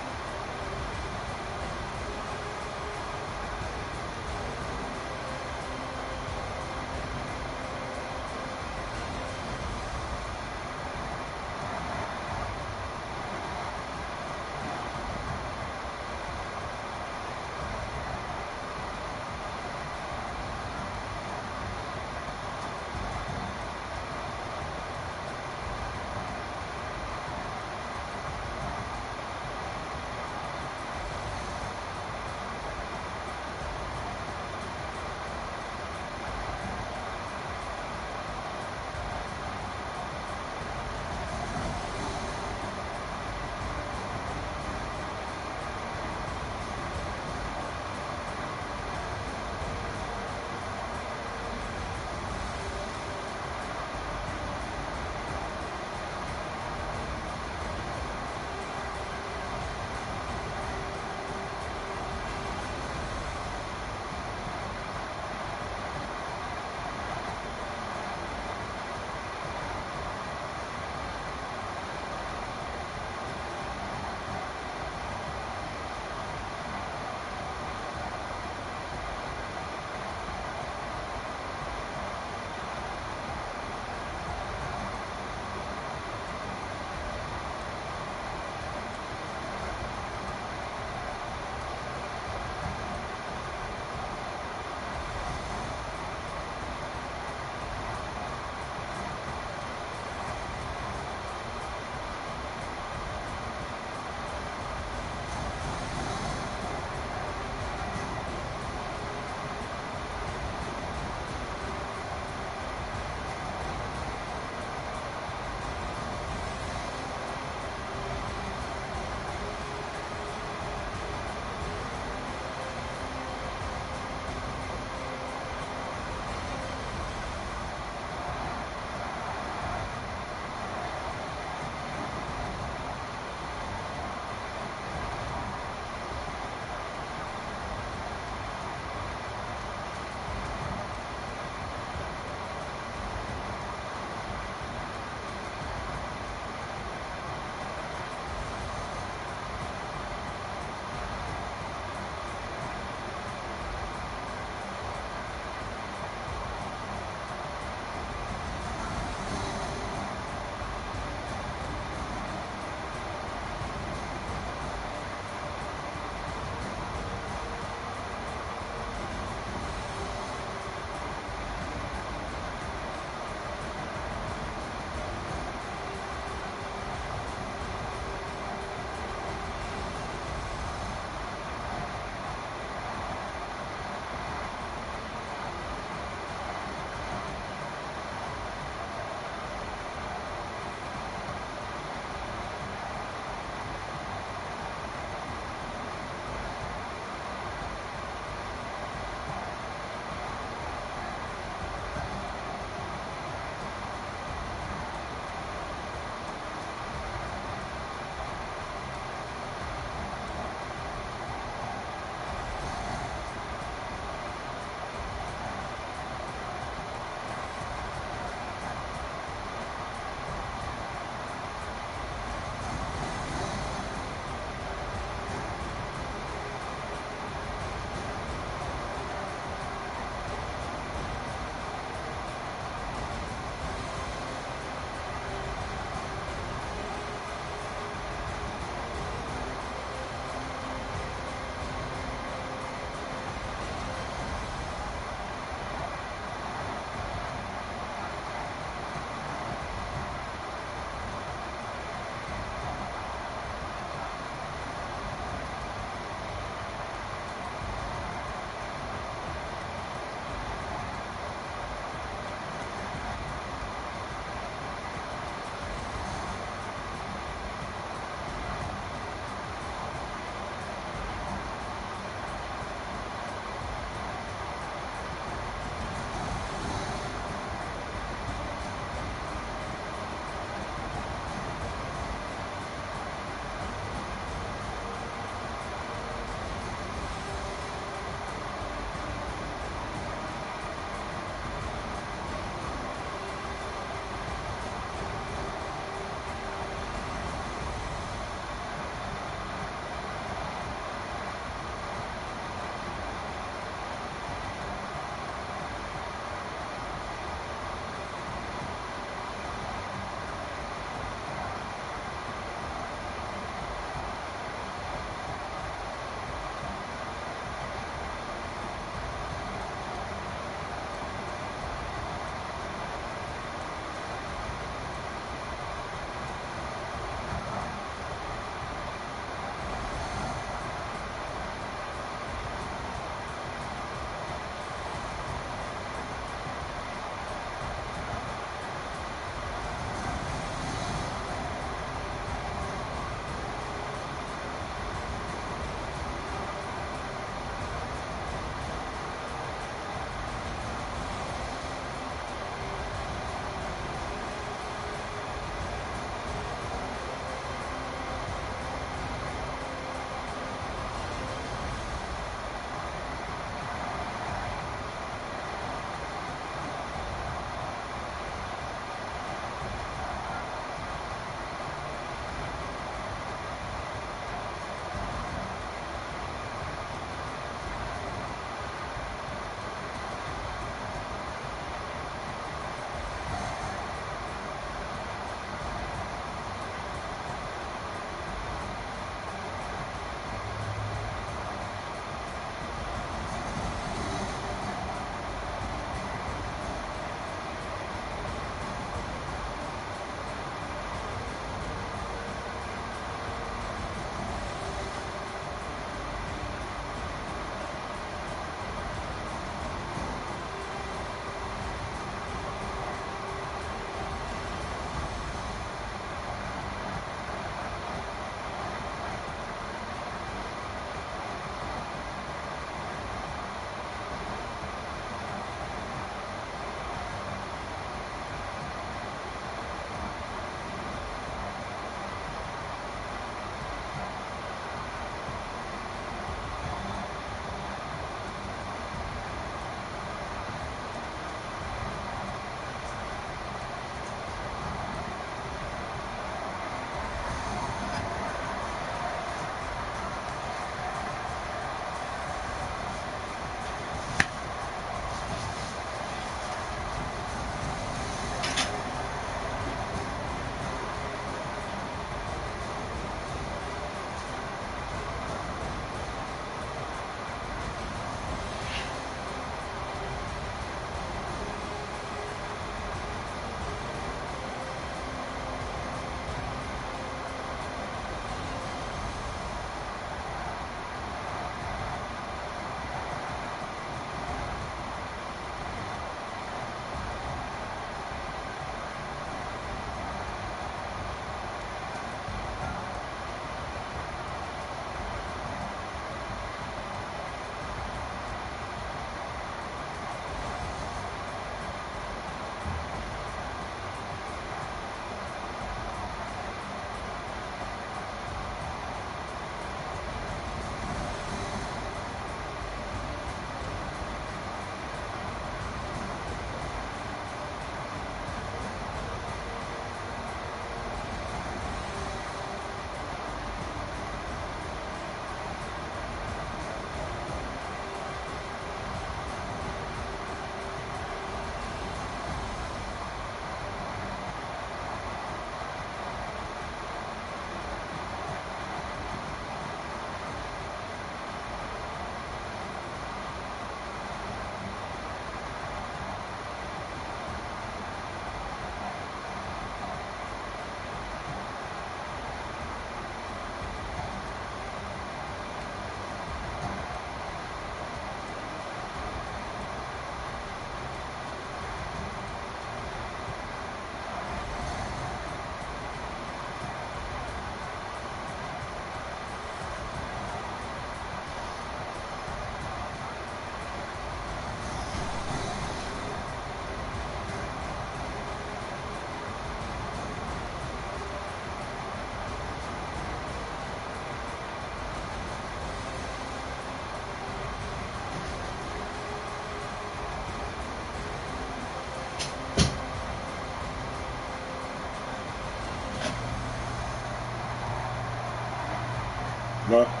No. Huh?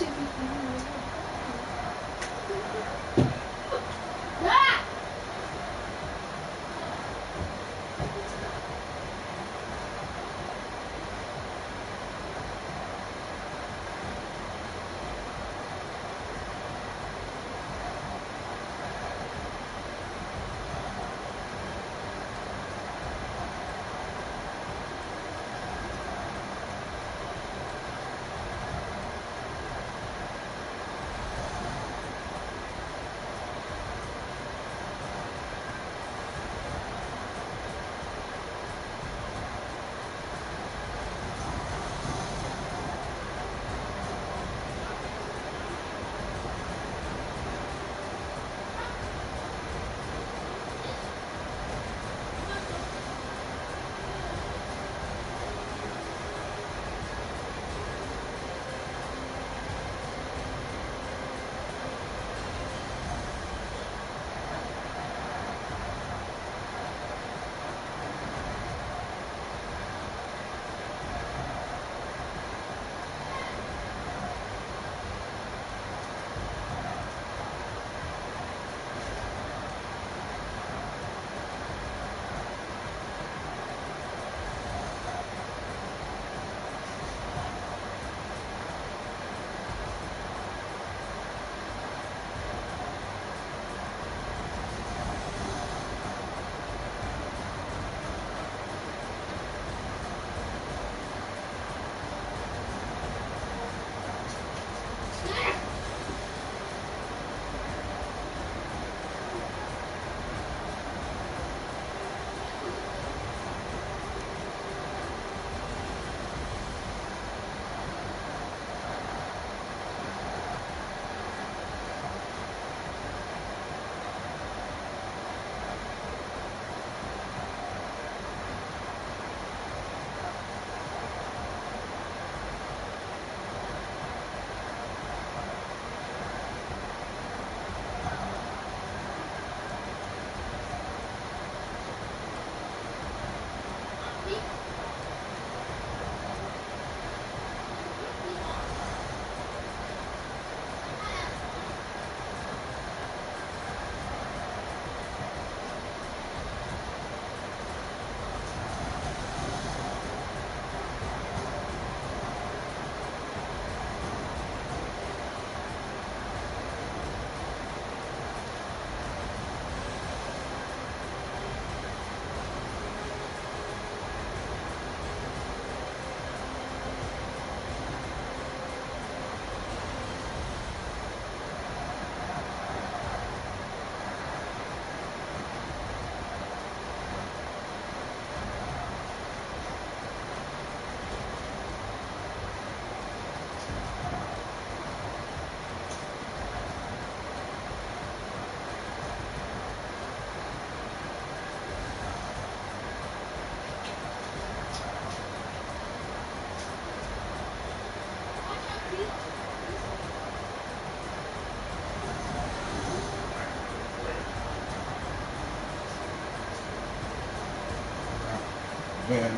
Man,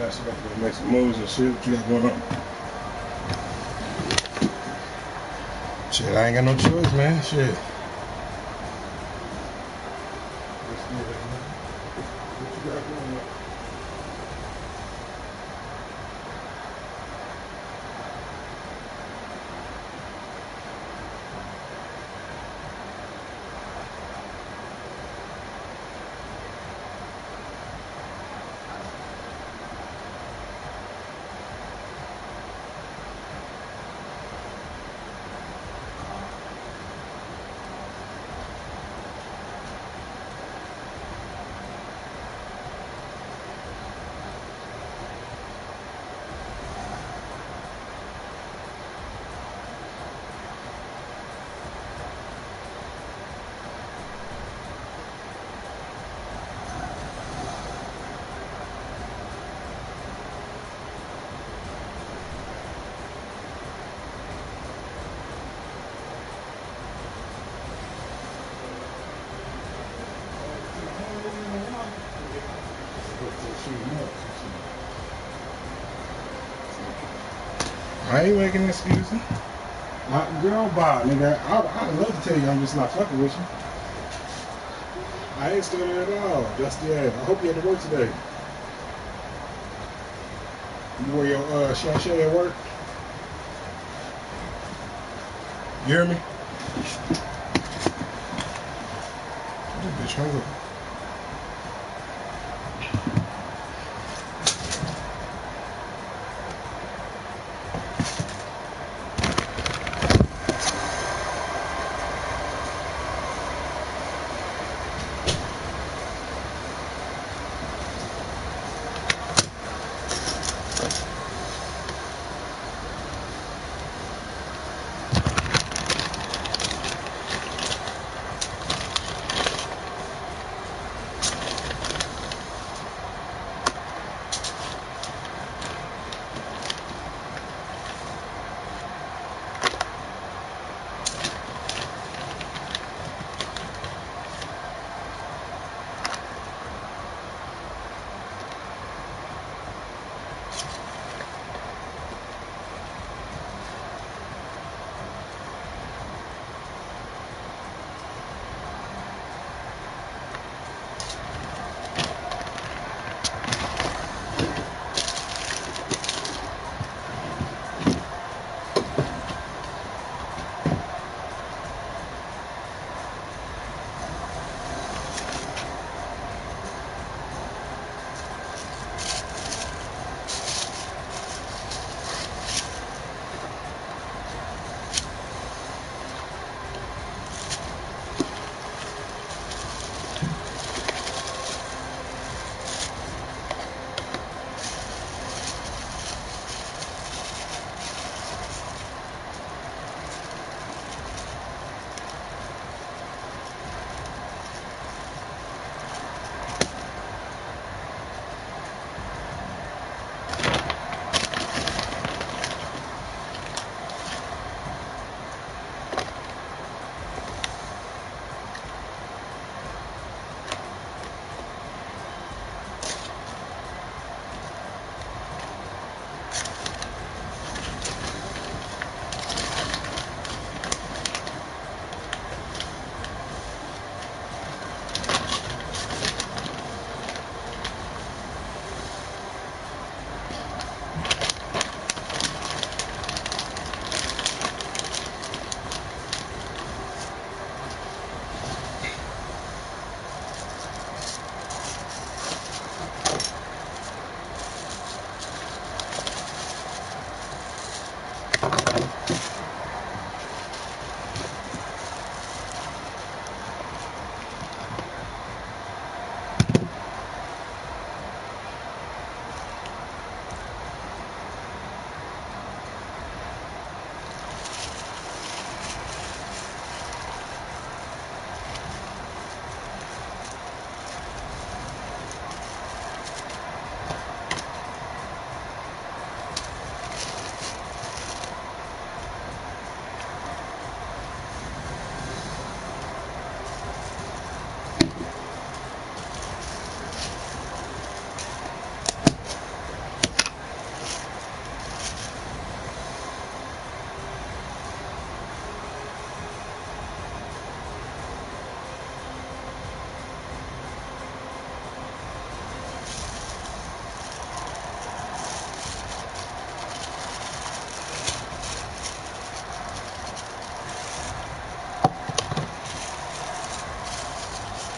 that's about to go make some moves and shit. What you got going on? Shit, I ain't got no choice, man. Shit. What you got going on? I ain't making excuses. Girl, bye, nigga. I'd love to tell you I'm just not fucking with you. I ain't studying at all. Dusty ass. I hope you had to work today. You wear your sachet at work? You hear me? This bitch hung up.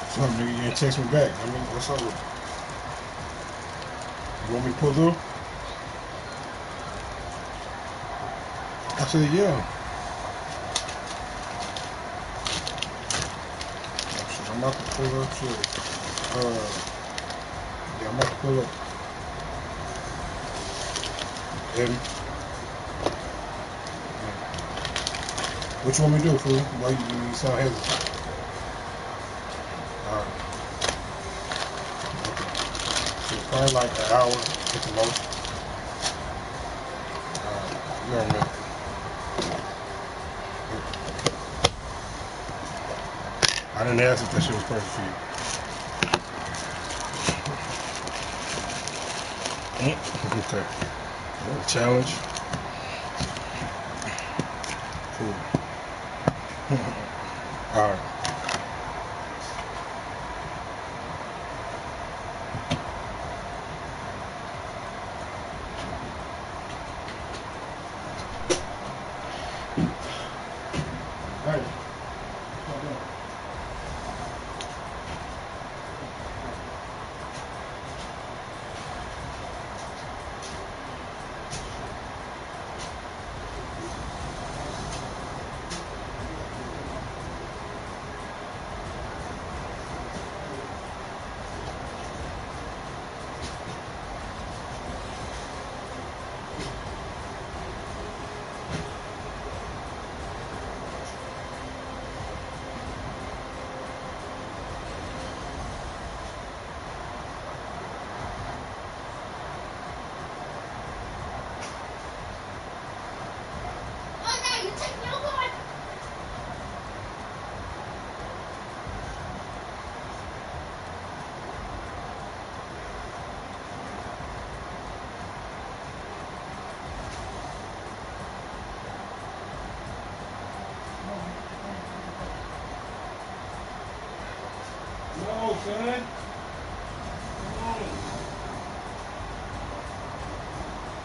What's up, nigga? You ain't text me back. I mean, what's up with you? You want me to pull through? I said, yeah. Oh, shit, I'm about to pull up, shit. Yeah, I'm about to pull up. Eddie? What you want me to do, fool? Why you sound hesitant? Alright. So it's probably like an hour at the most. You already know. I didn't ask if that shit was perfect for you. Okay. Challenge. Cool. All right. All right. No, son. Come on.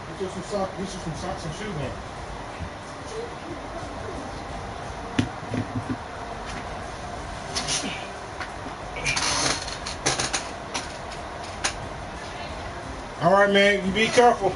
Get you some socks and shoes on. All right, man. You be careful.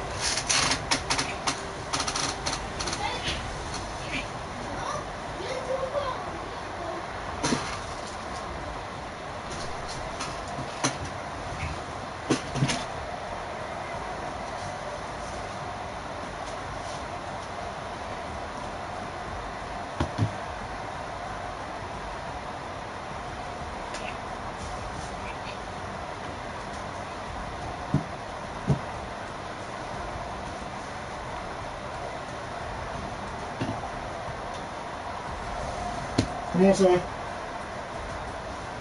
Come on, son.